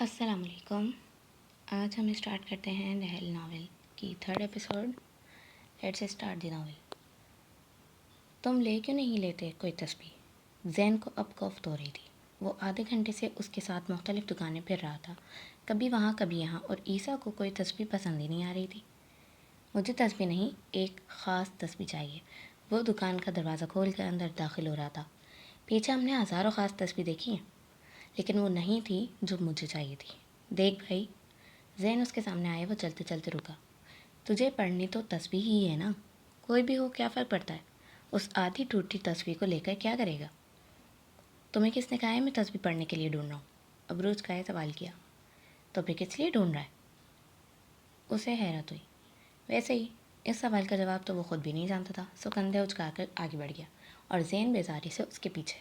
السلام علیکم۔ آج ہم اسٹارٹ کرتے ہیں نہل ناول کی 3rd episode. Let's start the novel. تم لے کیوں نہیں لیتے کوئی تسبیح؟ زین کو اب کوفت ہو رہی تھی۔ وہ آدھے گھنٹے سے اس کے ساتھ مختلف دکانیں پھر رہا تھا، کبھی وہاں کبھی یہاں، اور عیسیٰ کو کوئی تسبیح پسند ہی نہیں آ رہی تھی۔ مجھے تسبیح نہیں، ایک خاص تسبیح چاہیے۔ وہ دکان کا دروازہ کھول کر اندر داخل ہو رہا تھا۔ پیچھے ہم نے ہزاروں خاص تسبیح دیکھی ہیں، لیکن وہ نہیں تھی جو مجھے چاہیے تھی۔ دیکھ بھائی، زین اس کے سامنے آیا۔ وہ چلتے چلتے رکا۔ تجھے پڑھنی تو تسبیح ہی ہے نا، کوئی بھی ہو کیا فرق پڑتا ہے؟ اس آدھی ٹوٹی تسبیح کو لے کر کیا کرے گا؟ تمہیں کس نے کہا ہے میں تسبیح پڑھنے کے لیے ڈھونڈ رہا ہوں؟ ابروج کا سوال کیا۔ تو پھر کس لیے ڈھونڈ رہا ہے؟ اسے حیرت ہوئی۔ ویسے ہی اس سوال کا جواب تو وہ خود بھی نہیں جانتا تھا، سو کندھے اچکا کر آگے بڑھ گیا اور زین بیزاری سے اس کے پیچھے۔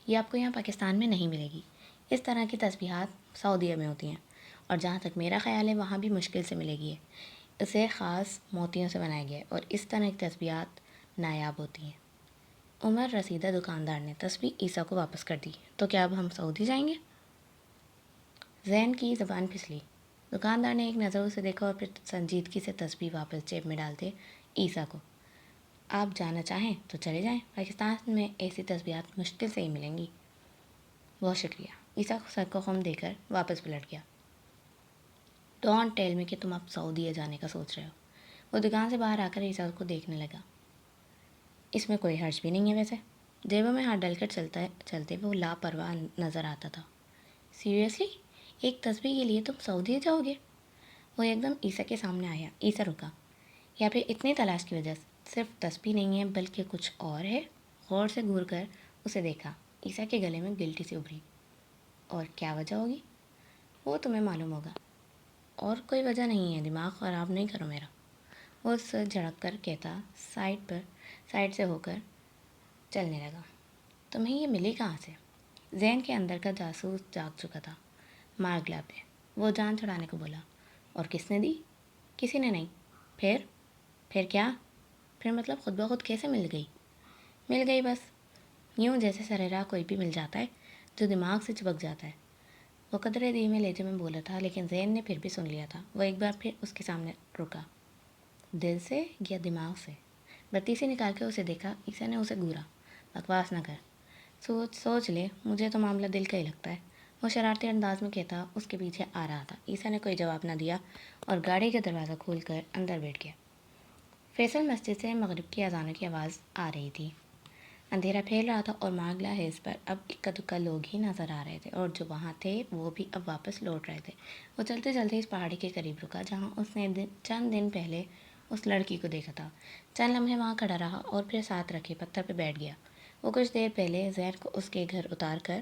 یہ آپ کو یہاں پاکستان میں نہیں ملے گی۔ اس طرح کی تسبیحات سعودیہ میں ہوتی ہیں، اور جہاں تک میرا خیال ہے وہاں بھی مشکل سے ملے گی۔ اسے خاص موتیوں سے بنایا گیا ہے اور اس طرح کی تسبیحات نایاب ہوتی ہیں۔ عمر رسیدہ دکاندار نے تسبیح عیسیٰ کو واپس کر دی۔ تو کیا اب ہم سعودی جائیں گے؟ زین کی زبان پھسلی۔ دکاندار نے ایک نظر اسے دیکھا اور پھر سنجیدگی سے تسبیح واپس جیب میں ڈالتے عیسیٰ کو۔ آپ جانا چاہیں تو چلے جائیں، پاکستان میں ایسی تسبیحات مشکل سے ہی ملیں گی۔ بہت شکریہ۔ عیسیٰ کو سر کو خم دے کر واپس پلٹ گیا۔ ڈونٹ ٹیل می کہ تم اب سعودیہ جانے کا سوچ رہے ہو۔ وہ دکان سے باہر آ کر عیسیٰ کو دیکھنے لگا۔ اس میں کوئی حرج بھی نہیں ہے ویسے۔ جیبوں میں ہاتھ ڈال کر چلتے وہ لاپرواہ نظر آتا تھا۔ سیریسلی؟ ایک تسبیح کے لیے تم سعودیہ جاؤ گے؟ وہ ایک دم عیسیٰ کے سامنے آیا۔ عیسیٰ رکا۔ یا پھر اتنی تلاش کی وجہ صرف تسبیح نہیں ہے بلکہ کچھ اور ہے؟ غور سے گھور کر اسے دیکھا۔ عیسیٰ کے گلے میں گلٹی سی ابھری۔ اور کیا وجہ ہوگی؟ وہ تمہیں معلوم ہوگا۔ اور کوئی وجہ نہیں ہے، دماغ خراب نہیں کرو میرا۔ وہ اس سے جھڑک کر کہتا سائڈ سے ہو کر چلنے لگا۔ تمہیں یہ ملی کہاں سے؟ زین کے اندر کا جاسوس جاگ چکا تھا۔ مارگلا پہ۔ وہ جان چھڑانے کو بولا۔ اور کس نے دی؟ کسی نے نہیں۔ پھر کیا؟ پھر مطلب خود بخود کیسے مل گئی؟ مل گئی بس یوں، جیسے سریرا کوئی بھی مل جاتا ہے جو دماغ سے چپک جاتا ہے۔ وہ قدرے دھیمے لہجے میں بولا تھا، لیکن زین نے پھر بھی سن لیا تھا۔ وہ ایک بار پھر اس کے سامنے رکا۔ دل سے یا دماغ سے؟ بتی سے نکال کے اسے دیکھا۔ عیسیٰ نے اسے گھورا۔ بکواس نہ کر، سوچ لے، مجھے تو معاملہ دل کا ہی لگتا ہے۔ وہ شرارتی انداز میں کہتا اس کے پیچھے آ رہا تھا۔ عیسیٰ نے کوئی جواب نہ دیا اور گاڑی کا دروازہ کھول کر اندر بیٹھ گیا۔ فیصل مسجد سے مغرب کی اذانوں کی آواز آ رہی تھی۔ اندھیرا پھیل رہا تھا اور مارگلا ہلز پر اب اکا دکا لوگ ہی نظر آ رہے تھے، اور جو وہاں تھے وہ بھی اب واپس لوٹ رہے تھے۔ وہ چلتے چلتے اس پہاڑی کے قریب رکا جہاں اس نے چند دن پہلے اس لڑکی کو دیکھا تھا۔ چند لمحے وہاں کھڑا رہا اور پھر ساتھ رکھے پتھر پہ بیٹھ گیا۔ وہ کچھ دیر پہلے زین کو اس کے گھر اتار کر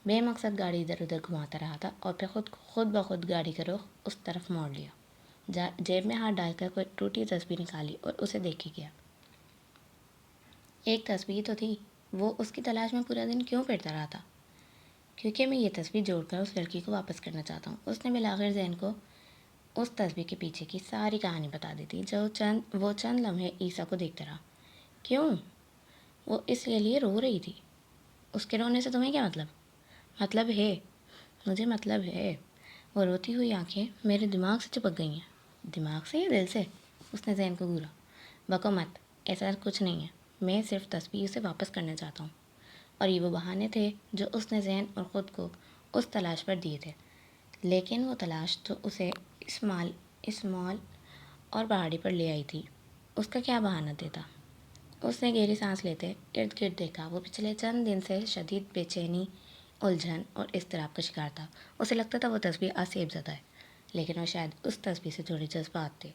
بے مقصد گاڑی ادھر ادھر گھماتا رہا تھا، اور پھر خود بخود گاڑی کا رخ اس طرف موڑ لیا۔ جیب میں ہاتھ ڈال کر کوئی ٹوٹی تسبیح نکالی اور اسے دیکھے گیا۔ ایک تسبیح تو تھی، وہ اس کی تلاش میں پورا دن کیوں پھرتا رہا تھا؟ کیونکہ میں یہ تسبیح جوڑ کر اس لڑکی کو واپس کرنا چاہتا ہوں۔ اس نے بالآخر زین کو اس تسبیح کے پیچھے کی ساری کہانی بتا دی تھی۔ وہ چند لمحے عیسیٰ کو دیکھتا رہا۔ کیوں؟ وہ اس کے لیے رو رہی تھی۔ اس کے رونے سے تمہیں کیا مطلب؟ مطلب ہے، مجھے مطلب ہے۔ وہ روتی ہوئی آنکھیں میرے دماغ سے چپک گئی ہیں۔ دماغ سے یا دل سے؟ اس نے زین کو گھورا۔ بکو مت، ایسا کچھ نہیں ہے۔ میں صرف تسبیح اسے واپس کرنا چاہتا ہوں۔ اور یہ وہ بہانے تھے جو اس نے زین اور خود کو اس تلاش پر دیے تھے، لیکن وہ تلاش تو اسے اس مال اور پہاڑی پر لے آئی تھی۔ اس کا کیا بہانہ دیتا؟ اس نے گہری سانس لیتے ارد گرد دیکھا۔ وہ پچھلے چند دن سے شدید بے چینی، الجھن اور اضطراب کا شکار تھا۔ اسے لگتا تھا وہ تسبیح آسیب زدہ ہے، لیکن وہ شاید اس تسبیح سے جڑے جذبات تھے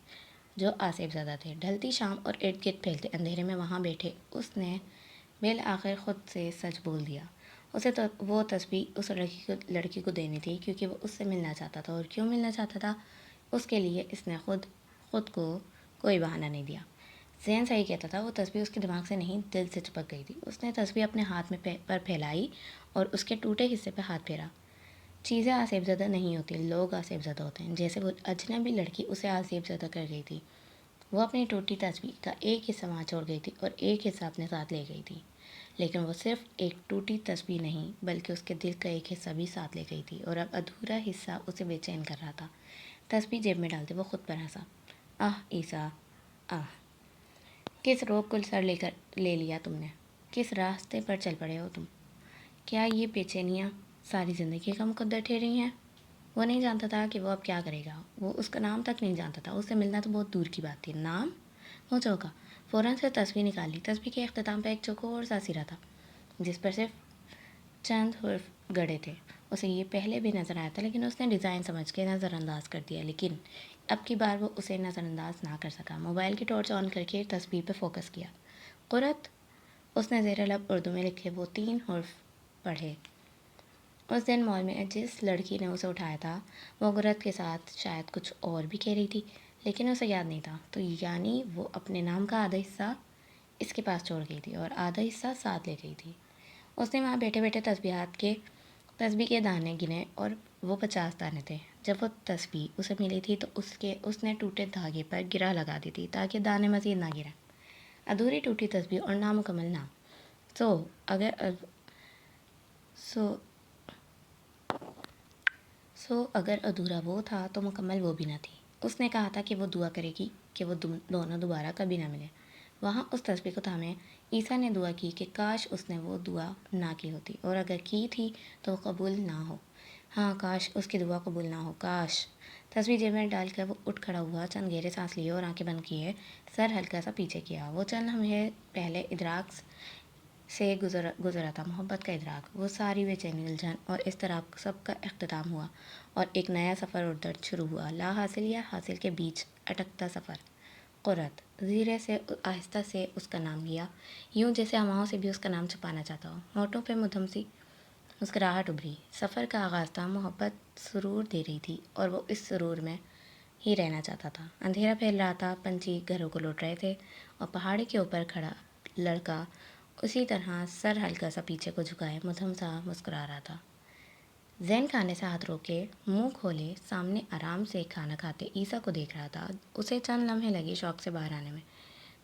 جو آسیب زدہ تھے۔ ڈھلتی شام اور ارد گرد پھیلتے اندھیرے میں وہاں بیٹھے اس نے بالآخر خود سے سچ بول دیا۔ اسے تو وہ تسبیح اس لڑکی کو دینی تھی کیونکہ وہ اس سے ملنا چاہتا تھا، اور کیوں ملنا چاہتا تھا؟ اس کے لیے اس نے خود کو کوئی بہانہ نہیں دیا۔ زین صحیح کہتا تھا، وہ تسبیح اس کے دماغ سے نہیں دل سے چپک گئی تھی۔ اس نے تسبیح اپنے ہاتھ میں پر پھیلائی اور اس کے ٹوٹے حصے پہ ہاتھ پھیرا۔ چیزیں آسیب زدہ نہیں ہوتی، لوگ آسیب زدہ ہوتے ہیں۔ جیسے وہ اجنبی لڑکی اسے آسیب زدہ کر گئی تھی۔ وہ اپنی ٹوٹی تسبیح کا ایک حصہ وہاں چھوڑ گئی تھی اور ایک حصہ اپنے ساتھ لے گئی تھی۔ لیکن وہ صرف ایک ٹوٹی تسبیح نہیں بلکہ اس کے دل کا ایک حصہ بھی ساتھ لے گئی تھی، اور اب ادھورا حصہ اسے بے چین کر رہا تھا۔ تسبیح جیب میں ڈالتے وہ خود پر ہنسا۔ آہ عیسیٰ، آہ، کس روگ کو سر لے لیا تم نے؟ کس راستے پر چل پڑے ہو تم؟ کیا یہ بے چینیاں ساری زندگی کا مقدر ٹھہری ہیں؟ وہ نہیں جانتا تھا کہ وہ اب کیا کرے گا۔ وہ اس کا نام تک نہیں جانتا تھا، اس سے ملنا تو بہت دور کی بات تھی۔ نام؟ وہ چوکا، فوراً سے تصویر نکال لی۔ تصویر کے اختتام پہ ایک چوکور سا سرا تھا جس پر صرف چند حرف گڑے تھے۔ اسے یہ پہلے بھی نظر آیا تھا لیکن اس نے ڈیزائن سمجھ کے نظر انداز کر دیا، لیکن اب کی بار وہ اسے نظر انداز نہ کر سکا۔ موبائل کی ٹارچ آن کر کے تصویر پہ فوکس کیا۔ قرت، اس نے زیر لب اردو میں لکھے وہ 3 حرف پڑھے۔ اس دن مال میں جس لڑکی نے اسے اٹھایا تھا وہ قرت کے ساتھ شاید کچھ اور بھی کہہ رہی تھی، لیکن اسے یاد نہیں تھا۔ تو یعنی وہ اپنے نام کا آدھا حصہ اس کے پاس چھوڑ گئی تھی اور آدھا حصہ ساتھ لے گئی تھی۔ اس نے وہاں بیٹھے بیٹھے تسبیح کے دانے گنے اور وہ 50 دانے تھے۔ جب وہ تسبیح اسے ملی تھی تو اس نے ٹوٹے دھاگے پر گرہ لگا دی تھی تاکہ دانے مزید نہ گریں۔ ادھوری ٹوٹی تسبیح اور نامکمل نام۔ اگر ادھورا وہ تھا تو مکمل وہ بھی نہ تھی۔ اس نے کہا تھا کہ وہ دعا کرے گی کہ وہ دونوں دوبارہ کبھی نہ ملیں۔ وہاں اس تسبیح کو تھامے عیسیٰ نے دعا کی کہ کاش اس نے وہ دعا نہ کی ہوتی، اور اگر کی تھی تو وہ قبول نہ ہو۔ ہاں، کاش اس کی دعا قبول نہ ہو، کاش۔ تسبیح جیب میں ڈال کر وہ اٹھ کھڑا ہوا، چند گہرے سانس لیے اور آنکھیں بند کیے، سر ہلکا سا پیچھے کیا۔ وہ چند لمحے پہلے ادراک سے گزرا تھا، محبت کا ادراک۔ وہ ساری بے چینی، الجھن اور اضطراب سب کا اختتام ہوا اور ایک نیا سفر اور درد شروع ہوا، لا حاصل یا حاصل کے بیچ اٹکتا سفر۔ قرت، زیرے سے آہستہ سے اس کا نام لیا، یوں جیسے ہواؤں سے بھی اس کا نام چھپانا چاہتا ہو۔ ہونٹوں پہ مدھم سی مسکراہٹ ابھری۔ سفر کا آغاز تھا، محبت سرور دے رہی تھی اور وہ اس سرور میں ہی رہنا چاہتا تھا۔ اندھیرا پھیل رہا تھا، پنچھی گھروں کو لوٹ رہے تھے اور پہاڑی کے اوپر کھڑا لڑکا اسی طرح سر ہلکا سا پیچھے کو جھکائے مدھم سا مسکرا رہا تھا۔ زین کھانے سے ہاتھ روکے منہ کھولے سامنے آرام سے کھانا کھاتے عیسیٰ کو دیکھ رہا تھا۔ اسے چند لمحے لگے شوق سے باہر آنے میں۔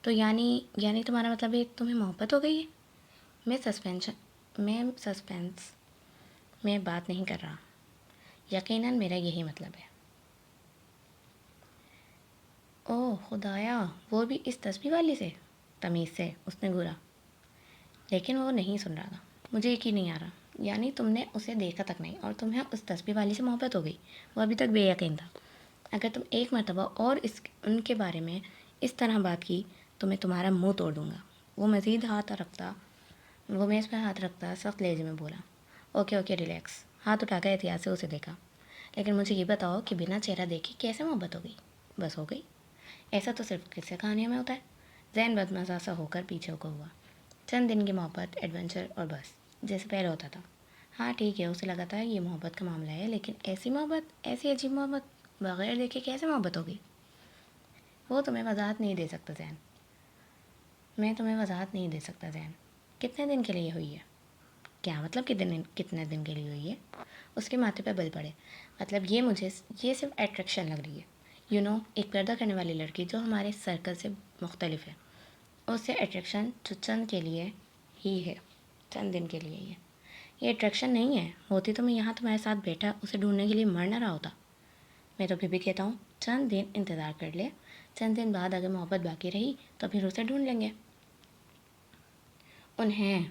تو یعنی تمہارا مطلب ہے تمہیں محبت ہو گئی ہے؟ میں سسپینس میں بات نہیں کر رہا، یقیناً میرا یہی مطلب ہے۔ اوہ خدایا، وہ بھی اس تسبیح والی سے؟ تمیز سے، اس نے گھورا، لیکن وہ نہیں سن رہا تھا۔ مجھے یقین نہیں آ رہا، یعنی تم نے اسے دیکھا تک نہیں اور تمہیں اس تسبیح والی سے محبت ہو گئی؟ وہ ابھی تک بے یقین تھا۔ اگر تم ایک مرتبہ اور ان کے بارے میں اس طرح بات کی تو میں تمہارا منہ توڑ دوں گا۔ وہ میز پہ ہاتھ رکھتا سخت لہجے میں بولا۔ Okay relax. ہاتھ اٹھا کر احتیاط سے اسے دیکھا۔ لیکن مجھے یہ بتاؤ کہ بنا چہرہ دیکھے کیسے محبت ہو گئی؟ بس ہو گئی؟ ایسا تو صرف قصے کہانیوں میں ہوتا ہے۔ ذہن بدمزہ سا ہو کر پیچھے کو ہوا۔ چند دن کی محبت، ایڈونچر اور بس، جیسے پہلے ہوتا تھا۔ ہاں ٹھیک ہے، اسے لگا تھا یہ محبت کا معاملہ ہے، لیکن ایسی محبت، ایسی عجیب محبت، بغیر دیکھے کیسے محبت ہوگی؟ وہ تمہیں وضاحت نہیں دے سکتا زین۔ میں تمہیں وضاحت نہیں دے سکتا زین۔ کتنے دن کے لیے ہوئی ہے؟ کیا مطلب کتنے دن کے لیے ہوئی ہے؟ اس کے ماتھے پہ بل پڑے۔ مطلب یہ صرف اٹریکشن لگ رہی ہے، ایک پردہ کرنے والی لڑکی جو ہمارے سرکل سے مختلف ہے، اس سے اٹریکشن چند کے لیے ہی ہے، چند دن کے لیے ہی ہے۔ یہ اٹریکشن نہیں ہے، ہوتی تو میں یہاں تمہارے ساتھ بیٹھا اسے ڈھونڈنے کے لیے مر نہ رہا ہوتا۔ میں تو پھر بھی کہتا ہوں چند دن انتظار کر لے، چند دن بعد اگر محبت باقی رہی تو پھر اسے ڈھونڈ لیں گے۔ انہیں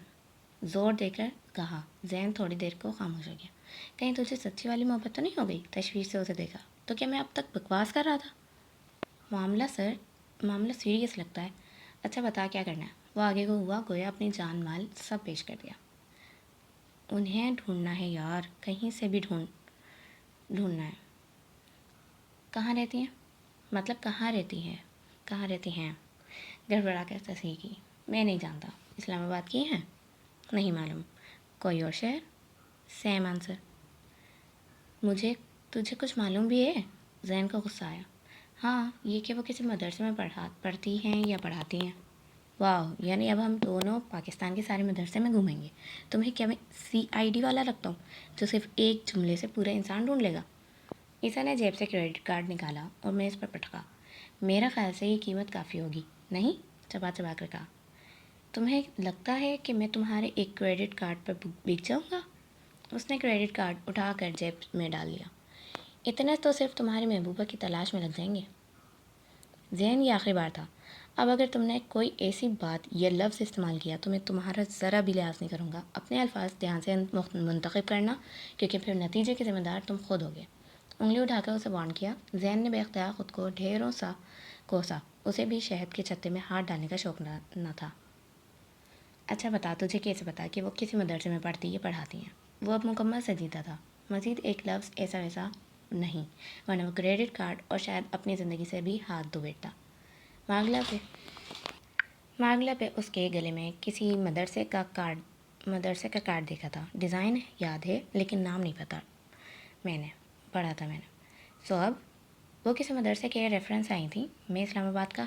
زور دے کر کہا۔ زین تھوڑی دیر کو خاموش ہو گیا۔ کہیں تجھے سچی والی محبت تو نہیں ہو گئی؟ تشویش سے اسے دیکھا۔ تو کیا میں اب تک بکواس کر رہا تھا؟ معاملہ سیریس لگتا ہے۔ اچھا بتا کیا کرنا ہے؟ وہ آگے کو ہوا، گویا اپنی جان مال سب پیش کر دیا۔ انہیں ڈھونڈنا ہے یار، کہیں سے بھی ڈھونڈنا ہے۔ کہاں رہتی ہیں؟ مطلب کہاں رہتی ہیں؟ گڑبڑا کر تصحیح کی۔ میں نہیں جانتا۔ اسلام آباد کی ہیں؟ نہیں معلوم۔ کوئی اور شہر؟ Same answer. تجھے کچھ معلوم بھی ہے؟ زین کو غصہ آیا۔ ہاں، یہ کہ وہ کسی مدرسے میں پڑھتی ہیں یا پڑھاتی ہیں۔ واو، یعنی اب ہم دونوں پاکستان کے سارے مدرسے میں گھومیں گے۔ تمہیں کیا میں CID والا لگتا ہوں جو صرف ایک جملے سے پورا انسان ڈھونڈ لے گا؟ عیسیٰ نے جیب سے کریڈٹ کارڈ نکالا اور میز پر پٹکا۔ میرا خیال سے یہ قیمت کافی ہوگی، نہیں؟ چبا کر کہا۔ تمہیں لگتا ہے کہ میں تمہارے ایک کریڈٹ کارڈ پر بک جاؤں گا؟ اس نے کریڈٹ کارڈ اٹھا کر جیب میں ڈال لیا۔ اتنے تو صرف تمہاری محبوبہ کی تلاش میں لگ جائیں گے۔ زین، یہ آخری بار تھا۔ اب اگر تم نے کوئی ایسی بات یا لفظ استعمال کیا تو میں تمہارا ذرا بھی لحاظ نہیں کروں گا۔ اپنے الفاظ دھیان سے منتخب کرنا، کیونکہ پھر نتیجے کے ذمہ دار تم خود ہوگے۔ انگلی اٹھا کر اسے وارن کیا۔ زین نے بے اختیار خود کو ڈھیروں سا کوسا۔ اسے بھی شہد کے چھتے میں ہاتھ ڈالنے کا شوق نہ تھا۔ اچھا بتا، تجھے کیسے پتا کہ وہ کسی مدرسے میں پڑھتی یا پڑھاتی ہیں؟ وہ اب مکمل سنجیدہ تھا۔ مزید ایک لفظ ایسا ویسا نہیں، ورنہ وہ کریڈٹ کارڈ اور شاید اپنی زندگی سے بھی ہاتھ دھو بیٹھتا۔ ماگلا پہ اس کے گلے میں کسی مدرسے کا کارڈ دیکھا تھا۔ ڈیزائن یاد ہے لیکن نام نہیں پتا۔ پڑھا تھا میں نے۔ سو اب وہ کسی مدرسے کے ریفرنس آئی تھیں۔ میں اسلام آباد کا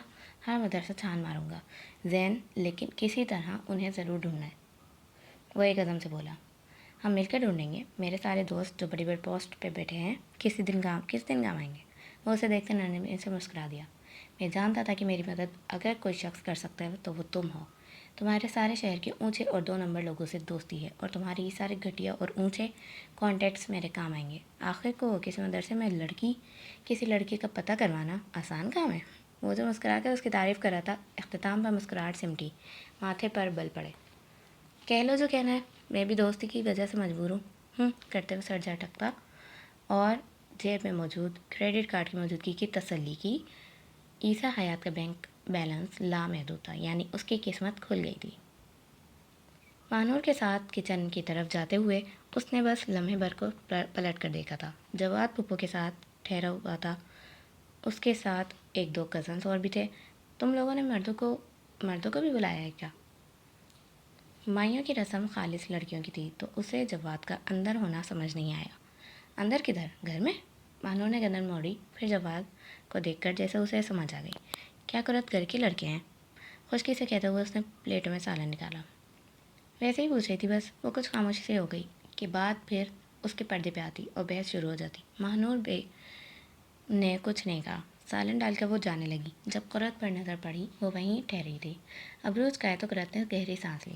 ہر مدرسہ چھان ماروں گا زین، لیکن کسی طرح انہیں ضرور ڈھونڈنا ہے۔ وہ ایک عزم سے بولا۔ ہم مل کر ڈھونڈیں گے۔ میرے سارے دوست جو بڑی بڑی پوسٹ پہ بیٹھے ہیں کس دن کام آئیں گے۔ وہ اسے دیکھتے نرمی سے مسکرا دیا۔ میں جانتا تھا کہ میری مدد اگر کوئی شخص کر سکتا ہے تو وہ تم ہو۔ تمہارے سارے شہر کے اونچے اور 2 نمبر لوگوں سے دوستی ہے، اور تمہاری یہ سارے گھٹیا اور اونچے کانٹیکٹس میرے کام آئیں گے۔ آخر کو کسی مدرسے میں کسی لڑکی کا پتہ کروانا آسان کام ہے۔ وہ جو مسکرا کر اس کی تعریف کر رہا تھا، اختتام پر مسکراہٹ سمٹی، ماتھے پر بل پڑے۔ کہہ لو جو کہنا ہے، میں بھی دوستی کی وجہ سے مجبور ہوں کرتے ہوئے سر جھٹکتا اور جیب میں موجود کریڈٹ کارڈ کی موجودگی کی تسلی کی۔ عیسیٰ حیات کا بینک بیلنس لامحدود تھا، یعنی اس کی قسمت کھل گئی تھی۔ مانور کے ساتھ کچن کی طرف جاتے ہوئے اس نے بس لمحے بھر کو پلٹ کر دیکھا تھا۔ جواد پھپھو کے ساتھ ٹھہرا ہوا تھا۔ اس کے ساتھ 1-2 کزنس اور بھی تھے۔ تم لوگوں نے مردوں کو بھی بلایا ہے کیا؟ مائیوں کی رسم خالص لڑکیوں کی تھی، تو اسے جواد کا اندر ہونا سمجھ نہیں آیا۔ اندر کدھر؟ گھر میں؟ مانور نے گردن موڑی، پھر جواد کو دیکھ کر جیسے اسے سمجھ آ گئی۔ کیا قرت گھر کے لڑکے ہیں؟ خشکی سے کہتے ہوئے اس نے پلیٹوں میں سالن نکالا۔ ویسے ہی پوچھ رہی تھی بس۔ وہ کچھ خاموشی سے ہو گئی کہ بات پھر اس کے پردے پہ آتی اور بحث شروع ہو جاتی۔ مانور نے کچھ نہیں کہا۔ سالن ڈال کر وہ جانے لگی۔ جب قرت پر نظر پڑی، وہ وہیں ٹھہری تھی۔ ابروج کہے تو قرت نے گہری سانس لی۔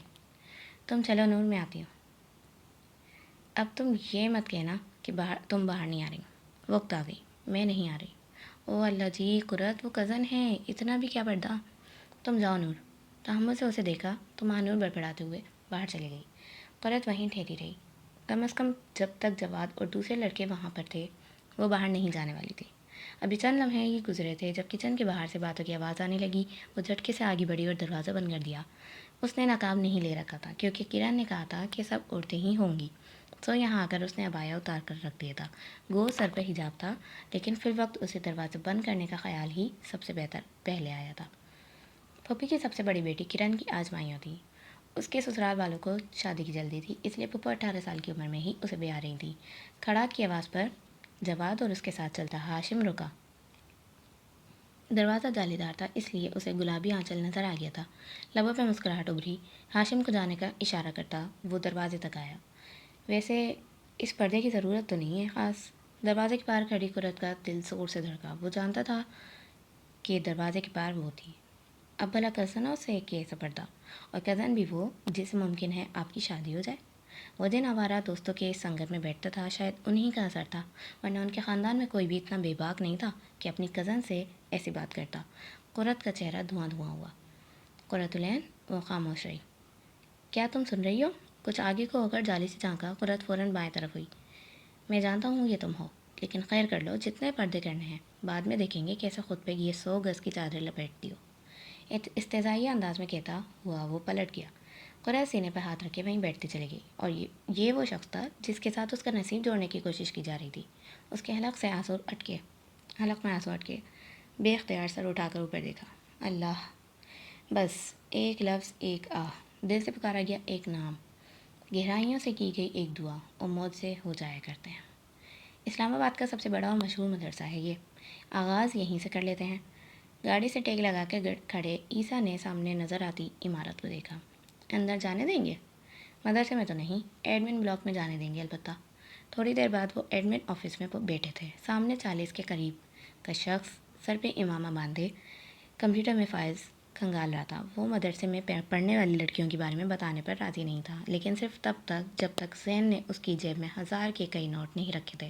تم چلو نور، میں آتی ہوں۔ اب تم یہ مت کہنا کہ تم باہر نہیں آ رہی۔ وقت آ گئی، میں نہیں آ رہی۔ او اللہ جی، قرت وہ کزن ہے، اتنا بھی کیا پردہ۔ تم جاؤ نور۔ تحمل سے اسے دیکھا تو مانور بڑبڑاتے ہوئے باہر چلی گئی۔ قرت وہیں ٹھہری رہی۔ کم از کم جب تک جواد اور دوسرے لڑکے وہاں پر تھے، وہ باہر نہیں جانے والی تھی۔ ابھی چند لمحے ہی گزرے تھے جب کچن کے باہر سے باتوں کی آواز آنے لگی۔ وہ جھٹکے سے آگے بڑھی اور دروازہ بند کر دیا۔ اس نے نقاب نہیں لے رکھا تھا کیونکہ کرن نے کہا تھا کہ سب عورتیں ہی ہوں گی، تو یہاں آ کر اس نے عبایا اتار کر رکھ دیا تھا۔ گو سر پہ حجاب تھا، لیکن فی الوقت اسے دروازہ بند کرنے کا خیال ہی سب سے پہلے آیا تھا۔ پھوپھی کی سب سے بڑی بیٹی کرن کی آزمائیاں تھیں۔ اس کے سسرال والوں کو شادی کی جلدی تھی، اس لیے پھوپھو 18 سال کی عمر میں ہی اسے بیاہ رہی تھی۔ کھڑاک کی آواز پر جواد اور اس کے ساتھ چلتا ہاشم رکا۔ دروازہ جالی دار تھا، اس لیے اسے گلابی آنچل نظر آ گیا تھا۔ لبوں پہ مسکراہٹ ابھری۔ ہاشم کو جانے کا اشارہ کرتا وہ دروازے تک آیا۔ ویسے اس پردے کی ضرورت تو نہیں ہے خاص۔ دروازے کے پار کھڑی قرت کا دل زور سے دھڑکا۔ وہ جانتا تھا کہ دروازے کے پار وہ تھی۔ اب بھلا کزنوں سے کیسا پردہ؟ اور کزن بھی وہ جس سے ممکن ہے آپ کی شادی ہو جائے۔ وہ دن آوارہ دوستوں کے سنگت میں بیٹھتا تھا، شاید انہی کا اثر تھا، ورنہ ان کے خاندان میں کوئی بھی اتنا بے باک نہیں تھا کہ اپنی کزن سے ایسی بات کرتا۔ قرت کا چہرہ دھواں ہوا۔ قرۃ العین، وہ خاموش رہی۔ کیا تم سن رہی ہو؟ کچھ آگے کو ہو کر جالی سے جھانکا۔ قرت فوراً بائیں طرف ہوئی۔ میں جانتا ہوں یہ تم ہو، لیکن خیر کر لو، جتنے پردے کرنے ہیں بعد میں دیکھیں گے کیسے خود پہ یہ 100 گز کی چادر لپیٹتی ہو۔ استہزائیہ انداز میں کہتا ہوا وہ پلٹ گیا۔ قرت سینے پر ہاتھ رکھے وہیں بیٹھتی چلی گئی، اور یہ وہ شخص تھا جس کے ساتھ اس کا نصیب جوڑنے کی کوشش کی جا رہی تھی۔ اس کے حلق میں آنسو اٹکے۔ بے اختیار سر اٹھا کر اوپر دیکھا۔ اللہ! بس ایک لفظ، ایک آہ، دل سے پکارا گیا ایک نام، گہرائیوں سے کی گئی ایک دعا، اور موت سے ہو جایا کرتے ہیں۔ اسلام آباد کا سب سے بڑا اور مشہور مدرسہ ہے یہ، آغاز یہیں سے کر لیتے ہیں۔ گاڑی سے ٹیک لگا کر کھڑے عیسیٰ نے سامنے نظر آتی عمارت کو دیکھا۔ اندر جانے دیں گے؟ مدرسے میں تو نہیں، ایڈمن بلاک میں جانے دیں گے البتہ۔ تھوڑی دیر بعد وہ ایڈمن آفس میں بیٹھے تھے۔ سامنے 40 کے قریب کا شخص، سر پہ امامہ باندھے، کمپیوٹر میں فائلز کھنگال رہا تھا۔ وہ مدرسے میں پڑھنے والی لڑکیوں کے بارے میں بتانے پر راضی نہیں تھا، لیکن صرف تب تک جب تک زین نے اس کی جیب میں 1000 کے کئی نوٹ نہیں رکھے تھے۔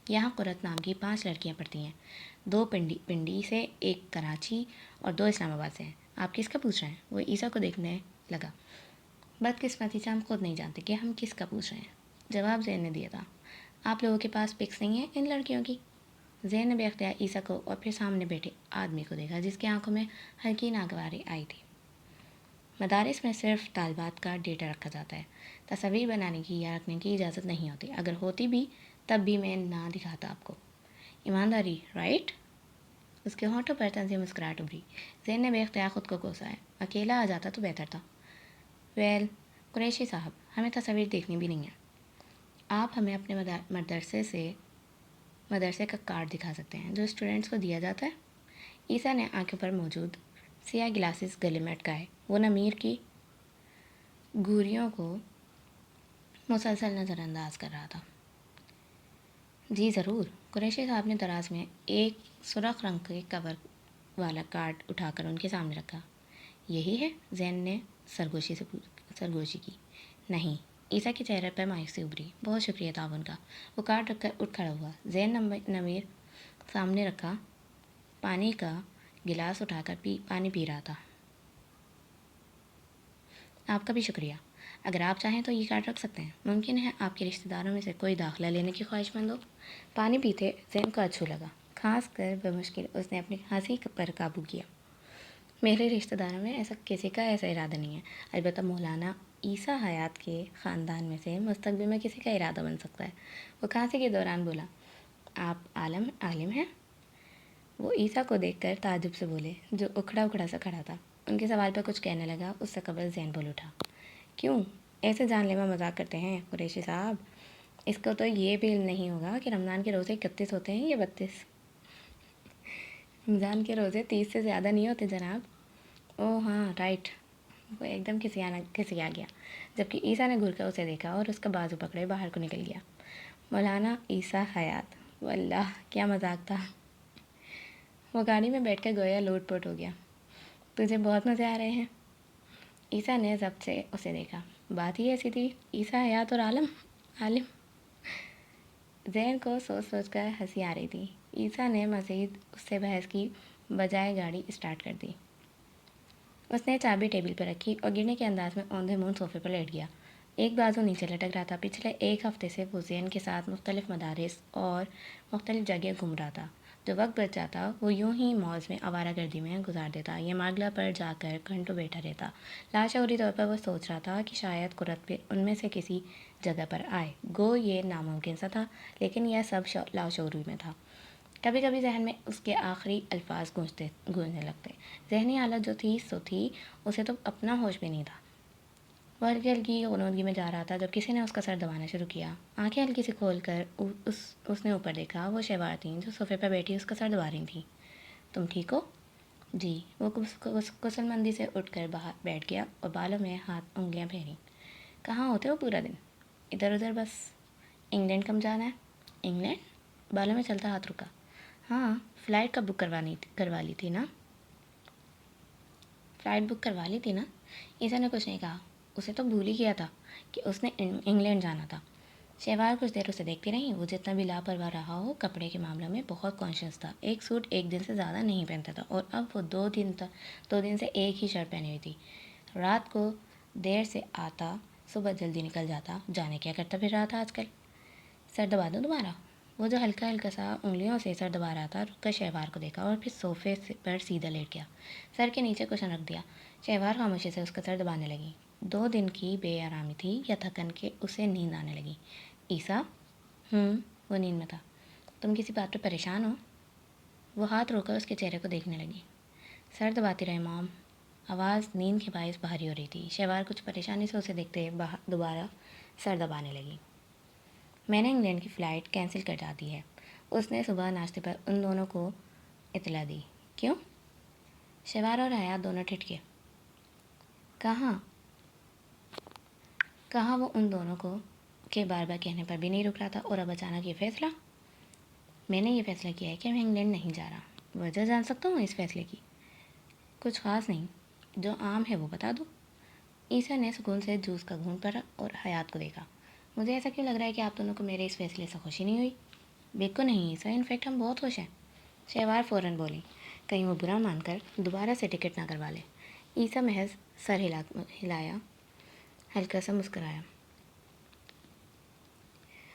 یہاں قرت نام کی 5 لڑکیاں پڑھتی ہیں، 2 پنڈی سے، 1 کراچی اور 2 اسلام آباد سے ہیں۔ آپ کس کا پوچھ رہے ہیں؟ وہ عیسیٰ کو دیکھنے لگا۔ بدقسمتی سے ہم خود نہیں جانتے کہ ہم کس کا پوچھ رہے ہیں، جواب زین نے دیا تھا۔ آپ لوگوں کے پاس پکس نہیں ہیں ان لڑکیوں کی؟ زین نے بے اختیار عیسیٰ کو اور پھر سامنے بیٹھے آدمی کو دیکھا جس کی آنکھوں میں ہلکی ناگواری آئی تھی۔ مدارس میں صرف طالبات کا ڈیٹا رکھا جاتا ہے، تصاویر بنانے کی یا رکھنے کی اجازت نہیں ہوتی، اگر ہوتی بھی تب بھی میں نہ دکھاتا آپ کو۔ ایمانداری، رائٹ؟ اس کے ہونٹوں پر طنزیہ مسکراہٹ ابھری۔ زین نے بے اختیار خود کو کوسا ہے، اکیلا آ جاتا تو بہتر تھا۔ ویل قریشی صاحب، ہمیں تصاویر دیکھنی بھی نہیں ہے۔ آپ ہمیں اپنے مدرسے کا کارڈ دکھا سکتے ہیں جو اسٹوڈنٹس کو دیا جاتا ہے؟ عیسیٰ نے آنکھوں پر موجود سیاہ گلاسز گلے میں اٹکائے۔ وہ نمیر کی گھوریوں کو مسلسل نظر انداز کر رہا تھا۔ جی ضرور۔ قریشی صاحب نے دراز میں ایک سرخ رنگ کے کور والا کارڈ اٹھا کر ان کے سامنے رکھا۔ یہی ہے؟ زین نے سرگوشی کی۔ نہیں۔ عیسیٰ کے چہرے پر مایوسی ابھری۔ بہت شکریہ تعاون کا۔ وہ کارڈ رکھ کر اٹھ کھڑا ہوا۔ زین نمیر سامنے رکھا پانی کا گلاس اٹھا کر پانی پی رہا تھا۔ آپ کا بھی شکریہ۔ اگر آپ چاہیں تو یہ کارڈ رکھ سکتے ہیں۔ ممکن ہے آپ کے رشتہ داروں میں سے کوئی داخلہ لینے کی خواہش مند ہو۔ پانی پیتے زین کو اچھو لگا۔ کھانس کر بمشکل اس نے اپنی ہنسی پر قابو کیا۔ میرے رشتہ داروں میں کسی کا ایسا ارادہ نہیں ہے، البتہ مولانا عیسیٰ حیات کے خاندان میں سے مستقبل میں کسی کا ارادہ بن سکتا ہے۔ وہ کھانسی کے دوران بولا۔ آپ عالم ہیں؟ وہ عیسیٰ کو دیکھ کر تعجب سے بولے جو اکھڑا سا کھڑا تھا۔ ان کے سوال پر کچھ کہنے لگا، اس سے قبل زین بول اٹھا۔ کیوں ایسے جان لیوا مذاق کرتے ہیں قریشی صاحب؟ اس کو تو یہ بھی علم نہیں ہوگا کہ رمضان کے روزے 31 ہوتے ہیں یا 32؟ رمضان کے روزے 30 سے زیادہ نہیں ہوتے جناب۔ اوہ ہاں رائٹ۔ وہ ایک دم کھسیا گیا، جبکہ عیسیٰ نے گھر کر اسے دیکھا اور اس کا بازو پکڑے باہر کو نکل گیا۔ مولانا عیسیٰ حیات، واللہ کیا مذاق تھا۔ وہ گاڑی میں بیٹھ کر گویا لوٹ پوٹ ہو گیا۔ تجھے بہت مزے آ رہے ہیں؟ عیسیٰ نے ضبط سے اسے دیکھا۔ بات ہی ایسی تھی، عیسیٰ حیات اور عالم۔ زین کو سوچ کر ہنسی آ رہی تھی۔ عیسیٰ نے مزید اس سے بحث کی بجائے گاڑی اسٹارٹ کر دی۔ اس نے چابی ٹیبل پر رکھی اور گرنے کے انداز میں اوندھے منہ صوفے پر لیٹ گیا۔ ایک بازو نیچے لٹک رہا تھا۔ پچھلے 1 ہفتے سے وہ زین کے ساتھ مختلف مدارس اور مختلف جگہ گھوم رہا تھا۔ جو وقت بچ جاتا وہ یوں ہی مالز میں آوارہ گردی میں گزار دیتا یا ماگلا پر جا کر گھنٹوں بیٹھا رہتا۔ لاشعوری طور پر وہ سوچ رہا تھا کہ شاید قرت بھی ان میں سے کسی جگہ پر آئے۔ گو یہ ناممکن سا تھا، لیکن یہ سب لاشعوری میں تھا۔ کبھی کبھی ذہن میں اس کے آخری الفاظ گونجنے لگتے۔ ذہنی حالت جو تھی سو تھی، اسے تو اپنا ہوش بھی نہیں تھا۔ وہ ہلکی ہلکی غنودگی میں جا رہا تھا جب کسی نے اس کا سر دبانا شروع کیا۔ آنکھیں ہلکی سے کھول کر اس نے اوپر دیکھا۔ وہ شہوار تھیں جو صوفے پر بیٹھی اس کا سر دبا رہی تھیں۔ تم ٹھیک ہو؟ جی۔ وہ غسل مندی سے اٹھ کر باہر بیٹھ گیا اور بالوں میں انگلیاں پھیریں۔ کہاں ہوتے ہو پورا دن؟ ادھر ادھر بس۔ انگلینڈ کب جانا ہے؟ انگلینڈ؟ بالوں میں چلتا ہاتھ رکا۔ ہاں، فلائٹ کب بک کروا لی تھی نا؟ فلائٹ بک کروا لی تھی نا؟ عیسیٰ نے کچھ نہیں کہا۔ اسے تو بھول ہی گیا تھا کہ اس نے انگلینڈ جانا تھا۔ شہوار کچھ دیر اسے دیکھتی رہی۔ وہ جتنا بھی لاپرواہ رہا ہو، کپڑے کے معاملے میں بہت کانشیس تھا۔ ایک سوٹ 1 دن سے زیادہ نہیں پہنتا تھا اور اب وہ 2 دن سے ایک ہی شرٹ پہنی ہوئی تھی۔ رات کو دیر سے آتا، صبح جلدی نکل جاتا۔ جانے کیا کرتا پھر رہا تھا آج کل؟ سر دبا دوں تمہارا؟ وہ جو ہلکا سا انگلیوں سے سر دبا رہا تھا، رک کر شہوار کو دیکھا اور پھر صوفے پر سیدھا لیٹ گیا۔ سر کے نیچے کشن رکھ دیا۔ شہوار خاموشی سے اس کا سر دبانے لگی۔ 2 دن کی بے آرامی تھی یا تھکن کے اسے نیند آنے لگی۔ عیسیٰ؟ وہ نیند میں تھا۔ تم کسی بات پہ پریشان ہو؟ وہ ہاتھ روک کر اس کے چہرے کو دیکھنے لگی۔ سر دباتی رہے مام۔ آواز نیند کے باعث بھاری ہو رہی تھی۔ شہوار کچھ پریشانی سے اسے دیکھتے دوبارہ سر دبانے لگی۔ میں نے انگلینڈ کی فلائٹ کینسل کر دی ہے، اس نے صبح ناشتے پر ان دونوں کو اطلاع دی۔ کیوں؟ شہوار اور حیات دونوں ٹھٹکے۔ کہاں وہ ان دونوں کو کے بار بار کہنے پر بھی نہیں رک رہا تھا، اور اب اچانک یہ فیصلہ؟ میں نے یہ فیصلہ کیا ہے کہ میں انگلینڈ نہیں جا رہا۔ وجہ جان سکتا ہوں اس فیصلے کی؟ کچھ خاص نہیں، جو عام ہے وہ بتا دو۔ عیسیٰ نے سکون سے جوس کا گھونٹ بھرا اور حیات کو دیکھا۔ مجھے ایسا کیوں لگ رہا ہے کہ آپ دونوں کو میرے اس فیصلے سے خوشی نہیں ہوئی؟ بالکل نہیں عیسیٰ، انفیکٹ ہم بہت خوش ہیں۔ شہوار فوراً بولی، کہیں وہ برا مان کر دوبارہ سے ٹکٹ نہ کروا لے۔ عیسیٰ محض سر ہلایا، ہلکا سا مسکرایا۔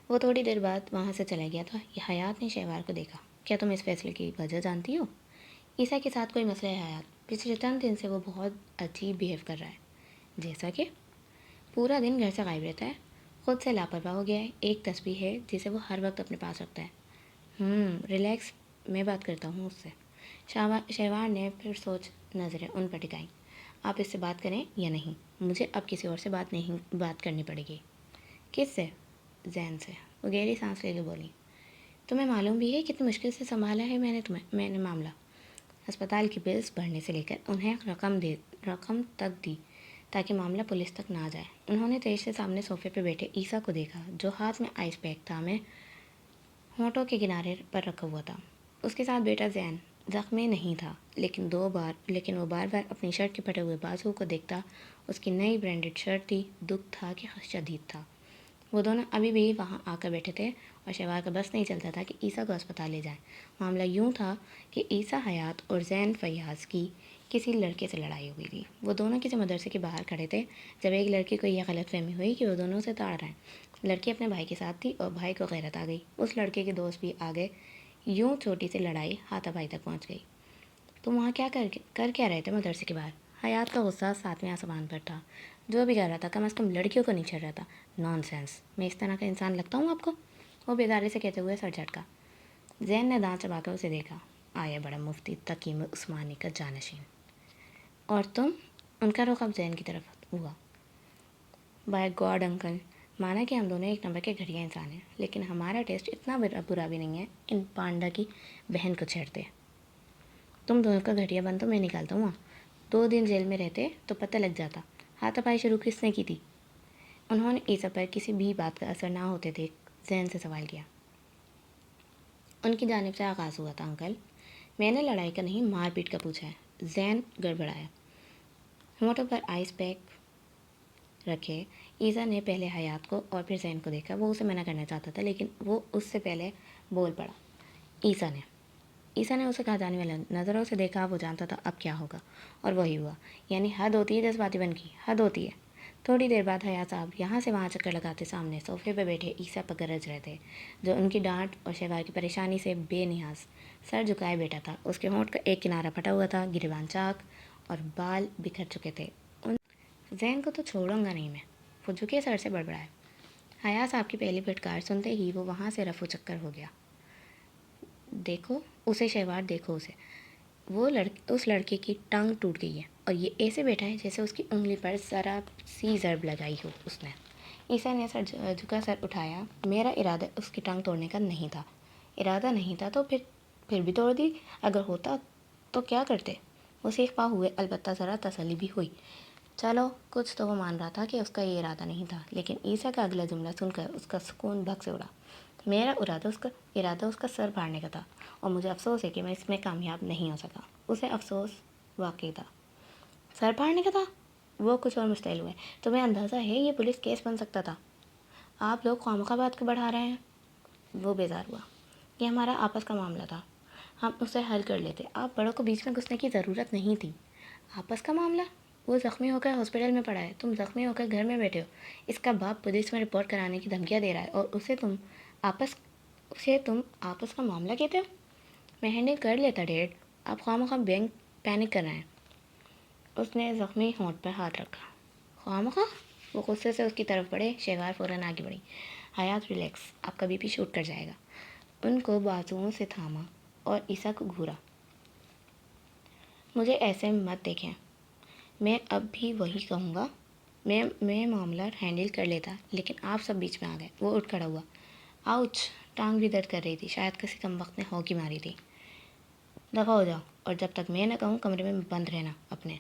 وہ تھوڑی دیر بعد وہاں سے چلا گیا تھا۔ حیات نے شہوار کو دیکھا۔ کیا تم اس فیصلے کی وجہ جانتی ہو؟ عیسیٰ کے ساتھ کوئی مسئلہ ہے حیات؟ پچھلے چند دن سے وہ بہت عجیب بیہیو کر رہا ہے۔ جیسا کہ؟ پورا دن گھر سے غائب رہتا ہے، خود سے لاپرواہ ہو گیا ہے۔ ایک تسبیح ہے جسے وہ ہر وقت اپنے پاس رکھتا ہے۔ ریلیکس، میں بات کرتا ہوں اس سے۔ شہوار نے پھر سوچ نظریں ان پر ٹکائیں۔ آپ اس سے بات کریں یا نہیں؟ مجھے اب کسی اور سے بات کرنی پڑے گی۔ کس سے؟ زین سے۔ وہ گہری سانس لے کے بولی، تمہیں معلوم بھی ہے کتنی مشکل سے سنبھالا ہے میں نے معاملہ۔ ہسپتال کی بلز بڑھنے سے لے کر انہیں رقم تک دی تاکہ معاملہ پولیس تک نہ جائے۔ انہوں نے تیز سے سامنے صوفے پہ بیٹھے عیسیٰ کو دیکھا جو ہاتھ میں آئس پیک تھا، میں ہونٹوں کے کنارے پر رکھا ہوا تھا۔ اس کے ساتھ بیٹا زین زخمی نہیں تھا، لیکن وہ بار بار اپنی شرٹ کے پھٹے ہوئے بازو کو دیکھتا۔ اس کی نئی برانڈڈ شرٹ تھی، دکھ تھا کہ شدید تھا۔ وہ دونوں ابھی بھی وہاں آ کر بیٹھے تھے اور شہوار کا بس نہیں چلتا تھا کہ عیسیٰ کو اسپتال لے جائیں۔ معاملہ یوں تھا کہ عیسیٰ حیات اور زین فیاض کی کسی لڑکے سے لڑائی ہوئی تھی۔ وہ دونوں کسی مدرسے کے باہر کھڑے تھے جب ایک لڑکی کو یہ غلط فہمی ہوئی کہ وہ دونوں سے تاڑ رہے ہیں۔ لڑکی اپنے بھائی کے ساتھ تھی اور بھائی کو غیرت آ گئی۔ اس لڑکے کے دوست بھی آ گئے۔ یوں چھوٹی سی لڑائی ہاتھا پائی تک پہنچ گئی۔ تم وہاں کر کیا رہے تھے مدرسے کے باہر؟ حیات کا غصہ 7ویں آسمان پر تھا۔ جو بھی کر رہا تھا کم از کم لڑکیوں کو نہیں چھیڑ رہا تھا۔ نان سینس، میں اس طرح کا انسان لگتا ہوں آپ کو؟ وہ بیداری سے کہتے ہوئے سر جھٹکا۔ زین نے دانت چبا کر اسے دیکھا۔ آیا بڑا مفتی تقیم عثمانی کا جانشین۔ اور تم؟ ان کا رخ اب زین کی طرف ہوا۔ بائی گاڈ انکل، مانا کہ ہم دونوں ایک نمبر کے گھٹیا انسان ہیں، لیکن ہمارا ٹیسٹ اتنا برا بھی نہیں ہے ان پانڈا کی بہن کو چھیڑتے۔ تم دونوں کا گھٹیا بن تو میں نکالتا ہوں۔ 2 دن جیل میں رہتے تو پتہ لگ جاتا۔ ہاتھا پائی شروع کس نے کی تھی؟ انہوں نے عیسیٰ پر کسی بھی بات کا اثر نہ ہوتے دیکھ زین سے سوال کیا۔ ان کی جانب سے آغاز ہوا تھا انکل۔ میں نے لڑائی کا نہیں مار پیٹ کا پوچھا ہے۔ زین گڑبڑایا۔ ہونٹوں پر آئس پیک رکھے عیسیٰ نے پہلے حیات کو اور پھر زین کو دیکھا۔ وہ اسے منع کرنا چاہتا تھا لیکن وہ اس سے پہلے بول پڑا۔ عیسیٰ نے اسے کہاں جانے والا نظروں سے دیکھا۔ وہ جانتا تھا اب کیا ہوگا، اور وہی ہوا۔ یعنی حد ہوتی ہے جذباتی بن کی، حد ہوتی ہے۔ تھوڑی دیر بعد حیات صاحب یہاں سے وہاں چکر لگاتے سامنے صوفے پہ بیٹھے عیسیٰ پر گرج رہے تھے، جو ان کی ڈانٹ اور شہوار کی پریشانی سے بے نیاز سر جھکائے بیٹھا تھا۔ اس کے ہونٹ کا ایک کنارہ پھٹا ہوا تھا، گریبان چاک اور بال بکھر چکے تھے۔ زین کو تو چھوڑوں گا نہیں میں، وہ جھکے سر سے بڑبڑائے۔ حیات صاحب کی پہلی پھٹکار سنتے ہی وہ وہاں سے رفو چکر ہو گیا۔ دیکھو اسے شہوار، دیکھو اسے، اس لڑکے کی ٹانگ ٹوٹ گئی ہے اور یہ ایسے بیٹھا ہے جیسے اس کی انگلی پر ذرا سی ضرب لگائی ہو اس نے۔ عیسیٰ نے جھکا سر اٹھایا۔ میرا ارادہ اس کی ٹانگ توڑنے کا نہیں تھا۔ ارادہ نہیں تھا تو پھر بھی توڑ دی۔ اگر ہوتا تو کیا کرتے؟ وہ سیخ پا ہوئے، البتہ ذرا تسلی بھی ہوئی۔ چلو کچھ تو وہ مان رہا تھا کہ اس کا یہ ارادہ نہیں تھا، لیکن عیسیٰ کا اگلا جملہ سن کر اس کا سکون بھگ سے اڑا۔ میرا ارادہ اس کا سر پھاڑنے کا تھا، اور مجھے افسوس ہے کہ میں اس میں کامیاب نہیں ہو سکا۔ اسے افسوس واقعی تھا۔ سر پھاڑنے کا تھا؟ وہ کچھ اور مشتعل ہوئے۔ تمہیں اندازہ ہے یہ پولیس کیس بن سکتا تھا؟ آپ لوگ خوامخواہ بات کو بڑھا رہے ہیں۔ وہ بیزار ہوا۔ یہ ہمارا آپس کا معاملہ تھا، ہم اسے حل کر لیتے۔ آپ بڑوں کو بیچ میں گھسنے کی ضرورت نہیں تھی۔ آپس کا معاملہ؟ وہ زخمی ہو کر ہاسپٹل میں پڑا ہے، تم زخمی ہو کر گھر میں بیٹھے ہو۔ اس کا باپ پولیس میں رپورٹ کرانے کی دھمکیاں دے رہا ہے اور اسے تم آپس کا معاملہ کہتے ہو؟ میں ہینڈل کر لیتا ڈیڈ، آپ خوامخواہ پینک کر رہے ہیں۔ اس نے زخمی ہونٹ پر ہاتھ رکھا۔ خوامخواہ؟ وہ غصے سے اس کی طرف بڑھے۔ شہوار فوراً آگے بڑھی۔ حیات ریلیکس، آپ کا بی پی شوٹ کر جائے گا۔ ان کو بازوؤں سے تھاما اور عیسیٰ کو گھورا۔ مجھے ایسے مت دیکھیں، میں اب بھی وہی کہوں گا، میں معاملہ ہینڈل کر لیتا، لیکن آپ سب بیچ میں آ گئے۔ وہ اٹھ کھڑا ہوا۔ آؤچ، ٹانگ بھی درد کر رہی تھی، شاید کسی کم وقت نے ہاکی ماری تھی۔ دفع ہو جاؤ، اور جب تک میں نہ کہوں کمرے میں بند رہنا اپنے۔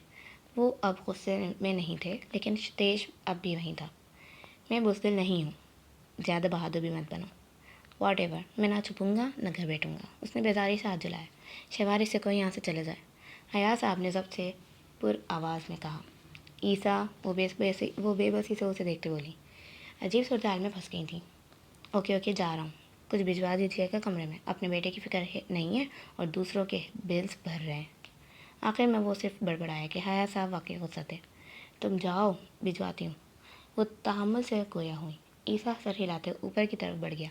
وہ اب غصے میں نہیں تھے، لیکن تیش اب بھی وہیں تھا۔ میں بزدل نہیں ہوں، زیادہ بہادر بھی مت بنو۔ واٹ ایور، میں نہ چھپوں گا نہ گھر بیٹھوں گا۔ اس نے بیزاری سے ہاتھ جلایا۔ شہوار اس سے کوئی یہاں سے چلے جائے۔ حیا صاحب نے ضبط سے پر آواز میں کہا۔ عیسیٰ وہ بے بسی سے اسے دیکھتے بولی۔ عجیب صورتحال میں پھنس گئی تھیں۔ اوکے جا رہا ہوں، کچھ بھجوا دیجیے گا کمرے میں، اپنے بیٹے کی فکر نہیں ہے اور دوسروں کے بلز بھر رہے ہیں۔ آخر میں وہ صرف بڑبڑایا کہ حیا صاحب واقعی غصہ تھے۔ تم جاؤ، بھجواتی ہوں۔ وہ تحمل سے گویا ہوئی۔ عیسیٰ سر ہلاتے اوپر کی طرف بڑھ گیا۔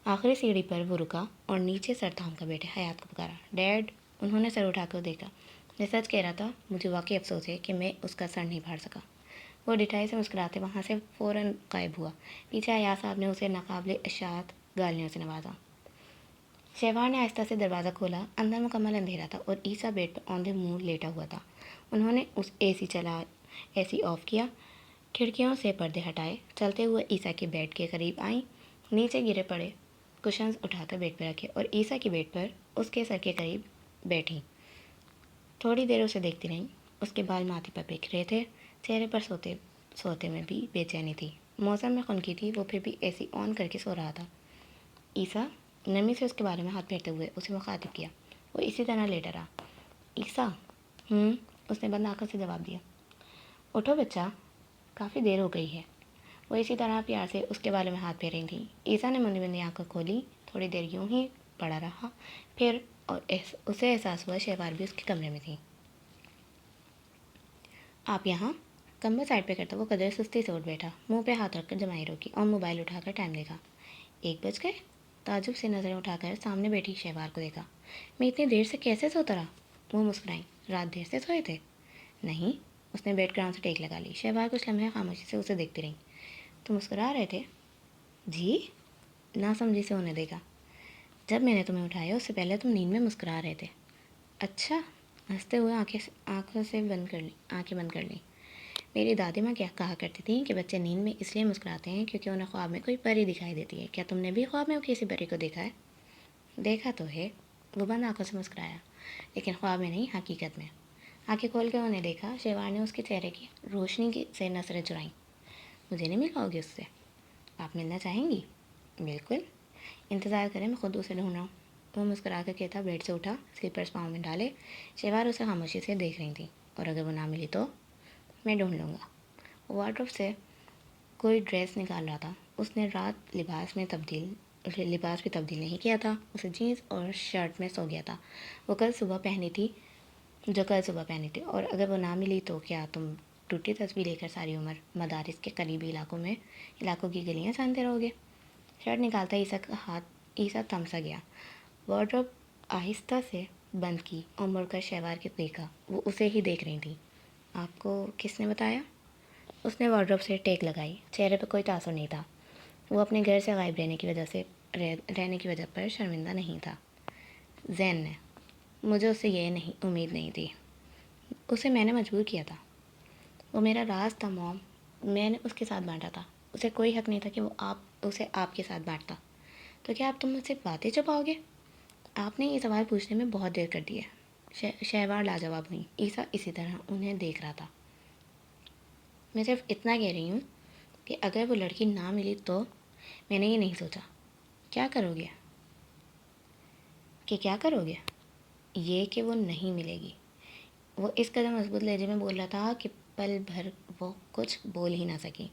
آخری سیڑھی پر وہ رکا اور نیچے سر تھام کر بیٹھے حیات کو پکارا۔ ڈیڈ! انہوں نے سر اٹھا کر دیکھا۔ میں سچ کہہ رہا تھا، مجھے واقعی افسوس ہے کہ میں اس کا سر نہیں پھاڑ سکا۔ وہ ڈٹھائی سے مسکراتے وہاں سے فوراً غائب ہوا۔ پیچھے حیا صاحب نے اسے ناقابل اشاعت گالیوں سے نوازا۔ شہوار نے آہستہ سے دروازہ کھولا۔ اندر مکمل اندھیرا تھا اور عیسیٰ بیڈ پر اوندھے منہ لیٹا ہوا تھا۔ انہوں نے اے سی آف کیا، کھڑکیوں سے پردے ہٹائے، چلتے ہوئے عیسیٰ کے بیڈ کے قریب آئیں، نیچے گرے پڑے کشنز اٹھا کر بیڈ پہ رکھے اور عیسیٰ کے بیڈ پر اس کے سر کے قریب بیٹھیں۔ تھوڑی دیر اسے دیکھتی رہیں۔ اس کے بال ماتھے پر بکھرے تھے، چہرے پر سوتے میں بھی بے چینی تھی۔ موسم میں خنکی تھی، وہ پھر بھی اے سی آن کر کے سو رہا تھا۔ عیسیٰ! نرمی سے اس کے بارے میں ہاتھ پھیرتے ہوئے اسے مخاطب کیا۔ وہ اسی طرح لیٹا رہا۔ عیسیٰ! اس نے بند آنکھوں سے جواب دیا۔ اٹھو بچہ، کافی دیر ہو گئی ہے۔ وہ اسی طرح پیار سے اس کے بالوں میں ہاتھ پھیر رہی تھیں۔ عیسیٰ نے مندی مندی آنکھیں کھولی، تھوڑی دیر یوں ہی پڑا رہا، پھر اور اسے احساس ہوا شہوار بھی اس کے کمرے میں تھی۔ آپ یہاں؟ کمبل سائڈ پہ کرتا وہ قدر سستی سے اٹھ بیٹھا، منہ پہ ہاتھ رکھ کر جمائی روکی اور موبائل اٹھا کر ٹائم دیکھا۔ 1 بج گئے؟ تعجب سے نظریں اٹھا کر سامنے بیٹھی شہوار کو دیکھا۔ میں اتنی دیر سے کیسے سوتا رہا؟ وہ مسکرائیں۔ رات دیر سے سوئے تھے؟ نہیں۔ اس نے بیڈ گراؤنڈ سے ٹیک لگا لی۔ شہوار کچھ لمحے خاموشی سے اسے دیکھتی رہی۔ تم مسکرا رہے تھے؟ جی؟ ناسمجھی سے انہیں دیکھا۔ جب میں نے تمہیں اٹھایا اس سے پہلے تم نیند میں مسکرا رہے تھے۔ اچھا؟ ہنستے ہوئے آنکھیں بند کر لیں۔ میری دادی ماں کیا کہا کرتی تھیں کہ بچے نیند میں اس لیے مسکراتے ہیں کیونکہ انہیں خواب میں کوئی پری دکھائی دیتی ہے۔ کیا تم نے بھی خواب میں کسی پری کو دیکھا ہے؟ دیکھا تو ہے، وہ بند آنکھوں سے مسکرایا، لیکن خواب میں نہیں، حقیقت میں۔ آنکھیں کھول کے انہیں دیکھا۔ شہوار نے اس کے چہرے کی روشنی سے نظریں چرائیں۔ مجھے نہیں ملاؤ گی اس سے؟ آپ ملنا چاہیں گی؟ بالکل۔ انتظار کریں، میں خود اسے ڈھونڈ رہا ہوں۔ وہ مسکرا کر کہتا بیڈ سے اٹھا، سلیپرز پاؤں میں ڈالے۔ شہوار اسے خاموشی سے دیکھ رہی تھی۔ اور اگر وہ نہ ملی تو؟ میں ڈھونڈ لوں گا۔ وارڈروب سے کوئی ڈریس نکال رہا تھا۔ اس نے رات لباس بھی تبدیل نہیں کیا تھا۔ اسے جینس اور شرٹ میں سو گیا تھا جو کل صبح پہنی تھی۔ اور اگر وہ نہ ملی تو کیا تم ٹوٹی تسبیح لے کر ساری عمر مدارس کے قریبی علاقوں کی گلیاں سانتے رہو گے؟ شرٹ نکالتا عیسیٰ تھم سا گیا۔ وارڈروب آہستہ سے بند کی اور مڑ کر شہوار کی دیکھا۔ وہ اسے ہی دیکھ رہی تھی۔ آپ کو کس نے بتایا؟ اس نے وارڈروب سے ٹیک لگائی۔ چہرے پہ کوئی تاثر نہیں تھا۔ وہ اپنے گھر سے غائب رہنے کی وجہ پر شرمندہ نہیں تھا۔ زین نے۔ مجھے اس سے یہ امید نہیں تھی۔ اسے میں نے مجبور کیا تھا۔ وہ میرا راز تھا موم، میں نے اس کے ساتھ بانٹا تھا۔ اسے کوئی حق نہیں تھا کہ وہ اسے آپ کے ساتھ بانٹتا۔ تو کیا اب تم مجھ سے باتیں چھپاؤ گے؟ آپ نے یہ سوال پوچھنے میں بہت دیر کر دی ہے۔ شہوار لاجواب ہوئی۔ عیسیٰ اسی طرح انہیں دیکھ رہا تھا۔ میں صرف اتنا کہہ رہی ہوں کہ اگر وہ لڑکی نہ ملی تو؟ میں نے یہ نہیں سوچا۔ کیا کرو گے؟ یہ کہ وہ نہیں ملے گی۔ وہ اس قدر مضبوط لہجے میں بول رہا تھا کہ پل بھر وہ کچھ بول ہی نہ سکی۔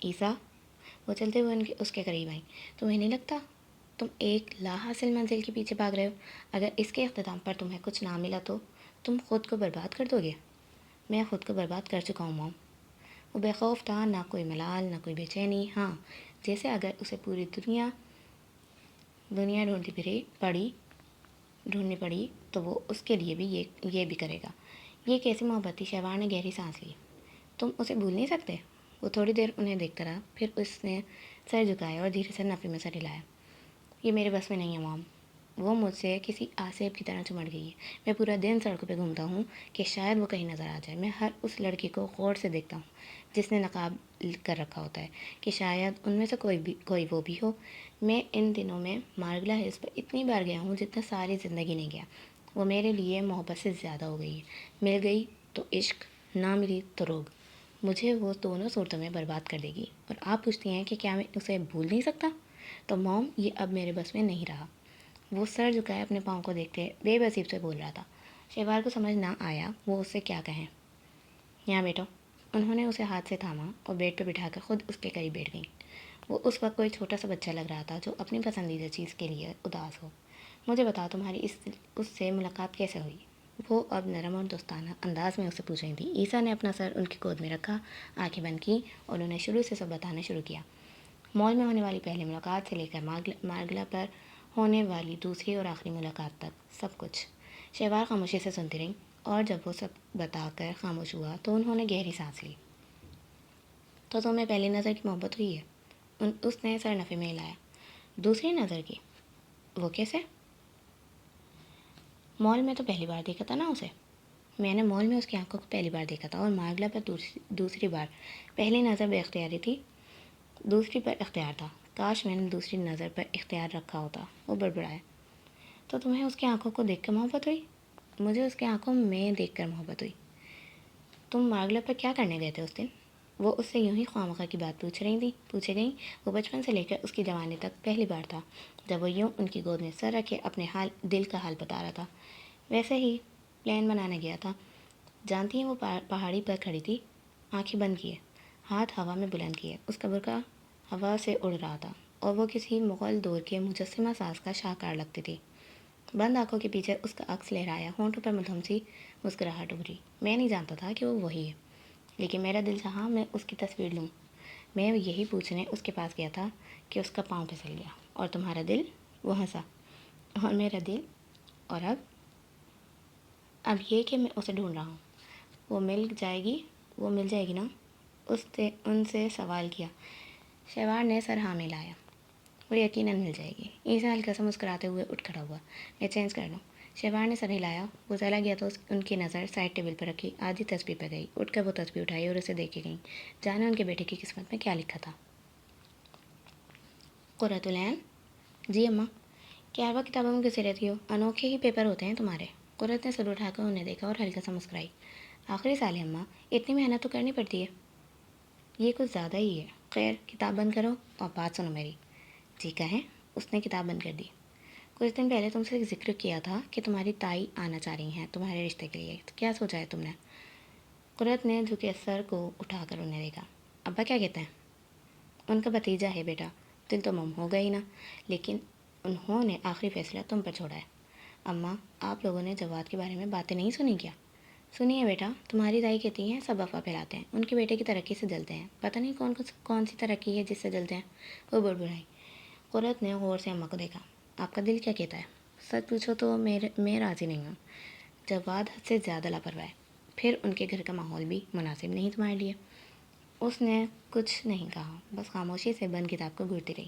عیسیٰ! وہ چلتے ہوئے اس کے قریب آئیں۔ تمہیں نہیں لگتا تم ایک لا حاصل منزل کے پیچھے بھاگ رہے ہو؟ اگر اس کے اختتام پر تمہیں کچھ نہ ملا تو تم خود کو برباد کر دو گے؟ میں خود کو برباد کر چکا ہوں موم۔ وہ بے خوف تھا، نہ کوئی ملال، نہ کوئی بے چینی۔ ہاں، جیسے اگر اسے پوری دنیا ڈھونڈنی پڑی تو وہ اس کے لیے بھی یہ بھی کرے گا۔ یہ کیسی محبت تھی؟ شہوار نے گہری سانس لی۔ تم اسے بھول نہیں سکتے؟ وہ تھوڑی دیر انہیں دیکھتا رہا، پھر اس نے سر جھکایا اور دھیرے سے نفی میں سر ہلایا۔ یہ میرے بس میں نہیں ہے موم۔ وہ مجھ سے کسی آسیب کی طرح چمٹ گئی ہے۔ میں پورا دن سڑکوں پہ گھومتا ہوں کہ شاید وہ کہیں نظر آ جائے۔ میں ہر اس لڑکی کو غور سے دیکھتا ہوں جس نے نقاب کر رکھا ہوتا ہے کہ شاید ان میں سے کوئی وہ بھی ہو۔ میں ان دنوں میں مارگلا ہلز پر اتنی بار گیا ہوں جتنا ساری زندگی نہیں گیا۔ وہ میرے لیے محبت سے زیادہ ہو گئی ہے۔ مل گئی تو عشق، نہ ملی تو روگ۔ مجھے وہ دونوں صورتوں میں برباد کر دے گی۔ اور آپ پوچھتی ہیں کہ کیا میں اسے بھول نہیں سکتا؟ تو موم، یہ اب میرے بس میں نہیں رہا۔ وہ سر جھکائے اپنے پاؤں کو دیکھتے بے بسی سے بول رہا تھا۔ شہوار کو سمجھ نہ آیا وہ اس سے کیا کہیں۔ یہاں بیٹو۔ انہوں نے اسے ہاتھ سے تھاما اور بیڈ پہ بٹھا کر خود اس کے قریب بیٹھ گئیں۔ وہ اس وقت کوئی چھوٹا سا بچہ لگ رہا تھا جو اپنی پسندیدہ چیز کے لیے اداس ہو۔ مجھے بتاؤ تمہاری اس سے ملاقات کیسے ہوئی؟ وہ اب نرم اور دوستانہ انداز میں اسے پوچھ رہی تھی۔ عیسیٰ نے اپنا سر ان کی گود میں رکھا، آنکھیں بند کی اور انہیں شروع سے سب بتانا شروع کیا۔ مال میں ہونے والی پہلی ملاقات سے لے کر مارگلا پر ہونے والی دوسری اور آخری ملاقات تک سب کچھ۔ شہوار خاموشی سے سنتی رہی اور جب وہ سب بتا کر خاموش ہوا تو انہوں نے گہری سانس لی۔ تو تمہیں پہلی نظر کی محبت ہوئی ہے؟ اس نے سر نفے میں ہلایا۔ دوسری نظر کی؟ وہ کیسے؟ مال میں تو پہلی بار دیکھا تھا نا اسے۔ میں نے مال میں اس کی آنکھوں کو پہلی بار دیکھا تھا اور مارگلا پر دوسری بار۔ پہلی نظر بے اختیاری تھی، دوسری پر اختیار تھا۔ کاش میں نے دوسری نظر پر اختیار رکھا ہوتا۔ وہ بڑبڑایا۔ تو تمہیں اس کی آنکھوں کو دیکھ کر محبت ہوئی؟ مجھے اس کی آنکھوں میں دیکھ کر محبت ہوئی۔ تم مارگلا پر کیا کرنے گئے تھے اس دن؟ وہ اس سے یوں ہی خواہ کی بات پوچھے گئیں۔ وہ بچپن سے لے کر اس کی جوانی تک پہلی بار تھا جب وہ یوں ان کی گود میں سر رکھے اپنے دل کا حال بتا رہا تھا۔ ویسے ہی پلان بنانے گیا تھا۔ جانتی ہیں وہ پہاڑی پر کھڑی تھی، آنکھیں بند کیے، ہاتھ ہوا میں بلند کیے۔ اس کا برقع ہوا سے اڑ رہا تھا اور وہ کسی مغل دور کے مجسمہ ساز کا شاہکار لگتی تھی۔ بند آنکھوں کے پیچھے اس کا عکس لہرایا، ہونٹوں پر مدھم سی مسکراہٹ ابھری۔ میں نہیں جانتا تھا کہ وہ وہی ہے، لیکن میرا دل چاہا میں اس کی تصویر لوں۔ میں یہی پوچھنے اس کے پاس گیا تھا کہ اس کا پاؤں پھسل گیا۔ اور تمہارا دل؟ وہ ہنسا۔ اور میرا دل؟ اور اب یہ کہ میں اسے ڈھونڈ رہا ہوں۔ وہ مل جائے گی نا؟ ان سے سوال کیا۔ شہوار نے سر ہاں میں لایا۔ وہ یقیناً مل جائے گی۔ عیسیٰ ہلکا سا مسکراتے ہوئے اٹھ کھڑا ہوا۔ میں چینج کر دوں؟ شہوار نے سر ہلایا۔ وہ چلا گیا تو ان کی نظر سائڈ ٹیبل پر رکھی آدھی تسبیح پہ گئی۔ اٹھ کر وہ تسبیح اٹھائی اور اسے دیکھ گئیں۔ جانے ان کے بیٹے کی قسمت میں کیا لکھا تھا۔ قرۃ العین؟ جی اماں۔ کیا ہر وقت کتابوں میں گھسی رہتی ہو؟ انوکھے ہی پیپر ہوتے ہیں تمہارے۔ قرۃ نے سر اٹھا کر انہیں دیکھا اور ہلکا سا مسکرائی۔ آخری سال ہے اماں، اتنی محنت تو کرنی پڑتی ہے۔ یہ کچھ زیادہ ہی ہے۔ خیر، کتاب بند کرو اور بات سنو میری۔ جی کہیں۔ اس نے کتاب بند کر دی۔ کچھ دن پہلے تم سے ذکر کیا تھا کہ تمہاری تائی آنا چاہ رہی ہیں تمہارے رشتے کے لیے۔ کیا سوچا ہے تم نے؟ قرۃ نے جھکے سر کو اٹھا کر انہیں دیکھا۔ ابا کیا کہتے ہیں؟ ان کا بھتیجا ہے بیٹا، دل تو مم ہو گئی نا، لیکن انہوں نے آخری فیصلہ تم پر چھوڑا ہے۔ اماں، آپ لوگوں نے جواد کے بارے میں باتیں نہیں سنی کیا؟ سنیے بیٹا، تمہاری دائی کہتی ہیں سب افواہ پھیلاتے ہیں، ان کے بیٹے کی ترقی سے جلتے ہیں۔ پتہ نہیں کون سی ترقی ہے جس سے جلتے ہیں۔ وہ بڑبڑائی۔ قرۃ نے غور سے اماں کو دیکھا۔ آپ کا دل کیا کہتا ہے؟ سچ پوچھو تو میں راضی نہیں ہوں۔ جواد حد سے زیادہ لاپرواہ ہے، پھر ان کے گھر کا ماحول بھی مناسب نہیں تمہارے لیے۔ اس نے کچھ نہیں کہا، بس خاموشی سے بند کتاب کو گھورتی رہی۔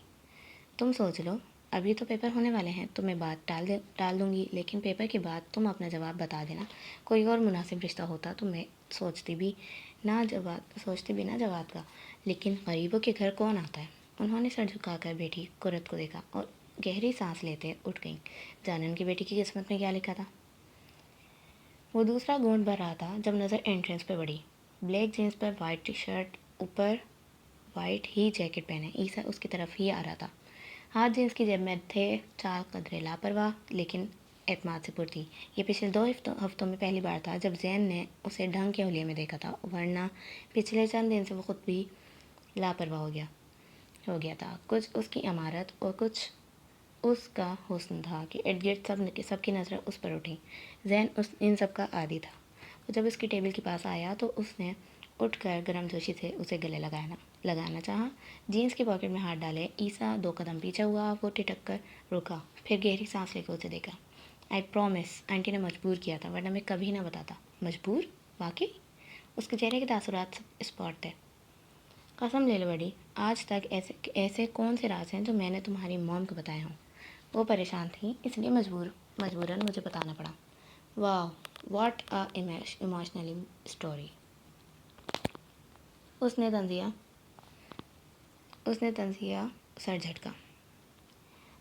تم سوچ لو، ابھی تو پیپر ہونے والے ہیں تو میں بات ٹال دوں گی، لیکن پیپر کے بعد تم اپنا جواب بتا دینا۔ کوئی اور مناسب رشتہ ہوتا تو میں سوچتی بھی نہ جواد کا، لیکن غریبوں کے گھر کون آتا ہے؟ انہوں نے سر جھکا کر بیٹھی قرۃ کو دیکھا اور گہری سانس لیتے اٹھ گئیں۔ جانے ان کی بیٹی کی قسمت میں کیا لکھا تھا؟ وہ دوسرا گھونٹ بھر رہا تھا جب نظر انٹرنس پہ بڑھی۔ بلیک جینس پر وائٹ ٹی شرٹ، اوپر وائٹ ہی جیکٹ پہنے عیسیٰ اس کی طرف ہی آ رہا تھا۔ ہاتھ جینس کی جیب میں تھے، چال قدرے لاپرواہ لیکن اعتماد سے پر تھی۔ یہ پچھلے 2 ہفتوں میں پہلی بار تھا جب زین نے اسے ڈھنگ کے حلیے میں دیکھا تھا، ورنہ پچھلے چند دن سے وہ خود بھی لاپرواہ ہو گیا تھا۔ کچھ اس کی عمارت اور کچھ اس کا حسن تھا کہ ارد گرد سب کی نظریں اس پر اٹھیں۔ زین ان سب کا عادی تھا۔ وہ جب اس کی ٹیبل کے پاس آیا تو اس نے اٹھ کر گرم جوشی سے اسے گلے لگانا چاہا۔ جینس کی پاکٹ میں ہاتھ ڈالے عیسیٰ 2 قدم پیچھے ہوا۔ وہ ٹھٹک کر رکا، پھر گہری سانس لے کر اسے دیکھا۔ آئی پرومس، آنٹی نے مجبور کیا تھا ورنہ میں کبھی نہ بتاتا۔ مجبور؟ واقعی؟ اس کے چہرے کے تاثرات اسپاٹ تھے۔ قسم لے لو بڑی، آج تک ایسے کون سے راز ہیں جو میں نے تمہاری موم کو بتائے ہوں؟ وہ پریشان تھیں، اس لیے مجبوراً مجھے بتانا پڑا۔ واو، واٹ اے ایموشنل اسٹوری۔ اس نے طنزیہ سر جھٹکا۔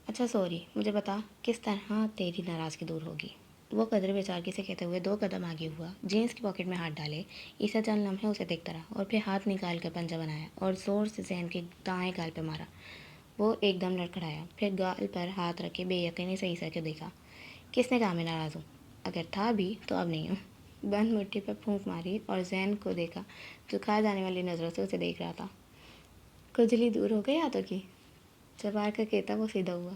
اچھا سوری، مجھے بتا کس طرح تیری ناراضگی دور ہوگی؟ وہ قدرے بیچارگی سے کہتے ہوئے 2 قدم آگے ہوا، جینس کی پاکٹ میں ہاتھ ڈالے۔ عیسیٰ چند لمحے اسے دیکھتا رہا اور پھر ہاتھ نکال کر پنجہ بنایا اور زور سے زین کے دائیں گال پہ مارا۔ وہ ایک دم لڑکھڑایا، پھر گال پر ہاتھ رکھے بے یقینی سے عیسیٰ کو دیکھا۔ کس نے کہا میں ناراض ہوں؟ اگر تھا بھی تو اب نہیں ہوں۔ بند مٹی پر پھونک ماری اور زین کو دیکھا جو کھا جانے والی نظروں سے اسے دیکھ رہا تھا۔ کھجلی دور ہو گئی ہاتھوں کی؟ چبا کر کہتا وہ سیدھا ہوا۔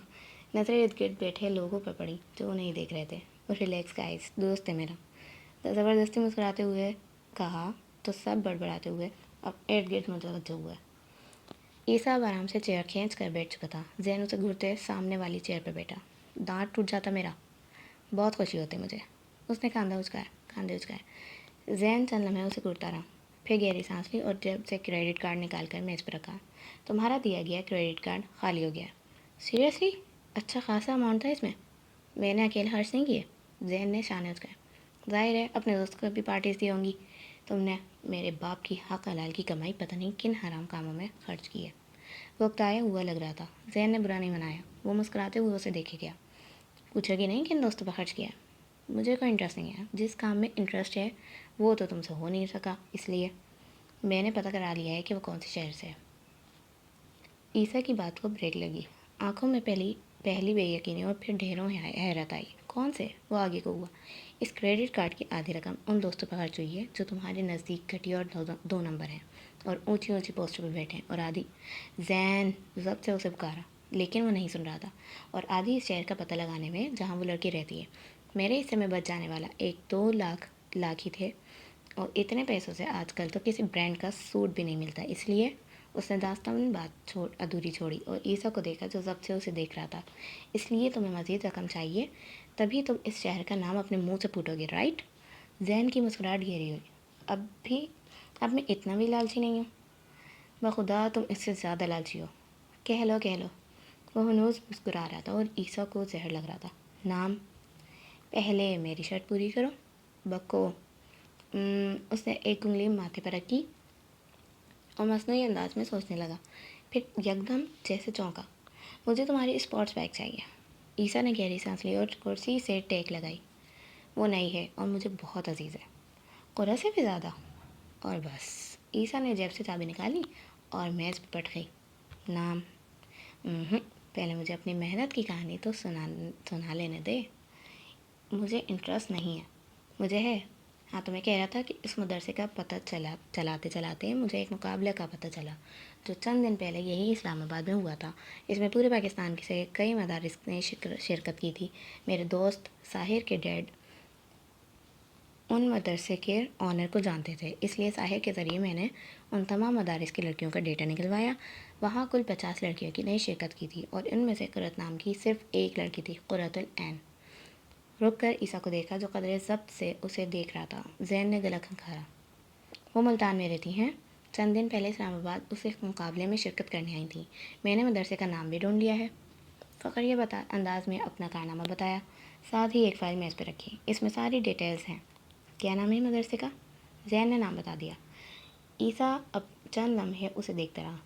نظریں ارد گرد بیٹھے لوگوں پر پڑی جو وہ نہیں دیکھ رہے تھے۔ اور ریلیکس گائز، دوست ہے میرا، زبردستی مسکراتے ہوئے کہا تو سب بڑبڑاتے ہوئے اب ارد گرد متوجہ ہوئے۔ عیسیٰ اب آرام سے چیئر کھینچ کر بیٹھ چکا تھا۔ زین اسے گھرتے سامنے والی چیئر پہ بیٹھا۔ دانت ٹوٹ جاتا میرا، بہت خوشی ہوتی مجھے، اس نے کاندھے اچکائے۔ زین چند لمحے اسے گھرتا رہا، پھر گہری سانس لی اور جیب سے کریڈٹ کارڈ نکال کر میز پہ رکھا۔ تمہارا دیا گیا کریڈٹ کارڈ خالی ہو گیا۔ سیریسلی؟ اچھا خاصا اماؤنٹ تھا اس میں نے اکیلے خرچ نہیں کیے؟ زین نے شانے اچکائے۔ ظاہر ہے اپنے دوست کو بھی پارٹیز دی ہوں گی، تم نے میرے باپ کی حق حلال کی کمائی پتہ نہیں کن حرام کاموں میں خرچ کی ہے۔ وہ اکتایا ہوا لگ رہا تھا۔ زین نے برا نہیں منایا، وہ مسکراتے ہوئے اسے دیکھے گیا۔ پوچھو گی نہیں کن دوستوں پر خرچ کیا ہے؟ مجھے کوئی انٹرسٹ نہیں ہے، جس کام میں انٹرسٹ ہے وہ تو تم سے ہو نہیں سکا، اس لیے میں نے پتہ کرا لیا ہے کہ وہ کون سے شہر سے ہے۔ عیسیٰ کی بات کو بریک لگی، آنکھوں میں پہلی بے یقینی اور پھر ڈھیروں حیرت آئی۔ کون سے؟ وہ آگے کو ہوا۔ اس کریڈٹ کارڈ کی آدھی رقم ان دوستوں پر خرچ ہوئی ہے جو تمہارے نزدیک گھٹیا اور دو نمبر ہیں اور اونچی اونچی پوسٹوں پہ بیٹھے ہیں، اور آدھی زین ضبط سے اسے پکارا لیکن وہ نہیں سن رہا تھا، اور آدھی اس شہر کا پتہ لگانے میں جہاں وہ لڑکی رہتی ہے۔ میرے حصے میں بچ جانے والا 1-2 لاکھ ہی تھے، اور اتنے پیسوں سے آج کل تو کسی برانڈ کا سوٹ بھی نہیں ملتا، اس لیے اس نے داستان بات ادھوری چھوڑی اور عیسیٰ کو دیکھا جو ضبط سے اسے دیکھ رہا تھا۔ اس لیے تمہیں مزید رقم چاہیے، تبھی تم اس شہر کا نام اپنے منہ سے پھوٹو گے، رائٹ؟ زین کی مسکراہٹ گہری ہوئی۔ اب میں اتنا بھی لالچی نہیں ہوں، بخدا تم اس سے زیادہ لالچی ہو۔ کہہ لو۔ وہ ہنوز مسکرا رہا تھا اور عیسیٰ کو زہر لگ رہا تھا۔ نام؟ پہلے میری شرط پوری کرو بکو۔ اس نے ایک انگلی ماتھے پر رکھی اور مصنوعی انداز میں سوچنے لگا، پھر یکدم جیسے چونکا۔ مجھے تمہاری اسپورٹس بائک چاہیے۔ عیسیٰ نے گہری سانس لی اور کرسی سے ٹیک لگائی۔ وہ نئی ہے اور مجھے بہت عزیز ہے، قرہ سے بھی زیادہ۔ اور بس۔ عیسیٰ نے جیب سے چابی نکالی اور میز پہ پٹ گئی۔ نام؟ پہلے مجھے اپنی محنت کی کہانی تو سنا لینے دے۔ مجھے انٹرسٹ نہیں ہے۔ مجھے ہے۔ ہاں تو میں کہہ رہا تھا کہ اس مدرسے کا پتہ چلاتے مجھے ایک مقابلے کا پتہ چلا جو چند دن پہلے یہی اسلام آباد میں ہوا تھا۔ اس میں پورے پاکستان سے کئی مدارس نے شرکت کی تھی۔ میرے دوست ساحر کے ڈیڈ ان مدرسے کے آنر کو جانتے تھے، اس لیے ساحر کے ذریعے میں نے ان تمام مدارس کی لڑکیوں کا ڈیٹا نکلوایا۔ وہاں کل 50 لڑکیوں کی نئی شرکت کی تھی اور ان میں سے قرۃ نام کی صرف ایک لڑکی تھی، قرۃ العین۔ رک کر عیسیٰ کو دیکھا جو قدرے ضبط سے اسے دیکھ رہا تھا۔ زین نے گلا کھنکھارا۔ وہ ملتان میں رہتی ہیں، چند دن پہلے اسلام آباد اس مقابلے میں شرکت کرنے آئی تھیں۔ میں نے مدرسے کا نام بھی ڈھونڈ لیا ہے۔ فخر یہ انداز میں اپنا کارنامہ بتایا، ساتھ ہی ایک فائل میز پہ رکھی، اس میں ساری ڈیٹیلز ہیں۔ کیا نام ہے مدرسے کا؟ زین نے نام بتا دیا۔ عیسیٰ اب چند لمحے اسے دیکھتا رہا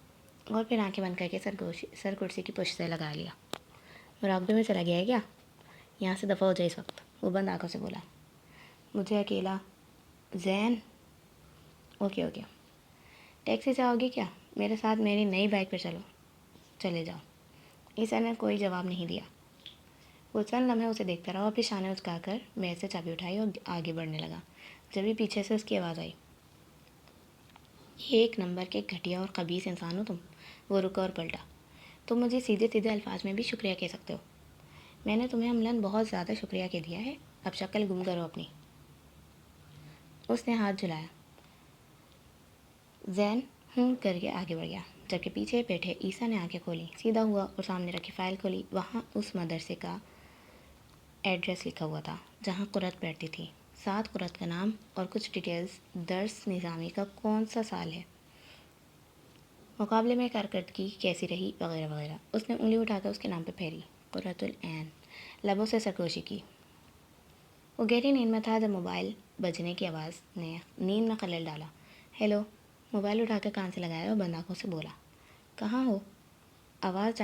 اور پھر آنکھیں بند کر کے سر کرسی کی پشت سے لگا لیا۔ مراقبے میں چلا گیا ہے کیا؟ یہاں سے دفعہ ہو جائے اس وقت، وہ بند آنکھوں سے بولا۔ مجھے اکیلا؟ زین اوکے ٹیکسی سے آؤ گے کیا؟ میرے ساتھ میری نئی بائک پہ چلے جاؤ۔ عیسیٰ نے کوئی جواب نہیں دیا۔ وہ چند لمحے اسے دیکھتا رہا اور پھر شانے اچکا کر میز سے چابی اٹھائی اور آگے بڑھنے لگا۔ جبھی پیچھے سے اس کی آواز آئی، ایک نمبر کے گھٹیا اور خبیث انسان ہو تم۔ وہ رکا اور پلٹا۔ تم مجھے سیدھے الفاظ میں بھی شکریہ کہہ سکتے ہو۔ میں نے تمہیں عملاً بہت زیادہ شکریہ کہہ دیا ہے، اب شکل گم کرو اپنی۔ اس نے ہاتھ جھلایا۔ زین کر کے آگے بڑھ گیا، جبکہ پیچھے بیٹھے عیسیٰ نے آنکھیں کھولی، سیدھا ہوا اور سامنے رکھی فائل کھولی۔ وہاں اس مدرسے کا ایڈریس لکھا ہوا تھا جہاں قرۃ بیٹھتی تھی، ساتھ قرۃ کا نام اور کچھ ڈیٹیلز، درس نظامی کا کون سا سال ہے، مقابلے میں کارکردگی کیسی رہی، وغیرہ وغیرہ۔ اس نے انگلی اٹھا کر اس کے نام پہ پھیری، قرۃ العین، لبوں سے سرگوشی کی۔ وہ گہری نیند میں تھا جب موبائل بجنے کی آواز نے نیند میں خلل ڈالا۔ ہیلو، موبائل اٹھا کر کان سے لگایا اور بند آنکھوں سے بولا، کہاں ہو؟ آواز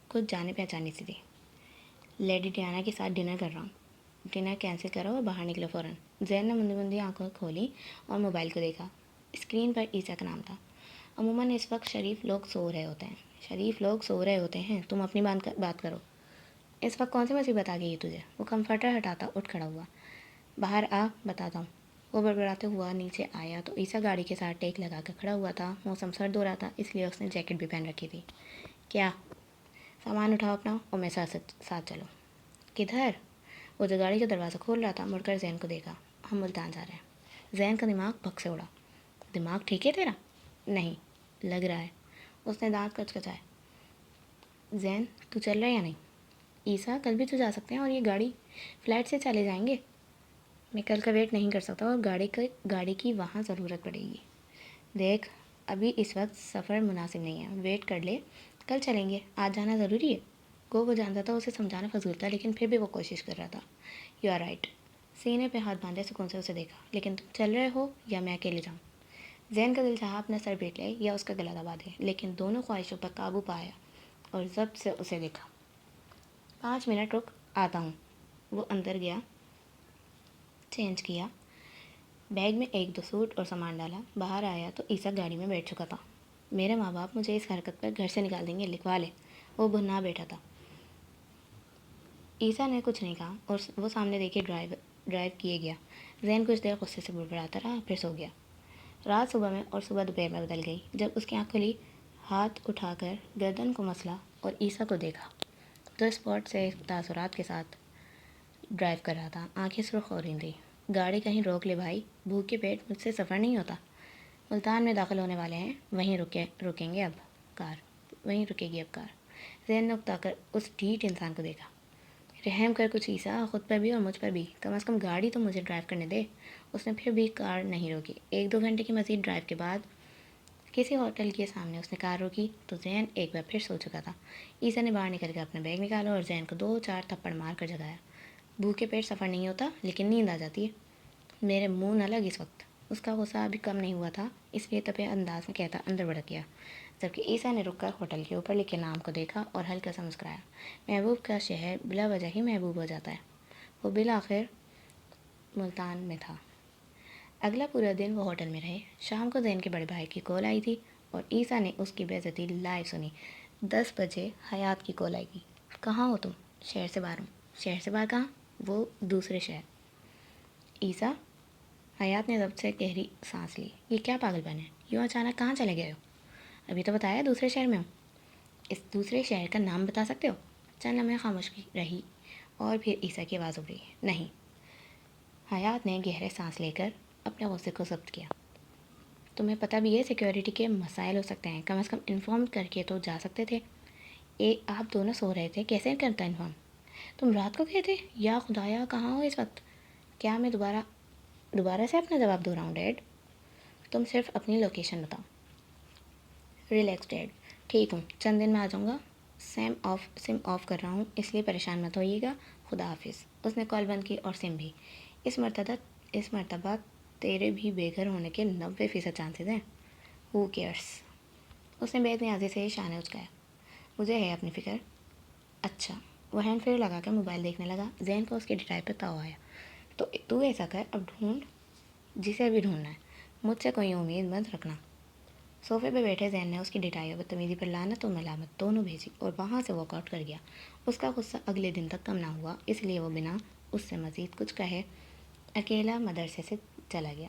کچھ جانے پہچانی سی تھی۔ لیڈی ڈیانا کے ساتھ ڈنر کر رہا ہوں۔ ڈنر کینسل کرو اور باہر نکلو فوراً۔ زین نے مندی آنکھوں کھولی اور موبائل کو دیکھا۔ اسکرین پر عیسیٰ کا نام تھا۔ عموماً اس وقت شریف لوگ سو رہے ہوتے ہیں، تم اپنی بات کرو۔ اس وقت کون سی مصیبت آ گئی ہے تجھے؟ وہ کمفرٹر ہٹاتا اٹھ کھڑا ہوا۔ باہر آ، بتاتا ہوں۔ وہ بڑبڑاتے ہوا نیچے آیا تو عیسیٰ گاڑی کے ساتھ ٹیک لگا کر کھڑا ہوا تھا۔ موسم سرد ہو رہا تھا، اس لیے اس نے جیکٹ بھی پہن رکھی تھی۔ کیا؟ سامان اٹھاؤ اپنا اور میرے ساتھ چلو۔ کدھر؟ وہ جو گاڑی کا دروازہ کھول رہا تھا مڑ کر زین کو دیکھا۔ ہم ملتان جا رہے ہیں۔ زین کا دماغ بھگ سے اڑا۔ دماغ ٹھیک ہے تیرا؟ نہیں لگ رہا ہے۔ اس نے دانت کچکچائے۔ زین تو چل رہا ہے یا نہیں؟ عیسیٰ کل بھی تو جا سکتے ہیں، اور یہ فلائٹ سے چلے جائیں گے۔ میں کل کا ویٹ نہیں کر سکتا، اور گاڑی کی وہاں ضرورت پڑے گی۔ دیکھ ابھی اس وقت سفر مناسب نہیں ہے، ویٹ کر لے، کل چلیں گے، آج جانا ضروری ہے۔ وہ جانتا تھا اسے سمجھانا فضول تھا، لیکن پھر بھی وہ کوشش کر رہا تھا۔ You are right. سینے پہ ہاتھ باندھے سکون سے اسے دیکھا۔ لیکن تم چل رہے ہو یا میں اکیلے جاؤں؟ زین کا دل چاہا اپنا سر بیٹ لے یا اس کا گلا دبا دے، لیکن دونوں خواہشوں پر قابو پایا اور ضبط سے اسے دیکھا۔ 5 منٹ رک، آتا ہوں۔ وہ اندر گیا، چینج کیا، بیگ میں 1-2 سوٹ اور سامان ڈالا۔ باہر آیا تو عیسیٰ گاڑی میں بیٹھ چکا تھا۔ میرے ماں باپ مجھے اس حرکت پر گھر سے نکال دیں گے، لکھوا لے۔ وہ بھنا بیٹھا تھا۔ عیسیٰ نے کچھ نہیں کہا اور وہ سامنے دیکھے ڈرائیو کیے گیا۔ زین کچھ دیر غصے سے بڑبڑاتا رہا، پھر سو گیا۔ رات صبح میں اور صبح دوپہر میں بدل گئی۔ جب اس کی آنکھ کھلی، ہاتھ اٹھا کر گردن کو مسلا اور عیسیٰ کو دیکھا جو اسپاٹ سے تاثرات کے ساتھ ڈرائیو کر رہا تھا۔ آنکھیں سرخ ہو رہی تھیں۔ گاڑی کہیں روک لے بھائی، بھوکے پیٹ مجھ سے سفر نہیں ہوتا۔ ملتان میں داخل ہونے والے ہیں، وہیں رکیں گے اب کار، وہیں رکے گی اب کار۔ زین نے اکتا کر اس ڈھیٹ انسان کو دیکھا۔ رحم کر کچھ عیسیٰ، خود پر بھی اور مجھ پر بھی، کم از کم گاڑی تو مجھے ڈرائیو کرنے دے۔ اس نے پھر بھی کار نہیں روکی۔ 1-2 گھنٹے کی مزید ڈرائیو کے بعد کسی ہوٹل کے سامنے اس نے کار روکی تو زین ایک بار پھر سو چکا تھا۔ عیسیٰ نے باہر نکل کر اپنا بیگ نکالا اور زین کو 2-4 تھپڑ مار کر جگایا۔ بھوکے پیٹ سفر نہیں ہوتا، لیکن نیند آ جاتی ہے۔ میرے منہ نہ لگ اس وقت۔ اس کا غصہ ابھی کم نہیں ہوا تھا، اس لیے تپے انداز میں کہتا اندر بڑھک گیا، جبکہ عیسیٰ نے رک کر ہوٹل کے اوپر لکھے نام کو دیکھا اور ہلکا سا مسکرایا۔ محبوب کا شہر بلا وجہ ہی محبوب ہو جاتا ہے۔ وہ بالآخر ملتان میں تھا۔ اگلا پورا دن وہ ہوٹل میں رہے۔ شام کو زین کے بڑے بھائی کی کال آئی تھی اور عیسیٰ نے اس کی بے عزتی لائیو سنی۔ 10 بجے حیات کی کال آئی تھی۔ کہاں ہو تم؟ شہر سے باہر ہوں۔ شہر سے باہر کہاں؟ وہ دوسرے شہر۔ عیسیٰ؟ حیات نے ضبط سے گہری سانس لی۔ یہ کیا پاگل پن ہے؟ یوں اچانک کہاں چلے گئے ہو؟ ابھی تو بتایا دوسرے شہر میں ہوں۔ اس دوسرے شہر کا نام بتا سکتے ہو؟ چند لمحے خاموشی رہی اور پھر عیسیٰ کی آواز ابھری، نہیں۔ حیات نے گہرے سانس لے کر اپنے غصے کو ضبط کیا۔ تمہیں پتہ بھی ہے سیکیورٹی کے مسائل ہو سکتے ہیں، کم از کم انفارم کر کے تو جا سکتے تھے۔ آپ دونوں سو رہے تھے، کیسے کرتا انفارم؟ تم رات کو گئے تھے؟ یا خدایا کہاں ہو اس وقت؟ کیا میں دوبارہ سے اپنا جواب دو رہا ہوں ڈیڈ؟ تم صرف اپنی لوکیشن بتاؤ۔ ریلیکس ڈیڈ، ٹھیک ہوں، چند دن میں آ جاؤں گا۔ سم آف کر رہا ہوں، اس لیے پریشان مت ہوئیے گا۔ خدا حافظ۔ اس نے کال بند کی اور سم بھی۔ اس مرتبہ تیرے بھی بے گھر ہونے کے 90% چانسز ہیں۔ ہو کیئرس؟ اس نے بے نیازی سے شانے اچکایا۔ مجھے ہے اپنی فکر۔ اچھا۔ وہ ہینڈ فری لگا کر موبائل دیکھنے لگا۔ زین کو اس کی ڈٹائی پہ تاؤ آیا۔ تو ایسا کر، اب ڈھونڈ جسے بھی ڈھونڈنا ہے، مجھ سے کوئی امید مت رکھنا۔ صوفے پہ بیٹھے زین نے اس کی ڈٹائی اور بدتمیزی پر لعنت و ملامت دونوں بھیجی اور وہاں سے واک آؤٹ کر گیا۔ اس کا غصہ اگلے دن تک کم نہ ہوا، اس لیے وہ بنا اس سے مزید کچھ کہے اکیلا مدرسے سے چلا گیا۔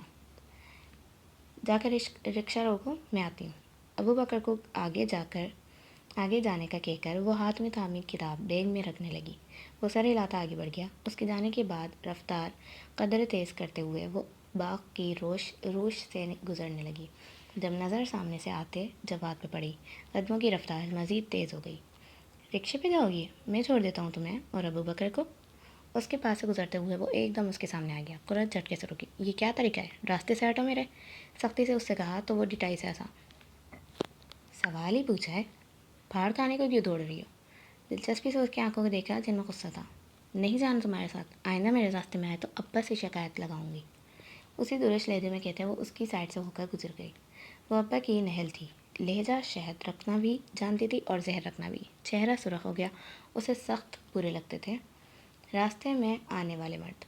جا کر رکشہ روکو، میں آتی ہوں۔ ابو بکر کو آگے جانے کا کہہ کر وہ ہاتھ میں تھامی کتاب بیگ میں رکھنے لگی۔ وہ سر ہلاتا آگے بڑھ گیا۔ اس کے جانے کے بعد رفتار قدر تیز کرتے ہوئے وہ باغ کی روش سے گزرنے لگی۔ جب نظر سامنے سے آتے جواد پہ پڑی، قدموں کی رفتار مزید تیز ہو گئی۔ رکشے پہ جاؤ گی؟ میں چھوڑ دیتا ہوں تمہیں اور ابو بکر کو۔ اس کے پاس سے گزرتے ہوئے وہ ایک دم اس کے سامنے آ گیا۔ قرت جھٹکے سے رکی۔ یہ کیا طریقہ ہے؟ راستے سے ہٹو میرے، سختی سے اس سے کہا تو وہ ڈٹائی سے ہنسا۔ سوال ہی پوچھا ہے، پھاڑ کھانے کو کیوں دوڑ رہی ہو؟ دلچسپی سے اس کی آنکھوں کو دیکھا جن میں غصہ تھا۔ نہیں جانا تمہارے ساتھ، آئندہ میرے راستے میں آئے تو ابا سے شکایت لگاؤں گی۔ اسی درش لہجے میں کہتے وہ اس کی سائڈ سے ہو کر گزر گئی۔ وہ ابا کی نہل تھی، لہجہ شہد رکھنا بھی جانتی تھی اور زہر رکھنا بھی۔ چہرہ سرخ ہو گیا، اسے سخت برے لگتے تھے راستے میں آنے والے مرد،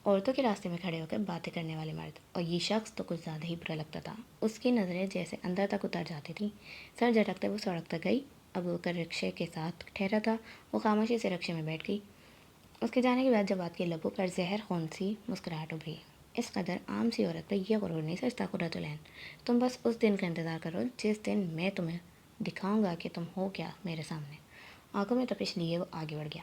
عورتوں کے راستے میں کھڑے ہو کر باتیں کرنے والے مرد، اور یہ شخص تو کچھ زیادہ ہی برا لگتا تھا۔ اس کی نظریں جیسے اندر تک اتر جاتی تھیں۔ سر جھٹکتے وہ سڑک تک گئی۔ ابو بکر رکشے کے ساتھ ٹھہرا تھا، وہ خاموشی سے رکشے میں بیٹھ گئی۔ اس کے جانے کے بعد جواد کے لبوں پر زہر خون سی مسکراہٹ ابھری۔ اس قدر عام سی عورت پہ یہ غرور نہیں سجتا قرۃ العین۔ تم بس اس دن کا انتظار کرو جس دن میں تمہیں دکھاؤں گا کہ تم ہو کیا میرے سامنے۔ آنکھوں میں تپش لیے وہ آگے بڑھ گیا۔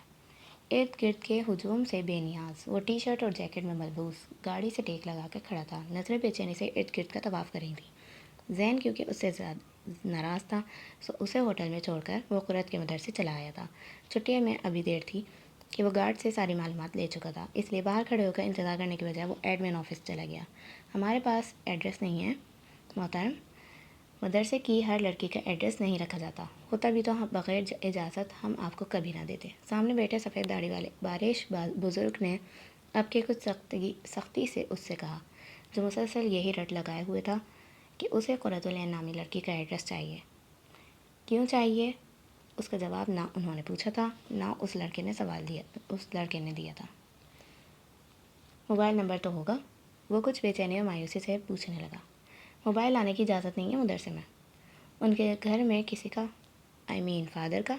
ارد گرد کے ہجوم سے بے نیاز وہ ٹی شرٹ اور جیکٹ میں ملبوس گاڑی سے ٹیک لگا کر کھڑا تھا۔ نظریں بے چینی سے ارد گرد کا طواف کر رہی تھیں۔ زین کیونکہ اس سے زیادہ ناراض تھا سو اسے ہوٹل میں چھوڑ کر وہ قرۃ کے مدرسے چلا آیا تھا۔ چھٹیوں میں ابھی دیر تھی کہ وہ گارڈ سے ساری معلومات لے چکا تھا، اس لیے باہر کھڑے ہو کر انتظار کرنے کی بجائے وہ ایڈمن آفس چلا گیا۔ ہمارے پاس ایڈریس نہیں ہے محترم، مدرسے کی ہر لڑکی کا ایڈریس نہیں رکھا جاتا، ہوتا بھی تو بغیر اجازت ہم آپ کو کبھی نہ دیتے۔ سامنے بیٹھے سفید داڑھی والے بارش بزرگ نے اب کے کچھ سختی سے اس سے کہا، جو مسلسل یہی رٹ لگائے ہوئے تھا کہ اسے قرۃ العین نامی لڑکی کا ایڈریس چاہیے۔ کیوں چاہیے؟ اس کا جواب نہ انہوں نے پوچھا تھا نہ اس لڑکے نے دیا تھا۔ موبائل نمبر تو ہوگا؟ وہ کچھ بے چینی اور مایوسی سے پوچھنے لگا۔ موبائل لانے کی اجازت نہیں ہے مدرسے میں۔ ان کے گھر میں کسی کا فادر کا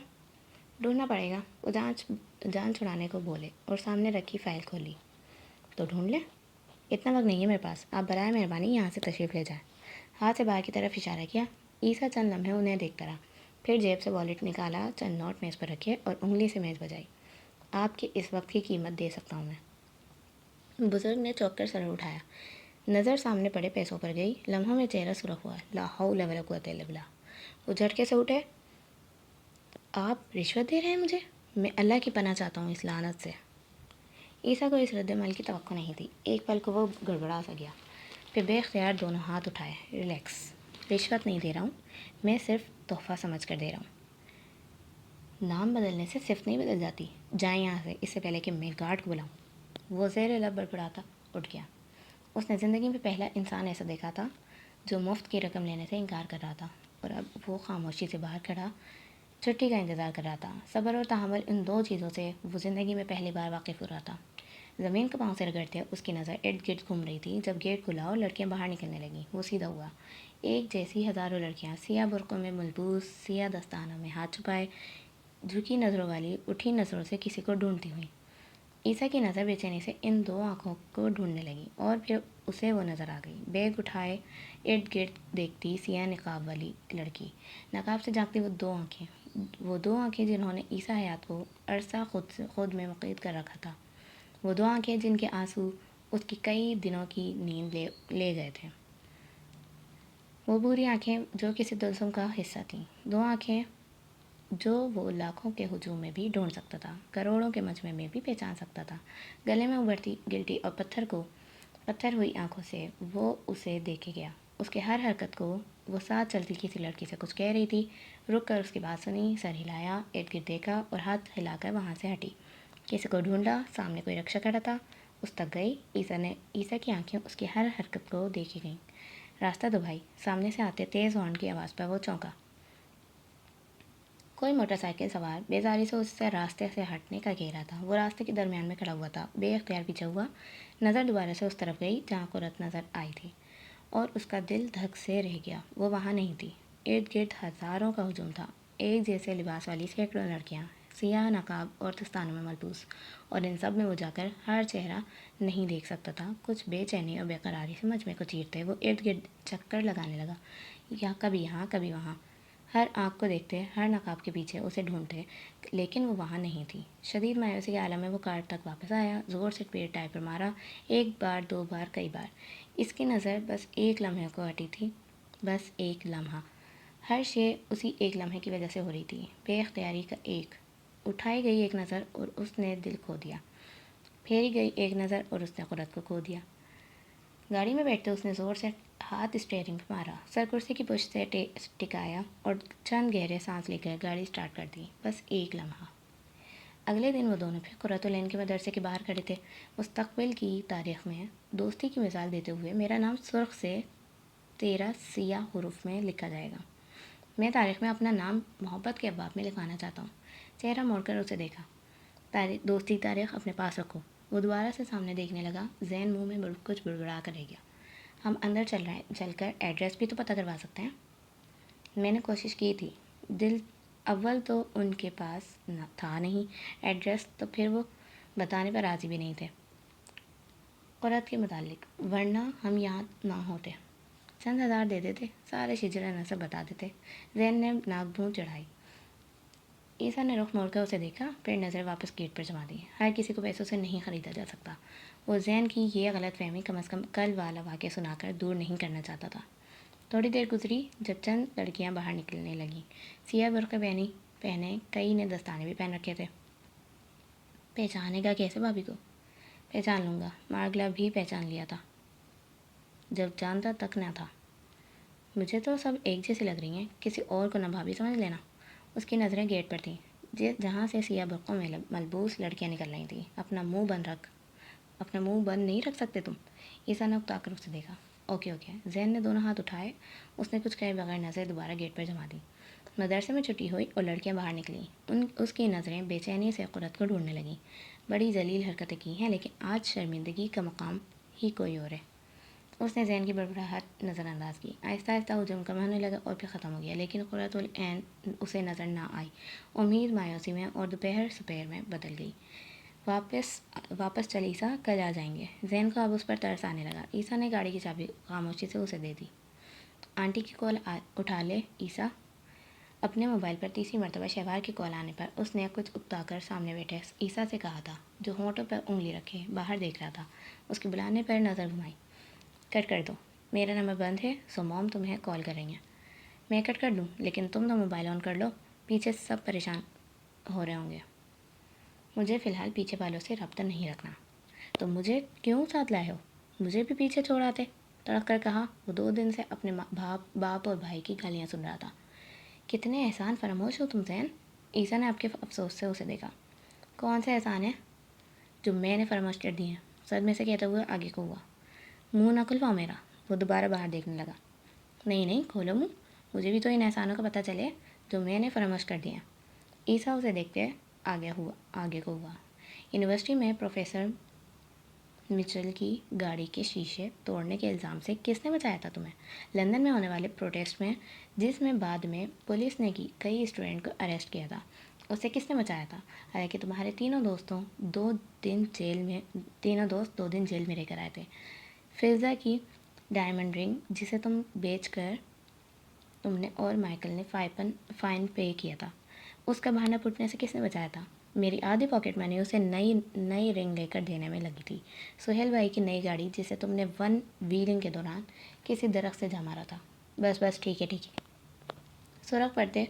ڈھونڈنا پڑے گا۔ وہ جان چھڑانے کو بولے اور سامنے رکھی فائل کھولی۔ تو ڈھونڈ لیں، اتنا وقت نہیں ہے میرے پاس، آپ برائے مہربانی یہاں سے تشریف لے جائیں۔ ہاتھ سے باہر کی طرف اشارہ کیا۔ عیسیٰ چند لمحے انہیں دیکھتا رہا، پھر جیب سے والیٹ نکالا، چند نوٹ میز پر رکھے اور انگلی سے میز بجائی۔ آپ کی اس وقت کی قیمت دے سکتا ہوں میں۔ بزرگ نے چونک کر سر اٹھایا، نظر سامنے پڑے پیسوں پر گئی، لمحوں میں چہرہ سرخ ہوا۔ لا حول ولا قوت الا باللہ۔ وہ جھٹکے سے اٹھے۔ آپ رشوت دے رہے ہیں مجھے؟ میں اللہ کی پناہ چاہتا ہوں اس لعنت سے۔ عیسیٰ کو اس رد عمل کی توقع نہیں تھی۔ ایک پل کو وہ گڑبڑا سا گیا، پھر بے اختیار دونوں ہاتھ اٹھائے۔ ریلیکس، رشوت نہیں دے رہا ہوں، میں صرف تحفہ سمجھ کر دے رہا ہوں۔ نام بدلنے سے صفت نہیں بدل جاتی۔ جائیں یہاں سے، اس سے پہلے کہ میں گارڈ کو بلاؤں۔ وہ زیر لب بڑبڑاتا اٹھ گیا۔ اس نے زندگی میں پہلا انسان ایسا دیکھا تھا جو مفت کی رقم لینے سے انکار کر رہا تھا، اور اب وہ خاموشی سے باہر کھڑا چھٹی کا انتظار کر رہا تھا۔ صبر اور تحمل، ان دو چیزوں سے وہ زندگی میں پہلی بار واقف ہو رہا تھا۔ زمین کو پاؤں سے رگڑتے اس کی نظر ارد گرد گھوم رہی تھی۔ جب گیٹ کھلا اور لڑکیاں باہر نکلنے لگیں، وہ سیدھا ہوا۔ ایک جیسی ہزاروں لڑکیاں، سیاہ برقعوں میں ملبوس، سیاہ دستانوں میں ہاتھ چھپائے، جھکی نظروں والی، اٹھی نظروں سے کسی کو ڈھونڈتی ہوئی۔ عیسیٰ کی نظر بے چینی سے ان دو آنکھوں کو ڈھونڈنے لگی اور پھر اسے وہ نظر آ گئی، بیگ اٹھائے ارد گرد دیکھتی سیاہ نقاب والی لڑکی، نقاب سے جھانکتی وہ دو آنکھیں جنہوں نے عیسیٰ حیات کو عرصہ خود میں مقید کر رکھا تھا، وہ دو آنکھیں جن کے آنسو اس کی کئی دنوں کی نیند لے گئے تھے، وہ بری آنکھیں جو کسی دلسم کا حصہ تھیں، دو آنکھیں جو وہ لاکھوں کے ہجوم میں بھی ڈھونڈ سکتا تھا، کروڑوں کے مجمع میں بھی پہچان سکتا تھا۔ گلے میں ابھرتی گلٹی اور پتھر ہوئی آنکھوں سے وہ اسے دیکھے گیا۔ اس کے ہر حرکت کو وہ ساتھ چلتی کسی لڑکی سے کچھ کہہ رہی تھی۔ رک کر اس کی بات سنی، سر ہلایا، ارد گرد دیکھا اور ہاتھ ہلا کر وہاں سے ہٹی۔ کسی کو ڈھونڈا، سامنے کوئی رکشہ کھڑا تھا، اس تک گئی۔ عیسیٰ کی آنکھیں اس کی ہر حرکت کو دیکھی گئیں۔ راستہ دو بھائی۔ سامنے سے آتے تیز ہارن کی آواز پر وہ چونکا۔ کوئی موٹر سائیکل سوار بیزاری سے اس سے راستے سے ہٹنے کا کہہ رہا تھا۔ وہ راستے کے درمیان میں کھڑا ہوا تھا، بے اختیار پیچھے ہوا۔ نظر دوبارہ سے اس طرف گئی جہاں قرۃ نظر آئی تھی، اور اس کا دل دھک سے رہ گیا۔ وہ وہاں نہیں تھی۔ ارد گرد ہزاروں کا ہجوم تھا، ایک جیسے لباس والی سینکڑوں لڑکیاں، سیاہ نقاب اور دستانوں میں ملبوس، اور ان سب میں وہ جا کر ہر چہرہ نہیں دیکھ سکتا تھا۔ کچھ بے چینی اور بے قراری سے مجمع کو چیرتے وہ ارد گرد چکر لگانے لگا، یا کبھی یہاں کبھی وہاں، ہر آنکھ کو دیکھتے، ہر نقاب کے پیچھے اسے ڈھونڈتے، لیکن وہ وہاں نہیں تھی۔ شدید مایوسی کے عالم میں وہ کار تک واپس آیا، زور سے ٹائر پر مارا، ایک بار، دو بار، کئی بار۔ اس کی نظر بس ایک لمحے کو ہٹی تھی، بس ایک لمحہ، ہر شے اسی ایک لمحے کی وجہ سے ہو رہی تھی۔ بے اختیاری کا اٹھائی گئی ایک نظر اور اس نے دل کھو دیا، پھیری گئی ایک نظر اور اس نے قرۃ کو کھو دیا۔ گاڑی میں بیٹھتے اس نے زور سے ہاتھ اسٹیئرنگ پہ مارا، سر کرسی کی پشت سے ٹکایا اور چند گہرے سانس لے کر گاڑی سٹارٹ کر دی۔ بس ایک لمحہ۔ اگلے دن وہ دونوں پھر قرۃ العین کے مدرسے کے باہر کھڑے تھے۔ مستقبل کی تاریخ میں دوستی کی مثال دیتے ہوئے، میرا نام سرخ سے 13 سیاہ حروف میں لکھا جائے گا۔ میں تاریخ میں اپنا نام محبت کے ابواب میں لکھوانا چاہتا ہوں۔ چہرہ موڑ کر اسے دیکھا۔ دوستی تاریخ اپنے پاس رکھو۔ وہ دوبارہ سے سامنے دیکھنے لگا۔ زین منہ میں کچھ بڑبڑا کر رہ گیا۔ ہم اندر چل کر ایڈریس بھی تو پتہ کروا سکتے ہیں۔ میں نے کوشش کی تھی، اول تو ان کے پاس تھا نہیں ایڈریس، تو پھر وہ بتانے پر راضی بھی نہیں تھے قرۃ کے متعلق، ورنہ ہم یہاں نہ ہوتے۔ چند ہزار دے دیتے، سارے شجرہ نصب بتا دیتے۔ زین نے ناک بھون چڑھائی۔ عیسیٰ نے رخ موڑ کر اسے دیکھا، پھر نظر واپس گیٹ پر جما دی۔ ہر کسی کو پیسوں سے نہیں خریدا جا سکتا۔ وہ زین کی یہ غلط فہمی کم از کم کل والا واقعہ سنا کر دور نہیں کرنا چاہتا تھا۔ تھوڑی دیر گزری جب چند لڑکیاں باہر نکلنے لگیں۔ سیاہ برقع پہنے، کئی نے دستانے بھی پہن رکھے تھے۔ پہچانے گا کیسے بھابھی کو؟ پہچان لوں گا، مارگلا بھی پہچان لیا تھا جب جانتا تک نہ تھا۔ مجھے تو سب ایک جیسی لگ رہی ہیں، کسی اور کو نہ بھابھی سمجھ لینا۔ اس کی نظریں گیٹ پر تھیں جہاں سے سیاہ برقعوں میں ملبوس لڑکیاں نکل رہی تھیں۔ اپنا منہ بند نہیں رکھ سکتے تم؟ عیسیٰ نے اکتا کر اسے دیکھا۔ اوکے۔ زین نے دونوں ہاتھ اٹھائے۔ اس نے کچھ کہے بغیر نظر دوبارہ گیٹ پر جما دی۔ مدرسے میں چھٹی ہوئی اور لڑکیاں باہر نکلیں۔ اس کی نظریں بے چینی سے قرۃ کو ڈھونڈنے لگیں۔ بڑی ذلیل حرکتیں کی ہیں، لیکن آج شرمندگی کا مقام ہی کوئی اور ہے۔ اس نے زین کی بڑبڑاہٹ نظر انداز کی۔ آہستہ آہستہ ہجوم کم ہونے لگا اور پھر ختم ہو گیا، لیکن قرۃ العین اسے نظر نہ آئی۔ امید مایوسی میں اور دوپہر سپہر میں بدل گئی۔ واپس چل عیسیٰ، کل آ جائیں گے۔ زین کو اب اس پر ترس آنے لگا۔ عیسیٰ نے گاڑی کی چابی خاموشی سے اسے دے دی۔ آنٹی کی کال اٹھا لے عیسیٰ۔ اپنے موبائل پر تیسری مرتبہ شہوار کی کال آنے پر اس نے کچھ اکتا کر سامنے بیٹھے عیسیٰ سے کہا تھا، جو ہونٹوں پر انگلی رکھے باہر دیکھ رہا تھا۔ اس کے بلانے پر نظر گھمائی۔ کٹ کر دو، میرا نمبر بند ہے، سو موم تمہیں کال کر رہی ہیں۔ میں کٹ کر دوں، لیکن تم تو موبائل آن کر لو، پیچھے سب پریشان ہو رہے ہوں گے۔ مجھے فی الحال پیچھے والوں سے رابطہ نہیں رکھنا۔ تو مجھے کیوں ساتھ لائے ہو؟ مجھے بھی پیچھے چھوڑ آتے، تڑک کر کہا۔ وہ 2 دن سے اپنے باپ اور بھائی کی گالیاں سن رہا تھا۔ کتنے احسان فراموش ہو تم زین؟ عیسیٰ نے آپ کے افسوس سے اسے دیکھا۔ کون سے احسان ہیں جو میں نے فراموش کر دی ہیں؟ صدمے سے کہتے ہوئے آگے کو ہوا۔ منہ نہ کھلواؤ میرا۔ وہ دوبارہ باہر دیکھنے لگا۔ نہیں کھولو منہ، مجھے بھی تو ان احسانوں کا پتہ چلے جو میں نے فراموش کر دی ہیں۔ عیسیٰ اسے دیکھتے آگے کو ہوا۔ یونیورسٹی میں پروفیسر مچل کی گاڑی کے شیشے توڑنے کے الزام سے کس نے بچایا تھا تمہیں؟ لندن میں ہونے والے پروٹیسٹ میں، جس میں بعد میں پولیس نے کئی اسٹوڈنٹ کو اریسٹ کیا تھا، اسے کس نے بچایا تھا؟ حالانکہ تمہارے تینوں دوست 2 دن جیل میں رہ کر آئے تھے۔ فضہ کی ڈائمنڈ رنگ، جسے تم بیچ کر تم نے اور مائیکل نے فائن پے کیا تھا، اس کا بہانہ پھوٹنے سے کس نے بچایا تھا؟ میری آدھی پاکٹ منی اسے نئی رنگ لے کر دینے میں لگی تھی۔ سہیل بھائی کی نئی گاڑی، جسے تم نے 1 ویلنگ کے دوران کسی درخت سے جا مارا تھا۔ بس ٹھیک ہے۔ سرخ پڑتے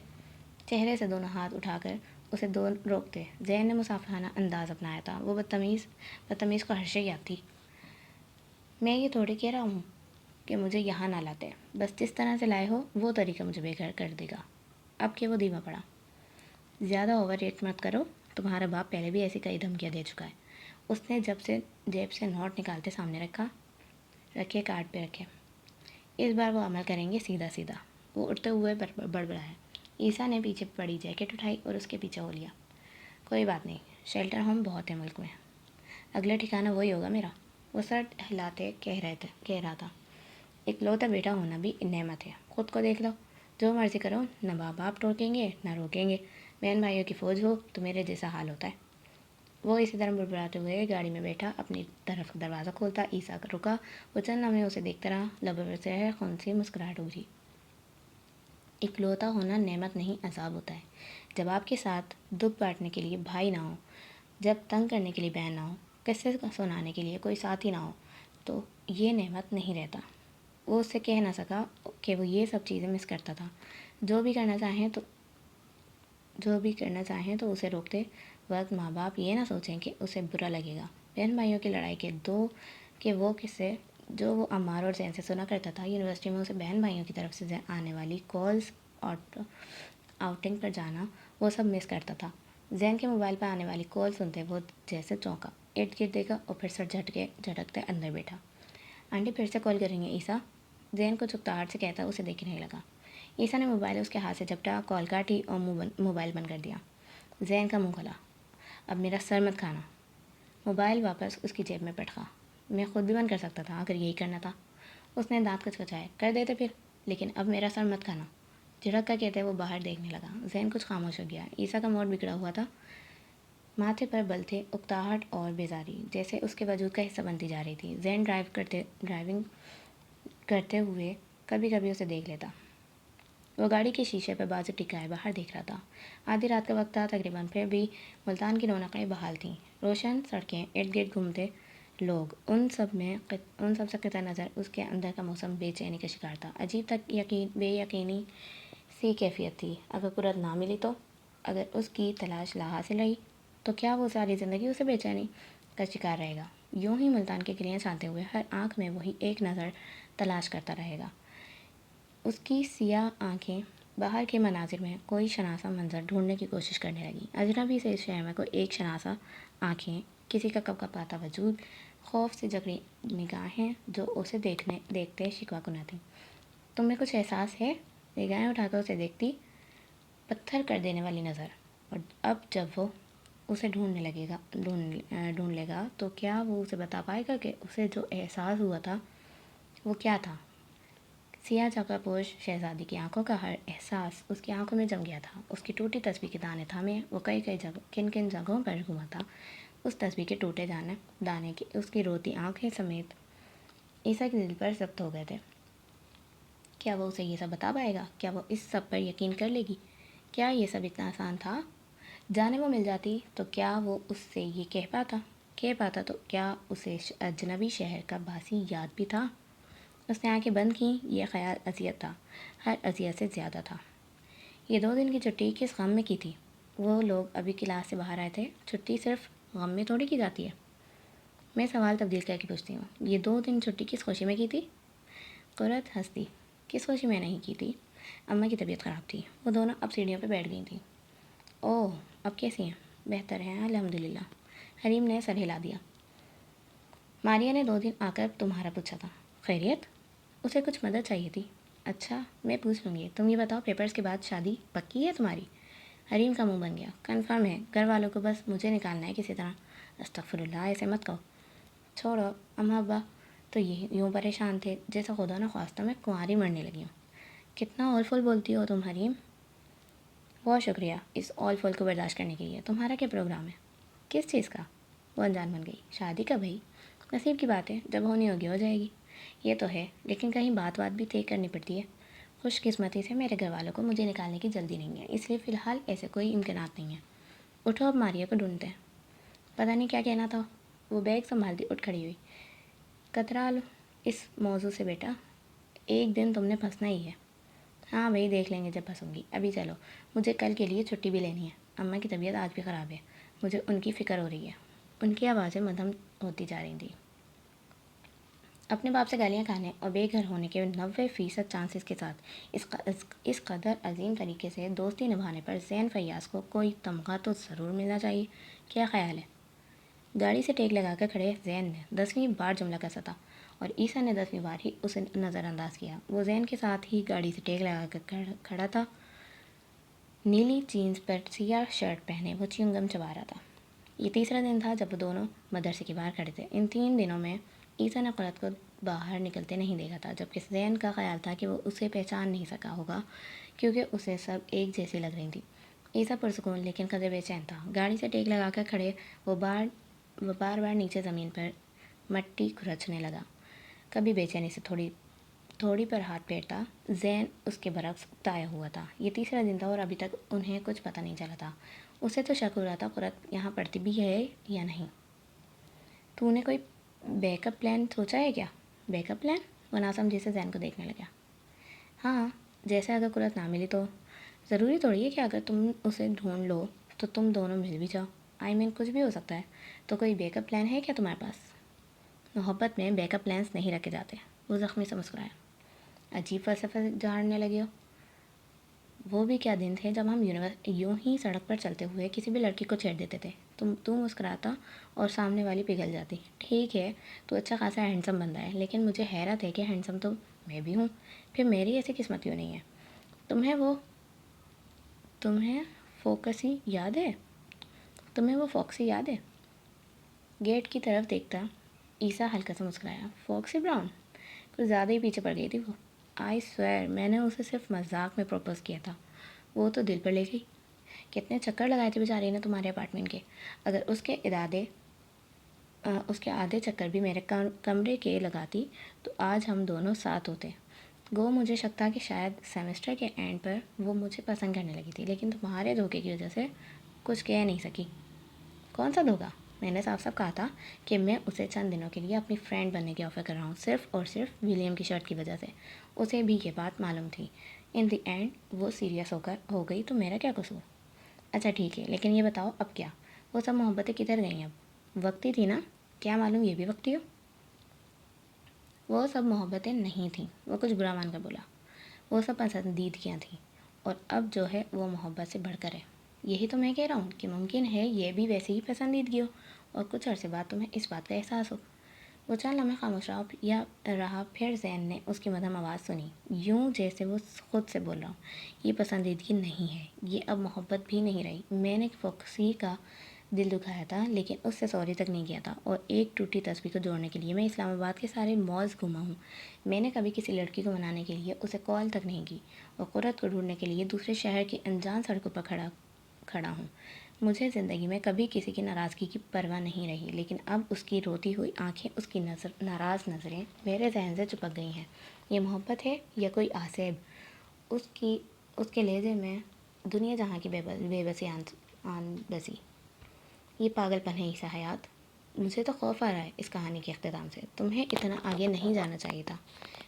چہرے سے دونوں ہاتھ اٹھا کر اسے روکتے زین نے مصافحانہ انداز اپنایا تھا۔ وہ بدتمیز کو ہرشے یاد تھی۔ میں یہ تھوڑی کہہ رہا ہوں کہ مجھے یہاں نہ لاتے، بس جس طرح سے لائے ہو وہ طریقہ مجھے بے گھر کر دے گا۔ اب کہ وہ دھیما پڑا۔ زیادہ اوور ریٹ مت کرو، تمہارا باپ پہلے بھی ایسی کئی دھمکیاں دے چکا ہے۔ اس نے جیب سے نوٹ نکالتے سامنے رکھے کارڈ پہ رکھے۔ اس بار وہ عمل کریں گے سیدھا۔ وہ اٹھتے ہوئے بڑبڑایا۔ عیسیٰ نے پیچھے پڑی جیکٹ اٹھائی اور اس کے پیچھے ہو لیا۔ کوئی بات نہیں، شیلٹر ہوم بہت ہے ملک میں، اگلا ٹھکانہ وہی ہوگا میرا۔ وہ سر ہلاتے کہہ رہا تھا، اکلوتا بیٹا ہونا بھی نعمت ہے، خود کو دیکھ لو، جو مرضی کرو، نہ باپ ٹوکیں گے نہ روکیں گے، بہن بھائیوں کی فوج ہو تو میرے جیسا حال ہوتا ہے۔ وہ اسی طرح بڑبڑاتے ہوئے گاڑی میں بیٹھا، اپنی طرف دروازہ کھولتا۔ عیسیٰ رکا، وہ چند لمحے اسے دیکھتا رہا، لبوں پر زہر خون سی مسکراہٹ ابھری۔ اکلوتا ہونا نعمت نہیں عذاب ہوتا ہے۔ جب آپ کے ساتھ دکھ بانٹنے کے لیے بھائی نہ ہو، جب تنگ کرنے کے لیے بہن نہ ہو، قصے سنانے کے لیے کوئی ساتھی نہ ہو، تو یہ نعمت نہیں رہتا۔ وہ اس سے کہہ نہ سکا کہ وہ یہ سب چیزیں مس کرتا تھا۔ جو بھی کرنا چاہیں تو اسے روکتے وقت ماں باپ یہ نہ سوچیں کہ اسے برا لگے گا۔ بہن بھائیوں کی لڑائی کے وہ قصے جو وہ عمار اور زین سے سنا کرتا تھا، یونیورسٹی میں اسے بہن بھائیوں کی طرف سے آنے والی کالز، آؤٹنگ پر جانا، وہ سب مس کرتا تھا۔ زین کے موبائل پر آنے والی کال سنتے وہ جیسے چونکا، ارد گرد دیکھا اور پھر سر جھٹکتے اندر بیٹھا۔ آنٹی پھر سے کال کر رہی ہیں عیسیٰ؟ زین کو چکتاہٹ سے کہتا اسے دیکھنے لگا۔ عیسیٰ نے موبائل اس کے ہاتھ سے جھپٹا، کال کاٹی اور موبائل بند کر دیا۔ زین کا منہ کھلا۔ اب میرا سر مت کھانا۔ موبائل واپس اس کی جیب میں پٹکا۔ میں خود بھی بند کر سکتا تھا اگر یہی کرنا تھا۔ اس نے دانت کچکچائے۔ کر دیتے پھر، لیکن اب میرا سر مت کھانا۔ جھڑک کر کہتے وہ باہر دیکھنے لگا۔ زین کچھ خاموش ہو گیا۔ عیسیٰ کا موڈ بگڑا ہوا تھا۔ ماتھے پر بل تھے، اکتاہٹ اور بیزاری جیسے اس کے وجود کا حصہ بنتی جا رہی تھی۔ زین ڈرائیونگ کرتے ہوئے کبھی کبھی اسے دیکھ لیتا۔ وہ گاڑی کے شیشے پہ بازو ٹکائے باہر دیکھ رہا تھا۔ آدھی رات کا وقت تھا تقریباً، پھر بھی ملتان کی رونقیں بحال تھیں۔ روشن سڑکیں، ارد گرد گھومتے لوگ، ان سب سے قطع نظر اس کے اندر کا موسم بے چینی کا شکار تھا۔ عجیب تک بے یقینی سی کیفیت تھی۔ اگر قرت نہ ملی تو، اگر اس کی تلاش لا حاصل رہی تو کیا وہ ساری زندگی اسے بے چینی کا شکار رہے گا؟ یوں ہی ملتان کے گلیاں چاہتے ہوئے ہر آنکھ میں وہی ایک نظر تلاش کرتا رہے گا۔ اس کی سیاہ آنکھیں باہر کے مناظر میں کوئی شناسا منظر ڈھونڈنے کی کوشش کرنے لگیں۔ اجنبی سے اس شہر میں کوئی ایک شناسا آنکھیں، کسی کا کپکپاتا وجود، خوف سے جکڑی نگاہیں جو اسے دیکھتے شکوہ کنہ تھیں۔ تم میں کچھ احساس ہے؟ نگاہیں اٹھا کر اسے دیکھتی، پتھر کر دینے والی نظر۔ اور اب جب وہ اسے ڈھونڈ لے گا تو کیا وہ اسے بتا پائے گا کہ اسے جو احساس ہوا تھا وہ کیا تھا؟ سیاہ چکا پوش شہزادی کی آنکھوں کا ہر احساس اس کی آنکھوں میں جم گیا تھا۔ اس کی ٹوٹی تسبیح کے دانے تھامے وہ کن جگہوں پر گھوما تھا۔ اس تسبیح کے ٹوٹے دانے کی اس کی روتی آنکھیں سمیت عیسیٰ کے دل پر ضبط ہو گئے تھے۔ کیا وہ اسے یہ سب بتا پائے گا؟ کیا وہ اس سب پر یقین کر لے گی؟ کیا یہ سب اتنا آسان تھا؟ جانے وہ مل جاتی تو کیا وہ اس سے یہ کہہ پاتا تو کیا اسے اجنبی شہر کا باسی یاد بھی تھا؟ اس نے آنکھیں بند کیں۔ یہ خیال اذیت تھا، ہر اذیت سے زیادہ تھا۔ یہ 2 دن کی چھٹی کس غم میں کی تھی؟ وہ لوگ ابھی کلاس سے باہر آئے تھے۔ چھٹی صرف غم میں تھوڑی کی جاتی ہے۔ میں سوال تبدیل کر کے پوچھتی ہوں، یہ 2 دن چھٹی کس خوشی میں کی تھی؟ قرت ہنستی۔ کس خوشی میں نہیں کی تھی؟ اماں کی طبیعت خراب تھی، وہ دونوں اب سیڑھیوں پہ بیٹھ گئی تھیں۔ اوہ، اب کیسی ہیں؟ بہتر ہیں الحمدللہ، حریم نے سر ہلا دیا۔ ماریا نے 2 دن آ کر تمہارا پوچھا تھا۔ خیریت؟ اسے کچھ مدد چاہیے تھی۔ اچھا، میں پوچھ لوں گی۔ تم یہ بتاؤ، پیپرز کے بعد شادی پکی ہے تمہاری؟ حریم کا منہ بن گیا۔ کنفرم ہے، گھر والوں کو بس مجھے نکالنا ہے کسی طرح۔ استغفر اللہ، ایسے مت کہو۔ چھوڑو، اماں ابا تو یوں پریشان تھے جیسے خدا نہ خواستہ میں کنواری مرنے لگی ہوں۔ کتنا اول فول بولتی ہو تم حریم۔ بہت شکریہ اس اول فول کو برداشت کرنے کے لیے۔ تمہارا کیا پروگرام ہے؟ کس چیز کا؟ وہ انجان بن گئی۔ شادی کا بھائی، نصیب کی بات ہے، جب ہونی ہوگی ہو جائے گی۔ یہ تو ہے، لیکن کہیں بات بھی طے کرنی پڑتی ہے۔ خوش قسمتی سے میرے گھر والوں کو مجھے نکالنے کی جلدی نہیں ہے، اس لیے فی الحال ایسے کوئی امکانات نہیں ہیں۔ اٹھو، اب ماریا کو ڈھونڈتے ہیں۔ پتہ نہیں کیا کہنا تھا۔ وہ بیگ سنبھالتی اٹھ کھڑی ہوئی۔ کترا لو اس موضوع سے بیٹا، ایک دن تم نے پھنسنا ہی ہے۔ ہاں بھائی، دیکھ لیں گے جب پھنسوں گی۔ ابھی چلو، مجھے کل کے لیے چھٹی بھی لینی ہے۔ اماں کی طبیعت آج بھی خراب ہے، مجھے ان کی فکر ہو رہی ہے۔ ان کی آوازیں مدھم ہوتی جا رہی تھیں۔ اپنے باپ سے گالیاں کھانے اور بے گھر ہونے کے 90% چانسز کے ساتھ اس قدر عظیم طریقے سے دوستی نبھانے پر زین فیاض کو کوئی تمغہ تو ضرور ملنا چاہیے۔ کیا خیال ہے؟ گاڑی سے ٹیک لگا کر کھڑے زین نے 10ویں بار جملہ کسا تھا اور عیسیٰ نے 10ویں بار ہی اسے نظر انداز کیا۔ وہ زین کے ساتھ ہی گاڑی سے ٹیک لگا کر کھڑا تھا، نیلی جینز پر سیاہ شرٹ پہنے وہ چیونگم چبا رہا تھا۔ یہ تیسرا دن تھا جب وہ دونوں مدرسے کے باہر کھڑے تھے۔ ان 3 دنوں میں عیسیٰ نے قرت کو باہر نکلتے نہیں دیکھا تھا، جبکہ زین کا خیال تھا کہ وہ اسے پہچان نہیں سکا ہوگا کیونکہ اسے سب ایک جیسی لگ رہی تھی۔ عیسیٰ پرسکون لیکن قدرے بے چین تھا۔ گاڑی سے ٹیک لگا کر کھڑے وہ بار بار نیچے زمین پر مٹی کھرچنے لگا، کبھی بے چینی سے تھوڑی پر ہاتھ پھیرتا۔ زین اس کے برعکس اکتایا ہوا تھا۔ یہ تیسرا دن تھا اور ابھی تک انہیں کچھ پتہ نہیں چلا تھا۔ اسے تو شک ہو رہا تھا قرت یہاں پڑھتی بھی ہے یا نہیں۔ تو نے کوئی بیک اپ پلان سوچا ہے کیا؟ Back up plan? وہ ناسمجھی سے زین کو دیکھنے لگا۔ ہاں، جیسے اگر قرت نہ ملی تو ضروری تھوڑی ہے کہ اگر تم اسے ڈھونڈ لو تو تم دونوں مل بھی جاؤ۔ کچھ بھی ہو سکتا ہے۔ تو کوئی بیک اپ پلان ہے کیا تمہارے پاس؟ محبت میں بیک اپ پلانس نہیں رکھے جاتے۔ وہ زخمی سے مسکرایا۔ عجیب فلسفہ جھاڑنے لگے ہو۔ وہ بھی کیا دن تھے جب ہم یوں ہی سڑک پر چلتے ہوئے کسی بھی لڑکی کو چھیڑ دیتے تھے، تو مسکراتا اور سامنے والی پگھل جاتی۔ ٹھیک ہے، تو اچھا خاصا ہینڈسم بندہ ہے، لیکن مجھے حیرت ہے کہ ہینڈسم تو میں بھی ہوں، پھر میری ایسی قسمت کیوں نہیں ہے؟ تمہیں فوکسی یاد ہے؟ گیٹ کی طرف دیکھتا عیسیٰ ہلکا سا مسکرایا۔ فوکسی براؤن؟ کچھ زیادہ ہی پیچھے پڑ گئی تھی وہ۔ آئی سویر، میں نے اسے صرف مذاق میں پروپوز کیا تھا، وہ تو دل پر لے گئی۔ کتنے چکر لگائے تھے بیچاری نے تمہارے اپارٹمنٹ کے. اگر اس کے آدھے چکر بھی میرے کمرے کے لگاتی تو آج ہم دونوں ساتھ ہوتے. گو مجھے شک تھا کہ شاید سیمسٹر کے اینڈ پر وہ مجھے پسند کرنے لگی تھی، لیکن تمہارے دھوکے کی وجہ سے کچھ کہہ نہیں سکی. کون سا دھوکا؟ میں نے صاف صاف کہا تھا کہ میں اسے چند دنوں کے لیے اپنی فرینڈ بننے کی آفر کر رہا ہوں، صرف اور صرف ولیم کی شرط کی وجہ سے. اسے بھی یہ بات معلوم تھی. ان دی اینڈ وہ سیریس ہو گئی تو میرا کیا قصور؟ اچھا ٹھیک ہے، لیکن یہ بتاؤ اب کیا؟ وہ سب محبتیں کدھر گئیں اب؟ وقتی تھی نا، کیا معلوم یہ بھی وقتی ہو؟ وہ سب محبتیں نہیں تھیں، وہ کچھ برا مان کر بولا. وہ سب پسندیدگیاں تھیں، اور اب جو ہے وہ محبت سے بڑھ کر ہے. یہی تو میں کہہ رہا ہوں کہ ممکن ہے یہ بھی ویسے ہی پسندیدگی ہو، اور کچھ عرصے بعد تمہیں اس بات کا احساس ہو. وہ چند لمحے خاموش رہا، پھر زین نے اس کی مدھم آواز سنی، یوں جیسے وہ خود سے بول رہا ہوں. یہ پسندیدگی نہیں ہے، یہ اب محبت بھی نہیں رہی. میں نے فوکسی کا دل دکھایا تھا، لیکن اس سے سوری تک نہیں کیا تھا، اور ایک ٹوٹی تسبیح کو جوڑنے کے لیے میں اسلام آباد کے سارے مالز گھوما ہوں. میں نے کبھی کسی لڑکی کو منانے کے لیے اسے کال تک نہیں کی، اور قرت کو ڈھونڈنے کے لیے دوسرے شہر کی انجان سڑکوں پر کھڑا ہوں. مجھے زندگی میں کبھی کسی کی ناراضگی کی پرواہ نہیں رہی، لیکن اب اس کی روتی ہوئی آنکھیں، اس کی ناراض نظریں میرے ذہن سے چپک گئی ہیں. یہ محبت ہے یا کوئی آسیب؟ اس کے لہجے میں دنیا جہاں کی بے بسی آن بسی. یہ پاگل پن ہے عیسیٰ حیات. مجھے تو خوف آ رہا ہے اس کہانی کے اختتام سے. تمہیں اتنا آگے نہیں جانا چاہیے تھا،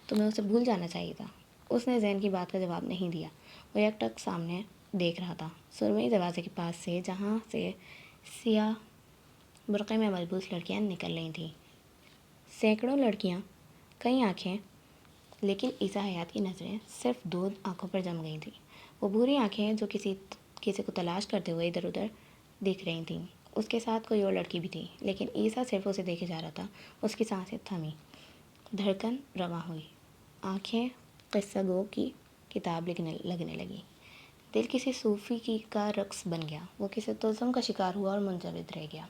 تمہیں اسے بھول جانا چاہیے تھا. اس نے زین کی بات کا جواب نہیں دیا. وہ یک ٹک سامنے دیکھ رہا تھا، سرمئی دروازے کے پاس سے، جہاں سے سیاہ برقعے میں ملبوس لڑکیاں نکل رہی تھیں. سینکڑوں لڑکیاں، کئی آنکھیں، لیکن عیسیٰ حیات کی نظریں صرف دو آنکھوں پر جم گئی تھیں. وہ بھوری آنکھیں جو کسی کو تلاش کرتے ہوئے ادھر ادھر دیکھ رہی تھیں. اس کے ساتھ کوئی اور لڑکی بھی تھی، لیکن عیسیٰ صرف اسے دیکھے جا رہا تھا. اس کی سانسیں تھمی، دھڑکن رواں ہوئی، آنکھیں قصہ گو کی کتاب لگنے لگی. دل کسی صوفی کا رقص بن گیا. وہ کسی طلسم کا شکار ہوا اور منجمد رہ گیا.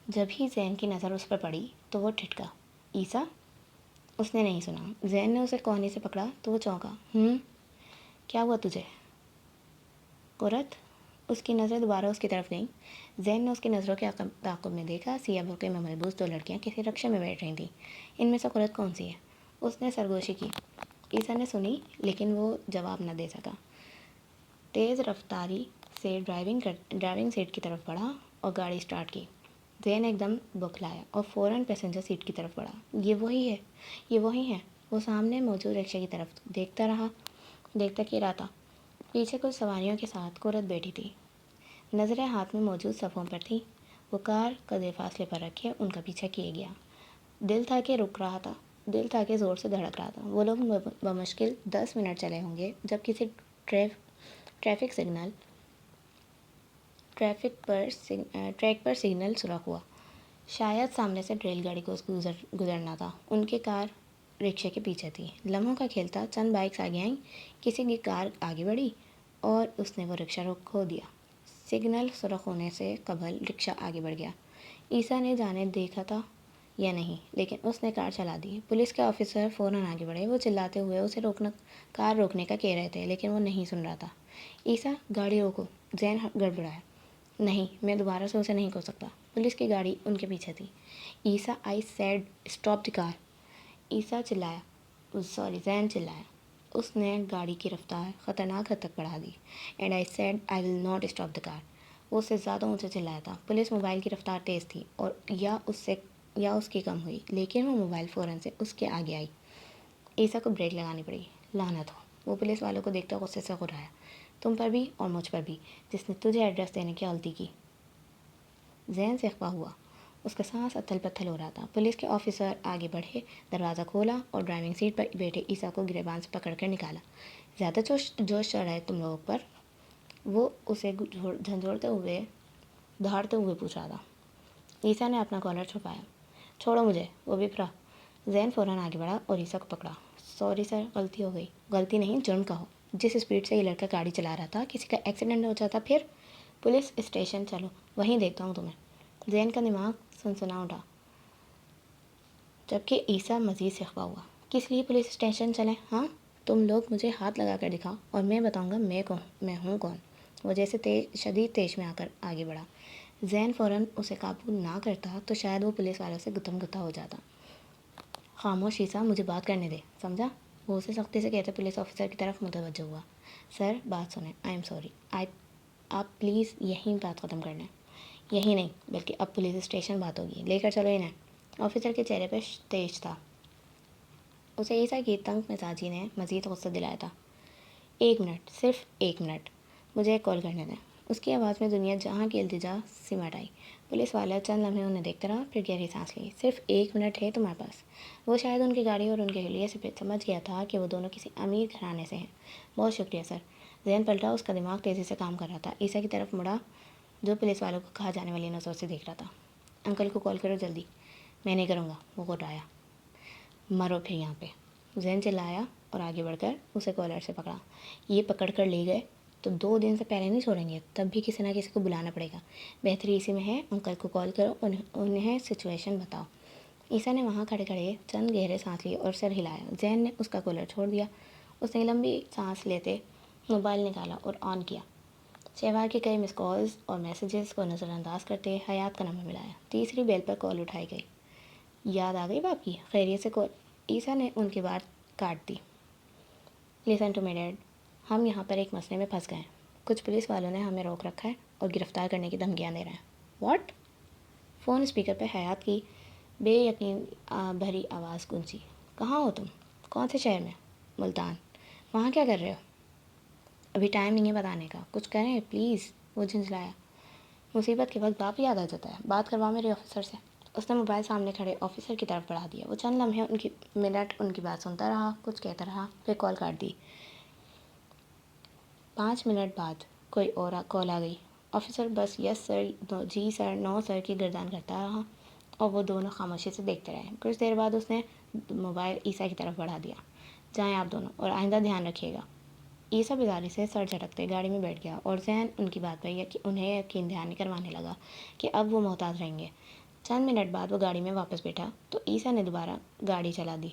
جب ہی زین کی نظر اس پر پڑی تو وہ ٹھٹکا. عیسیٰ؟ اس نے نہیں سنا. زین نے اسے کوہنی سے پکڑا تو وہ چونکا. کیا ہوا تجھے؟ قرت؟ اس کی نظریں دوبارہ اس کی طرف گئیں. زین نے اس کی نظروں کے تعاقب میں دیکھا. سیاہ برقعے میں ملبوس دو لڑکیاں کسی رکشے میں بیٹھ رہی تھیں. ان میں سے قرت کون سی ہے؟ اس نے سرگوشی کی. عیسیٰ نے سنی، لیکن وہ جواب نہ دے سکا. تیز رفتاری سے ڈرائیونگ سیٹ کی طرف بڑھا اور گاڑی سٹارٹ کی. زین ایک دم بوکھلایا اور فوراً پیسنجر سیٹ کی طرف بڑھا. یہ وہی ہے. وہ سامنے موجود رکشے کی طرف دیکھتا کی رہا تھا. پیچھے کچھ سواریوں کے ساتھ قرت بیٹھی تھی، نظریں ہاتھ میں موجود صفوں پر تھیں. وہ کار قدرے فاصلے پر رکھے ان کا پیچھا کیے گیا. دل تھا کہ زور سے دھڑک رہا تھا. وہ لوگ بمشکل 10 منٹ چلے ہوں گے جب کسی ٹریک پر سگنل سرخ ہوا. شاید سامنے سے ریل گاڑی کو گزرنا تھا. ان کی کار رکشے کے پیچھے تھی. لمحوں کا کھیل تھا. چند بائکس آگے آئیں، کسی کی کار آگے بڑھی اور اس نے وہ رکشہ کھو دیا. سگنل سرخ ہونے سے قبل رکشہ آگے بڑھ گیا. عیسیٰ نے جانے دیکھا تھا یا نہیں، لیکن اس نے کار چلا دی. پولیس کے آفیسر فوراً آگے بڑھے. وہ چلاتے ہوئے اسے کار روکنے کا کہہ رہے تھے، لیکن وہ نہیں سن رہا تھا. عیسیٰ، گاڑی روکو. زین گڑبڑایا. نہیں، میں دوبارہ سے اسے نہیں کھو سکتا. پولیس کی گاڑی ان کے پیچھے تھی. عیسیٰ، آئی سیڈ اسٹاپ دی کار. زین چلایا. اس نے گاڑی کی رفتار خطرناک حد تک بڑھا دی. And I said I will not stop the car. وہ اس سے زیادہ اونچا چلایا تھا. پولیس موبائل کی رفتار تیز تھی اور یا اس کی کم ہوئی، لیکن وہ موبائل فوراً سے اس کے آگے آئی. عیسیٰ کو بریک لگانی پڑی. لعنت ہو. وہ پولیس والوں کو دیکھتا غصے سے غرایا. تم پر بھی اور مجھ پر بھی، جس نے تجھے ایڈریس دینے کی غلطی کی. زین سے اخفا ہوا. اس کا سانس اتھل پتھل ہو رہا تھا. پولیس کے آفیسر آگے بڑھے، دروازہ کھولا اور ڈرائیونگ سیٹ پر بیٹھے عیسیٰ کو گریبان سے پکڑ کر نکالا. زیادہ جوش چڑھ رہا ہے تم لوگوں پر؟ وہ اسے دھڑتے ہوئے پوچھ رہا تھا. عیسیٰ نے اپنا کالر چھپایا. چھوڑو مجھے. وہ بپرا. زین فوراً آگے بڑھا اور عیسیٰ کو پکڑا. سوری سر، غلطی ہو گئی. غلطی نہیں، جرم کہو. جس اسپیڈ سے یہ لڑکا گاڑی چلا رہا تھا، کسی کا ایکسیڈنٹ ہو جاتا پھر؟ پولیس اسٹیشن چلو، وہیں دیکھتا ہوں تمہیں. زین کا دماغ سنسنا اٹھا، جبکہ عیسیٰ مزید سے اخفا ہوا. کس لیے پولیس اسٹیشن چلیں؟ ہاں، تم لوگ مجھے ہاتھ لگا کر دکھاؤ اور میں بتاؤں گا میں ہوں کون. وہ جیسے شدید تیز میں آ کر آگے بڑھا۔ زین فوراً اسے قابو نہ کرتا تو شاید وہ پولیس والوں سے گتم گتا ہو جاتا۔ خاموش عیسیٰ، مجھے بات کرنے دے، سمجھا؟ وہ اسے سختی سے کہتے پولیس آفیسر کی طرف متوجہ ہوا۔ سر، بات سنیں، آئی ایم سوری، آپ پلیز یہیں بات ختم کر لیں۔ یہی نہیں بلکہ اب پولیس اسٹیشن بات ہوگی، لے کر چلو انہیں۔ آفیسر کے چہرے پہ تیج تھا۔ اسے عیسیٰ کی تنگ مزاجی نے مزید غصہ دلایا تھا۔ 1 منٹ، صرف 1 منٹ، مجھے ایک کال کرنے دیں۔ اس کی آواز میں دنیا جہاں کی التجا سمٹ آئی۔ پولیس والا چند لمحے انہیں دیکھتا رہا، پھر گہری سانس لی۔ صرف 1 منٹ ہے تمہارے پاس؟ وہ شاید ان کی گاڑی اور ان کے حلیے سے سمجھ گیا تھا کہ وہ دونوں کسی امیر گھرانے سے ہیں۔ بہت شکریہ سر۔ زین پلٹا، اس کا دماغ تیزی سے کام کر رہا تھا۔ عیسیٰ کی طرف مڑا جو پولیس والوں کو کہا جانے والی نظروں سے دیکھ رہا تھا۔ انکل کو کال کرو جلدی۔ میں نہیں کروں گا، وہ گھبرایا۔ مرو پھر یہاں پہ، زین چلایا اور آگے بڑھ کر اسے کالر سے پکڑا۔ یہ پکڑ کر لے گئے تو 2 دن سے پہلے نہیں چھوڑیں گے، تب بھی کسی نہ کسی کو بلانا پڑے گا۔ بہتری اسی میں ہے، انکل کو کال کرو، انہیں سچویشن بتاؤ۔ عیسیٰ نے وہاں کھڑے کھڑے چند گہرے سانس لیے اور سر ہلایا۔ زین نے اس کا کالر چھوڑ دیا۔ اس نے لمبی سانس لیتے موبائل نکالا اور آن کیا۔ شہوار کے کئی مس کالز اور میسیجز کو نظر انداز کرتے حیات کا نمبر ملایا۔ تیسری بیل پر کال اٹھائی گئی۔ یاد آ گئی باپ کی؟ خیریت سے کال؟ عیسیٰ نے ان کی بات کاٹ دی۔ لسن ٹو می ڈیڈ، ہم یہاں پر ایک مسئلے میں پھنس گئے ہیں۔ کچھ پولیس والوں نے ہمیں روک رکھا ہے اور گرفتار کرنے کی دھمکیاں دے رہے ہیں۔ واٹ؟ فون اسپیکر پہ حیات کی بے یقین بھری آواز گونجی۔ کہاں ہو تم؟ کون سے شہر میں؟ ملتان۔ وہاں کیا کر رہے ہو؟ ابھی ٹائم نہیں ہے بتانے کا، کچھ کریں پلیز، وہ جھنجھلایا۔ مصیبت کے وقت باپ یاد آ جاتا ہے، بات کرواؤ میرے آفیسر سے۔ اس نے موبائل سامنے کھڑے آفیسر کی طرف بڑھا دیا۔ وہ چند لمحے ان کی بات سنتا رہا، کچھ کہتا رہا، پھر کال کاٹ دی۔ 5 منٹ بعد کوئی اور کال آ گئی۔ آفیسر بس یس سر، جی سر، نو سر کی گردان کرتا رہا اور وہ دونوں خاموشی سے دیکھتے رہے۔ کچھ دیر بعد اس نے موبائل عیسیٰ کی طرف بڑھا دیا۔ جائیں آپ دونوں، اور آئندہ دھیان رکھیے گا۔ عیسیٰ بیداری سے سر جھٹکتے گاڑی میں بیٹھ گیا اور ذہن ان کی بات پر انہیں یقین دہانی کروانے لگا کہ اب وہ محتاط رہیں گے۔ چند منٹ بعد وہ گاڑی میں واپس بیٹھا تو عیسیٰ نے دوبارہ گاڑی چلا دی۔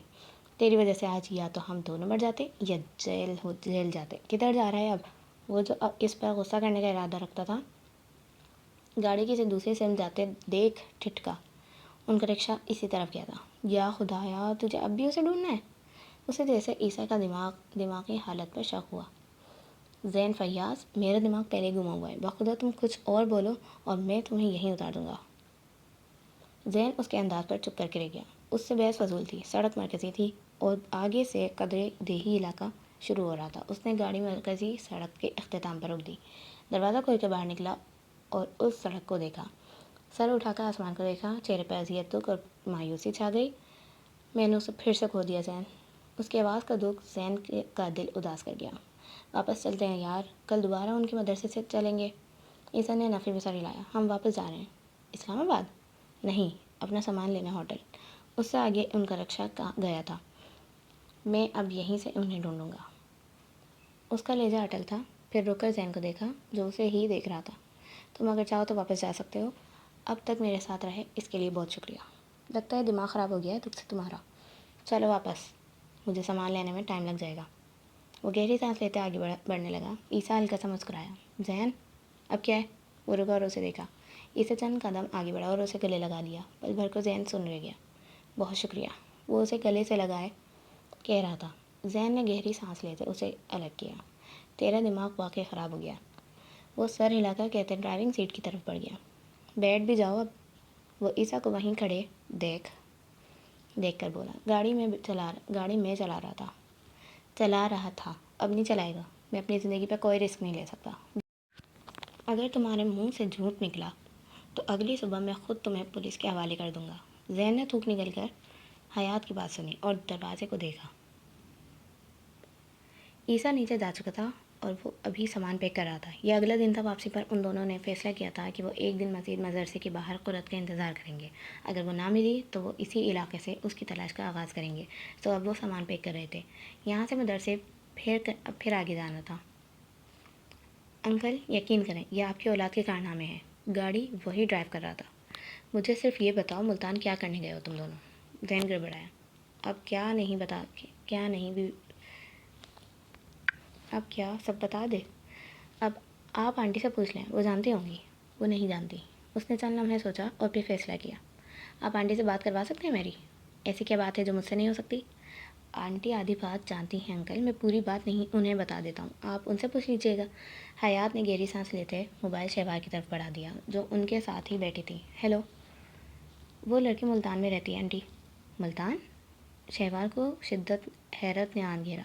تیری وجہ سے آج یا تو ہم دونوں مر جاتے یا جیل جاتے۔ کدھر جا رہا ہے اب؟ وہ جو اب اس پر غصہ کرنے کا ارادہ رکھتا تھا، گاڑی کسی دوسری سمت جاتے دیکھ ٹھٹکا۔ ان کا رکشہ اسی طرف گیا تھا۔ یا خدایا، تجھے اب بھی اسے ڈھونڈنا ہے؟ اسے جیسے عیسیٰ کا دماغی حالت پر شک ہوا۔ زین فیاض، میرا دماغ پہلے گما ہوا ہے، بخدا تم کچھ اور بولو اور میں تمہیں یہیں اتار دوں گا۔ زین اس کے انداز پر چپ کر کے رہ گیا۔ اس سے بحث فضول تھی۔ سڑک مرکزی تھی اور آگے سے قدرے دیہی علاقہ شروع ہو رہا تھا۔ اس نے گاڑی مرکزی سڑک کے اختتام پر روک دی، دروازہ کھول کے باہر نکلا اور اس سڑک کو دیکھا۔ سر اٹھا کر آسمان کو دیکھا، چہرے پر اذیت، دکھ اور مایوسی چھا گئی۔ میں نے اسے پھر سے کھو دیا زین۔ اس کی آواز کا دکھ زین کا دل اداس کر گیا۔ واپس چلتے ہیں یار، کل دوبارہ ان کے مدرسے سے چلیں گے۔ عیسیٰ نے نفی میں سر ہلایا۔ ہم واپس جا رہے ہیں؟ اسلام آباد؟ نہیں، اپنا سامان لینا ہوٹل۔ اس سے آگے ان کا رکشہ گیا تھا۔ میں اب یہیں سے انہیں ڈھونڈوں گا۔ اس کا لہجہ اٹل تھا۔ پھر رک کر زین کو دیکھا جو اسے ہی دیکھ رہا تھا۔ تم اگر چاہو تو واپس جا سکتے ہو، اب تک میرے ساتھ رہے اس کے لیے بہت شکریہ۔ لگتا ہے دماغ خراب ہو گیا ہے دکھ سے تمہارا۔ چلو واپس، مجھے سامان لینے میں ٹائم لگ جائے گا۔ وہ گہری سانس لیتے آگے بڑھنے لگا۔ عیسیٰ ہلکا سا مسکرایا۔ زین، اب کیا ہے؟ وہ رکا اور اسے دیکھا۔ عیسیٰ چند قدم آگے بڑھا اور اسے گلے لگا لیا۔ پل بھر کو زین سن رہ گیا۔ بہت شکریہ، وہ اسے گلے سے لگائے کہہ رہا تھا۔ زین نے گہری سانس لیتے اسے الگ کیا۔ تیرا دماغ واقعی خراب ہو گیا، وہ سر ہلا کر کہتے ڈرائیونگ سیٹ کی طرف بڑھ گیا۔ بیٹھ بھی جاؤ اب، وہ عیسیٰ کو وہیں کھڑے دیکھ کر بولا۔ گاڑی میں چلا رہا تھا، اب نہیں چلائے گا۔ میں اپنی زندگی پہ کوئی رسک نہیں لے سکتا۔ اگر تمہارے منہ سے جھوٹ نکلا تو اگلی صبح میں خود تمہیں پولیس کے حوالے کر دوں گا۔ زین نے تھوک نکل کر حیات کی بات سنی اور دروازے کو دیکھا۔ عیسیٰ نیچے جا چکا تھا اور وہ ابھی سامان پیک کر رہا تھا۔ یہ اگلا دن تھا واپسی پر ان دونوں نے فیصلہ کیا تھا کہ وہ ایک دن مزید مدرسے کے باہر قرت کا انتظار کریں گے۔ اگر وہ نہ ملی تو وہ اسی علاقے سے اس کی تلاش کا آغاز کریں گے۔ تو اب وہ سامان پیک کر رہے تھے، یہاں سے مدرسے پھر آگے جانا تھا۔ انکل، یقین کریں یہ آپ کی اولاد کے کارنامے ہیں۔ گاڑی وہی ڈرائیو کر رہا تھا۔ مجھے صرف یہ بتاؤ ملتان کیا کرنے گئے ہو تم دونوں؟ زین گڑبڑایا۔ اب کیا سب بتا دے؟ اب آپ آنٹی سے پوچھ لیں، وہ جانتی ہوں گی۔ وہ نہیں جانتی۔ اس نے چند لمحے سوچا اور پھر فیصلہ کیا۔ آپ آنٹی سے بات کروا سکتے ہیں میری؟ ایسی کیا بات ہے جو مجھ سے نہیں ہو سکتی؟ آنٹی آدھی بات جانتی ہیں انکل، میں پوری بات نہیں انہیں بتا دیتا ہوں، آپ ان سے پوچھ لیجیے گا۔ حیات نے گہری سانس لیتے موبائل شہوار کی طرف بڑھا دیا جو ان کے ساتھ ہی بیٹھی تھی۔ ہیلو، وہ لڑکی ملتان میں رہتی ہے آنٹی۔ ملتان؟ شہوار کو شدت حیرت نے آن گھیرا۔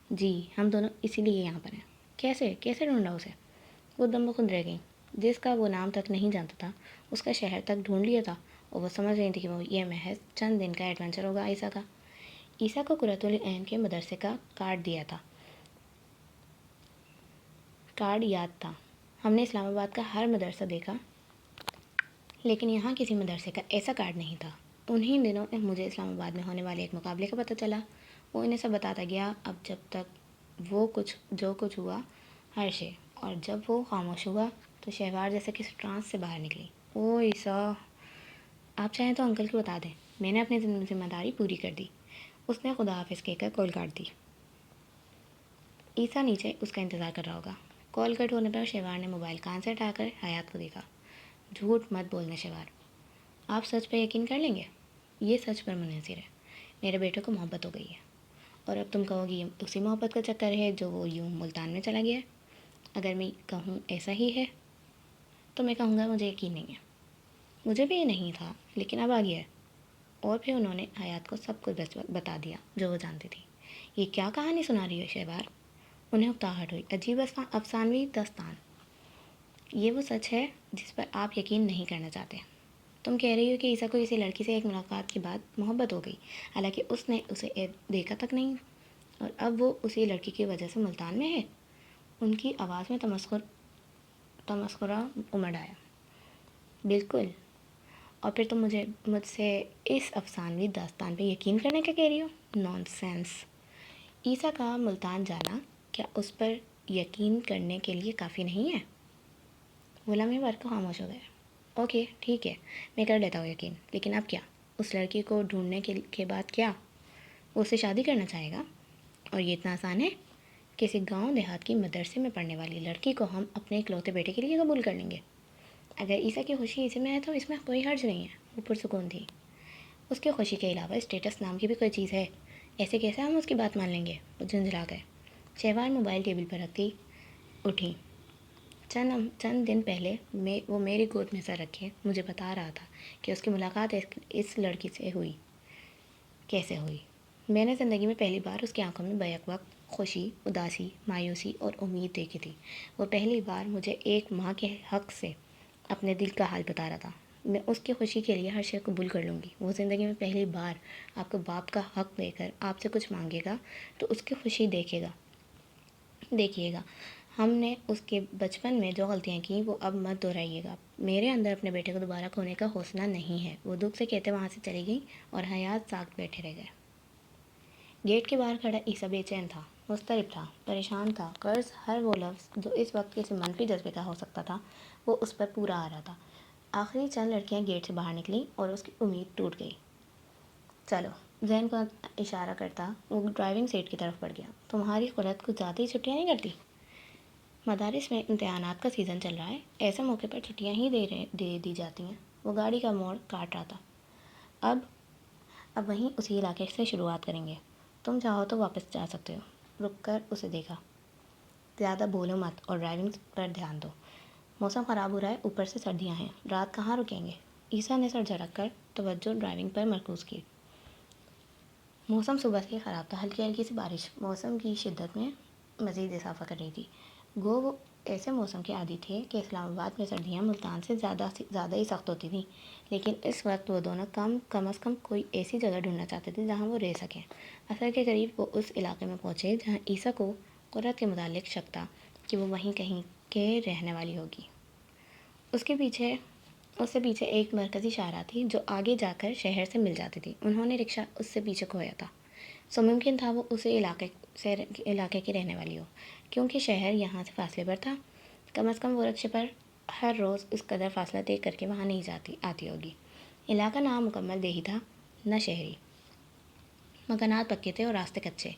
جی، ہم دونوں اسی لیے یہاں پر ہیں۔ کیسے ڈھونڈا اسے؟ وہ دم بخود رہ گئی۔ جس کا وہ نام تک نہیں جانتا تھا اس کا شہر تک ڈھونڈ لیا تھا، اور وہ سمجھ رہی تھی کہ وہ یہ محض چند دن کا ایڈونچر ہوگا عیسیٰ کا۔ عیسیٰ کو قرۃ العین کے مدرسے کا کارڈ یاد تھا۔ ہم نے اسلام آباد کا ہر مدرسہ دیکھا لیکن یہاں کسی مدرسے کا ایسا کارڈ نہیں تھا۔ انہی دنوں مجھے اسلام آباد میں ہونے والے ایک مقابلے کا پتہ چلا۔ وہ انہیں سب بتاتا گیا، اب جب تک جو کچھ ہوا ہر شے، اور جب وہ خاموش ہوا تو شہوار جیسے کسی ٹرانس سے باہر نکلی۔ او عیسیٰ! آپ چاہیں تو انکل کو بتا دیں، میں نے اپنی ذمہ داری پوری کر دی۔ اس نے خدا حافظ کہہ کر کال کاٹ دی۔ عیسیٰ نیچے اس کا انتظار کر رہا ہوگا۔ کال کٹ ہونے پر شہوار نے موبائل کان سے ہٹا کر حیات کو دیکھا۔ جھوٹ مت بولنا شہوار، آپ سچ پہ یقین کر لیں گے؟ یہ سچ پر منحصر ہے، میرے بیٹے کو محبت ہو گئی ہے، اور اب تم کہو گی یہ اسی محبت کا چکر ہے جو وہ یوں ملتان میں چلا گیا ہے۔ اگر میں کہوں ایسا ہی ہے تو میں کہوں گا مجھے یقین نہیں ہے۔ مجھے بھی یہ نہیں تھا لیکن اب آ گیا ہے۔ اور پھر انہوں نے حیات کو سب کچھ بتا دیا جو وہ جانتی تھی۔ یہ کیا کہانی سنا رہی ہو شہوار؟ انہیں اکتاہٹ ہوئی۔ عجیب افسانوی داستان۔ یہ وہ سچ ہے جس پر آپ یقین نہیں کرنا چاہتے۔ تم کہہ رہی ہو کہ عیسیٰ کو کسی لڑکی سے ایک ملاقات کے بعد محبت ہو گئی، حالانکہ اس نے اسے دیکھا تک نہیں، اور اب وہ اسی لڑکی کی وجہ سے ملتان میں ہے؟ ان کی آواز میں تمسخرہ امڑ آیا۔ بالکل، اور پھر تم مجھ سے اس افسانوی داستان پہ یقین کرنے کا کہہ رہی ہو؟ نان سینس! عیسیٰ کا ملتان جانا کیا اس پر یقین کرنے کے لیے کافی نہیں ہے؟ وہ لمحے بھر کو خاموش ہو گئے۔ اوکے ٹھیک ہے، میں کر لیتا ہوں یقین، لیکن اب کیا؟ اس لڑکی کو ڈھونڈنے کے بعد کیا؟ وہ اسے شادی کرنا چاہے گا؟ اور یہ اتنا آسان ہے؟ کسی گاؤں دیہات کی مدرسے میں پڑھنے والی لڑکی کو ہم اپنے اکلوتے بیٹے کے لیے قبول کر لیں گے؟ اگر عیسیٰ کی خوشی اسی میں ہے تو اس میں کوئی حرج نہیں ہے۔ وہ پرسکون تھی۔ اس کی خوشی کے علاوہ اسٹیٹس نام کی بھی کوئی چیز ہے، ایسے کیسے ہم اس کی بات مان لیں گے؟ وہ جھنجھلا گئے۔ شہوار موبائل ٹیبل پر رکھتی اٹھی۔ چند دن پہلے وہ میری گود میں سر رکھے مجھے بتا رہا تھا کہ اس کی ملاقات اس لڑکی سے ہوئی۔ کیسے ہوئی؟ میں نے زندگی میں پہلی بار اس کی آنکھوں میں بیک وقت خوشی، اداسی، مایوسی اور امید دیکھی تھی۔ وہ پہلی بار مجھے ایک ماں کے حق سے اپنے دل کا حال بتا رہا تھا۔ میں اس کی خوشی کے لیے ہر شے قبول کر لوں گی۔ وہ زندگی میں پہلی بار آپ کو باپ کا حق دے کر آپ سے کچھ مانگے گا تو اس کی خوشی دیکھیے گا۔ ہم نے اس کے بچپن میں جو غلطیاں کیں وہ اب مت دہرائیے گا۔ میرے اندر اپنے بیٹے کو دوبارہ کھونے کا حوصلہ نہیں ہے۔ وہ دکھ سے کہتے وہاں سے چلی گئی اور حیات ساکت بیٹھے رہ گئے۔ گیٹ کے باہر کھڑا عیسیٰ بے چین تھا، مضطرب تھا، پریشان تھا۔ قرض ہر وہ لفظ جو اس وقت کسی منفی جذبے کا ہو سکتا تھا وہ اس پر پورا آ رہا تھا۔ آخری چند لڑکیاں گیٹ سے باہر نکلیں اور اس کی امید ٹوٹ گئی۔ چلو، ذہن کو اشارہ کرتا وہ ڈرائیونگ سیٹ کی طرف بڑھ گیا۔ تمہاری قرۃ کچھ زیادہ ہی چھٹیاں نہیں کرتی؟ مدارس میں امتحانات کا سیزن چل رہا ہے، ایسے موقع پر چھٹیاں ہی دے دی جاتی ہیں۔ وہ گاڑی کا موڑ کاٹ رہا تھا۔ اب وہیں اسی علاقے سے شروعات کریں گے۔ تم چاہو تو واپس جا سکتے ہو۔ رک کر اسے دیکھا۔ زیادہ بولو مت اور ڈرائیونگ پر دھیان دو۔ موسم خراب ہو رہا ہے، اوپر سے سردیاں ہیں، رات کہاں رکیں گے؟ عیسیٰ نے سر جھٹک کر توجہ ڈرائیونگ پر مرکوز کی۔ موسم صبح سے خراب تھا، ہلکی ہلکی سی بارش موسم کی شدت میں مزید اضافہ کر رہی تھی۔ گو وہ ایسے موسم کے عادی تھے کہ اسلام آباد میں سردیاں ملتان سے زیادہ ہی سخت ہوتی تھیں، لیکن اس وقت وہ دونوں کم از کم کوئی ایسی جگہ ڈھونڈنا چاہتے تھے جہاں وہ رہ سکیں۔ عصر کے قریب وہ اس علاقے میں پہنچے جہاں عیسیٰ کو قرۃ کے متعلق شک تھا کہ وہ وہیں کہیں کے رہنے والی ہوگی۔ اس سے پیچھے ایک مرکزی شاہراہ تھی جو آگے جا کر شہر سے مل جاتی تھی۔ انہوں نے رکشہ اس سے پیچھے کھویا تھا۔ ممکن تھا وہ اسی علاقے کی رہنے والی ہو، کیونکہ شہر یہاں سے فاصلے پر تھا۔ کم از کم وہ رکشے پر ہر روز اس قدر فاصلہ طے کر کے وہاں نہیں آتی ہوگی۔ علاقہ نہ مکمل دیہی تھا نہ شہری۔ مکانات پکے تھے اور راستے کچے،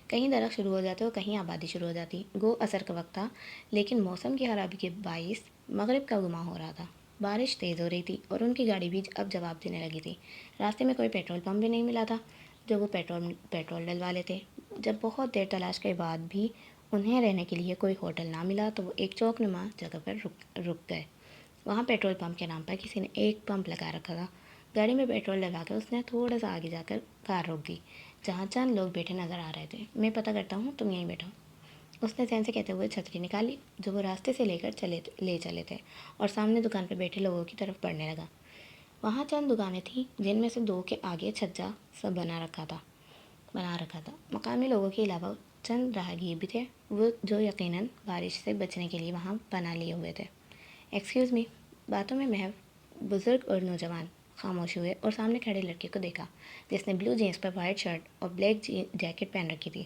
کہیں درخت شروع ہو جاتے اور کہیں آبادی شروع ہو جاتی۔ گو عصر کا وقت تھا، لیکن موسم کی خرابی کے باعث مغرب کا گما ہو رہا تھا۔ بارش تیز ہو رہی تھی اور ان کی گاڑی بھی اب جواب دینے لگی تھی۔ راستے میں کوئی پیٹرول پمپ بھی نہیں ملا تھا جو وہ پیٹرول ڈلوا لیتے۔ جب بہت دیر تلاش کے بعد بھی انہیں رہنے کے لیے کوئی ہوٹل نہ ملا تو وہ ایک چوک نما جگہ پر رک گئے۔ وہاں پیٹرول پمپ کے نام پر کسی نے ایک پمپ لگا رکھا تھا۔ گاڑی میں پیٹرول ڈلوا کر اس نے تھوڑا سا آگے جا کر کار روک دی، جہاں چند لوگ بیٹھے نظر آ رہے تھے۔ میں پتہ کرتا ہوں، تم یہیں بیٹھو، اس نے ذہن سے کہتے ہوئے چھتری نکالی جو وہ راستے سے لے چلے تھے، اور سامنے دکان پہ بیٹھے لوگوں کی طرف بڑھنے لگا۔ وہاں چند دکانیں تھیں جن میں سے دو کے آگے چھجا سا بنا رکھا تھا۔ مقامی لوگوں کے علاوہ چند راہگیر بھی تھے، وہ جو یقیناً بارش سے بچنے کے لیے وہاں پناہ لیے ہوئے تھے۔ ایکسکیوز می، باتوں میں محو بزرگ اور نوجوان خاموش ہوئے اور سامنے کھڑے لڑکے کو دیکھا جس نے بلو جینس پر وائٹ شرٹ اور بلیک جیکٹ پہن رکھی تھی۔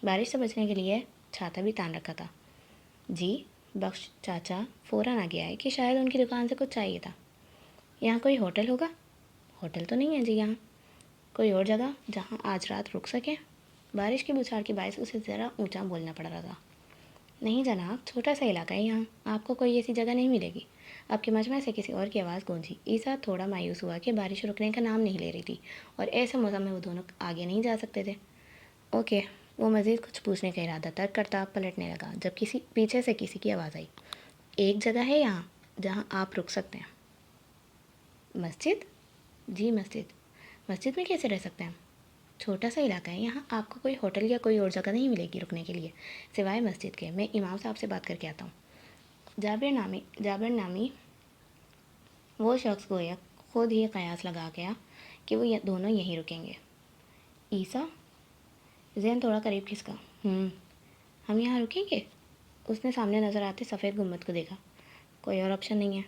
بارش سے بچنے کے لیے چھاتا بھی تان رکھا تھا۔ جی، بخش چاچا فوراً آگے آئے کہ شاید ان کی دکان سے کچھ چاہیے تھا۔ یہاں کوئی ہوٹل ہوگا؟ ہوٹل تو نہیں ہے جی یہاں۔ کوئی اور جگہ جہاں آج رات رک سکیں؟ بارش کی بچھاڑ کے باعث اسے ذرا اونچا بولنا پڑ رہا تھا۔ نہیں جناب، چھوٹا سا علاقہ ہے یہاں، آپ کو کوئی ایسی جگہ نہیں ملے گی۔ آپ کے مجمع سے کسی اور کی آواز گونجی۔ عیسیٰ تھوڑا مایوس ہوا کہ بارش رکنے کا نام نہیں لے رہی تھی اور ایسے موسم میں وہ دونوں آگے نہیں جا سکتے تھے۔ اوکے، وہ مزید کچھ پوچھنے کا ارادہ ترک کرتا پلٹنے لگا جب پیچھے سے کسی کی آواز آئی۔ ایک جگہ ہے یہاں جہاں آپ رک سکتے ہیں۔ مسجد؟ جی مسجد۔ مسجد میں کیسے رہ سکتے ہیں؟ چھوٹا سا علاقہ ہے یہاں، آپ کو کوئی ہوٹل یا کوئی اور جگہ نہیں ملے گی رکنے کے لیے سوائے مسجد کے۔ میں امام صاحب سے بات کر کے آتا ہوں۔ جابر نامی وہ شخص گویا خود ہی قیاس لگا گیا کہ وہ دونوں یہیں رکیں گے۔ عیسیٰ ذہن تھوڑا قریب کھسکا۔ ہم یہاں رکیں گے؟ اس نے سامنے نظر آتے سفید گنبد کو دیکھا۔ کوئی اور آپشن نہیں ہے۔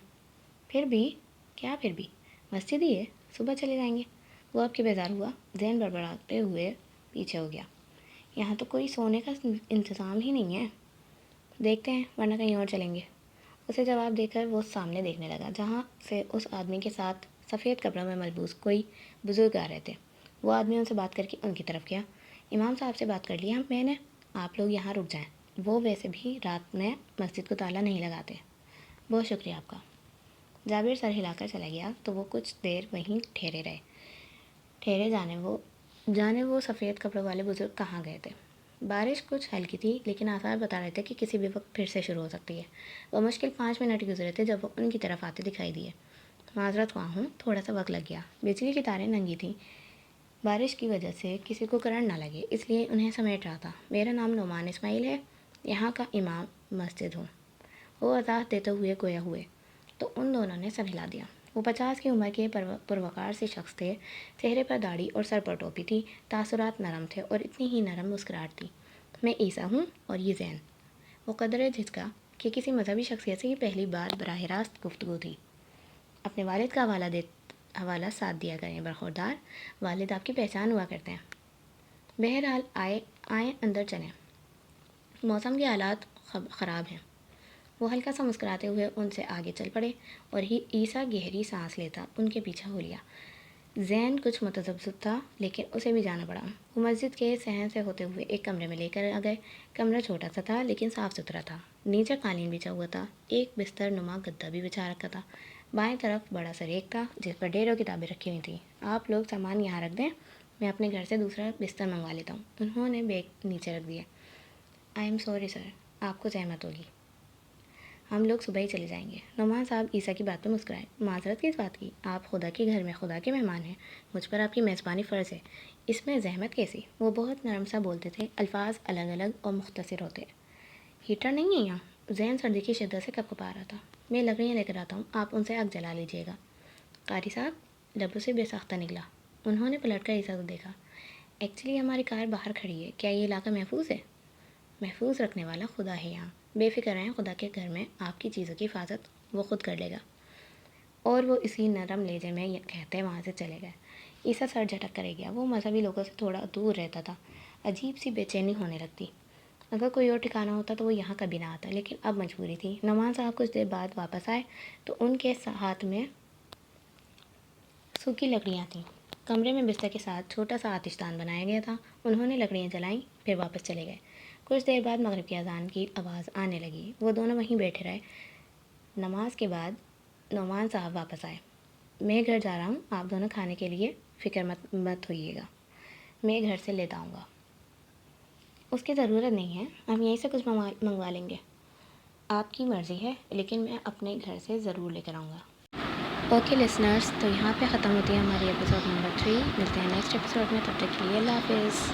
پھر بھی؟ کیا پھر بھی؟ مسجد ہی ہے، صبح چلے جائیں گے۔ وہ اب کے بیزار ہوا، ذہن بڑبڑاتے ہوئے پیچھے ہو گیا۔ یہاں تو کوئی سونے کا انتظام ہی نہیں ہے۔ دیکھتے ہیں، ورنہ کہیں اور چلیں گے۔ اسے جواب دے کر وہ سامنے دیکھنے لگا جہاں سے اس آدمی کے ساتھ سفید کپڑوں میں ملبوس کوئی بزرگ آ رہے تھے۔ وہ آدمی ان سے بات کر کے ان کی طرف گیا۔ امام صاحب سے بات کر لیا میں نے، آپ لوگ یہاں رک جائیں، وہ ویسے بھی رات میں مسجد کو تالا نہیں لگاتے۔ بہت شکریہ آپ کا۔ جابر سر ہلا کر چلا گیا تو وہ کچھ دیر وہیں ٹھہرے جانے وہ سفید کپڑوں والے بزرگ کہاں گئے تھے۔ بارش کچھ ہلکی تھی لیکن آثار بتا رہے تھے کہ کسی بھی وقت پھر سے شروع ہو سکتی ہے۔ وہ مشکل 5 منٹ گزرے تھے جب وہ ان کی طرف آتے دکھائی دیے۔ معذرت خواہ ہوں، تھوڑا سا وقت لگ گیا۔ بجلی کی تاریں ننگی تھیں، بارش کی وجہ سے کسی کو کرنٹ نہ لگے اس لیے انہیں سمیٹ رہا تھا۔ میرا نام نعمان اسماعیل ہے، یہاں کا امام مسجد ہوں۔ وہ وضاحت دیتے ہوئے گویا ہوئے تو ان دونوں نے سر ہلا دیا۔ وہ 50 کی عمر کے پروقار سے شخص تھے، چہرے پر داڑھی اور سر پر ٹوپی تھی، تاثرات نرم تھے اور اتنی ہی نرم مسکراہٹ تھی۔ میں عیسیٰ ہوں اور یہ زین۔ وہ قدرے جھجکا کہ کسی مذہبی شخصیت سے یہ پہلی بار براہ راست گفتگو تھی۔ اپنے والد کا حوالہ ساتھ دیا کریں برخوردار، والد آپ کی پہچان ہوا کرتے ہیں۔ بہرحال آئیں اندر چلیں، موسم کے حالات خراب ہیں۔ وہ ہلکا سا مسکراتے ہوئے ان سے آگے چل پڑے اور عیسیٰ گہری سانس لیتا ان کے پیچھے ہو لیا۔ زین کچھ متذبذب تھا لیکن اسے بھی جانا پڑا۔ وہ مسجد کے صحن سے ہوتے ہوئے ایک کمرے میں لے کر آ گئے۔ کمرہ چھوٹا سا تھا لیکن صاف ستھرا تھا۔ نیچے قالین بچھا ہوا تھا، ایک بستر نما گدا بھی بچھا رکھا تھا۔ بائیں طرف بڑا سا ریک تھا جس پر ڈھیروں کتابیں رکھی ہوئی تھیں۔ آپ لوگ سامان یہاں رکھ دیں، میں اپنے گھر سے دوسرا بستر منگوا لیتا ہوں۔ انہوں نے بیگ نیچے رکھ دیا۔ آئی ایم سوری سر، آپ کو زحمت ہوگی، ہم لوگ صبح ہی چلے جائیں گے۔ نعمان صاحب عیسیٰ کی بات پہ مسکرائے۔ معذرت کس بات کی؟ آپ خدا کے گھر میں خدا کے مہمان ہیں، مجھ پر آپ کی میزبانی فرض ہے، اس میں زحمت کیسی؟ وہ بہت نرم سا بولتے تھے، الفاظ الگ الگ اور مختصر ہوتے۔ ہیٹر نہیں ہے یہاں؟ زین سردی کی شدت سے کپکپا رہا تھا۔ میں لکڑیاں لے کر آتا ہوں، آپ ان سے آگ جلا لیجیے گا۔ قاری صاحب لبوں سے بے ساختہ نکلا۔ انہوں نے پلٹ کر عیسیٰ کو دیکھا۔ ایکچولی ہماری کار باہر کھڑی ہے، کیا یہ علاقہ محفوظ ہے؟ محفوظ رکھنے والا خدا ہے یہاں، بے فکر رہیں، خدا کے گھر میں آپ کی چیزوں کی حفاظت وہ خود کر لے گا۔ اور وہ اسی نرم لہجے میں کہتے وہاں سے چلے گئے۔ عیسیٰ سر جھٹک کرے گیا۔ وہ مذہبی لوگوں سے تھوڑا دور رہتا تھا، عجیب سی بے چینی ہونے لگتی۔ اگر کوئی اور ٹھکانہ ہوتا تو وہ یہاں کبھی نہ آتا، لیکن اب مجبوری تھی۔ نعمان صاحب کچھ دیر بعد واپس آئے تو ان کے ہاتھ میں سوکھی لکڑیاں تھیں۔ کمرے میں بستر کے ساتھ چھوٹا سا آتش دان بنایا گیا تھا۔ انہوں نے لکڑیاں جلائیں، پھر واپس چلے گئے۔ کچھ دیر بعد مغرب کی اذان کی آواز آنے لگی۔ وہ دونوں وہیں بیٹھے رہے۔ نماز کے بعد نعمان صاحب واپس آئے۔ میں گھر جا رہا ہوں، آپ دونوں کھانے کے لیے فکر مت ہوئیے گا، میں گھر سے لیتا آؤں گا۔ اس کی ضرورت نہیں ہے، ہم یہیں سے کچھ منگوا لیں گے۔ آپ کی مرضی ہے، لیکن میں اپنے گھر سے ضرور لے کر آؤں گا۔ اوکے لسنرز، تو یہاں پہ ختم ہوتی ہے ہماری ایپیسوڈ نمبر 3۔ ملتے ہیں نیکسٹ ایپیسوڈ میں، تب تک کے لیے اللہ حافظ۔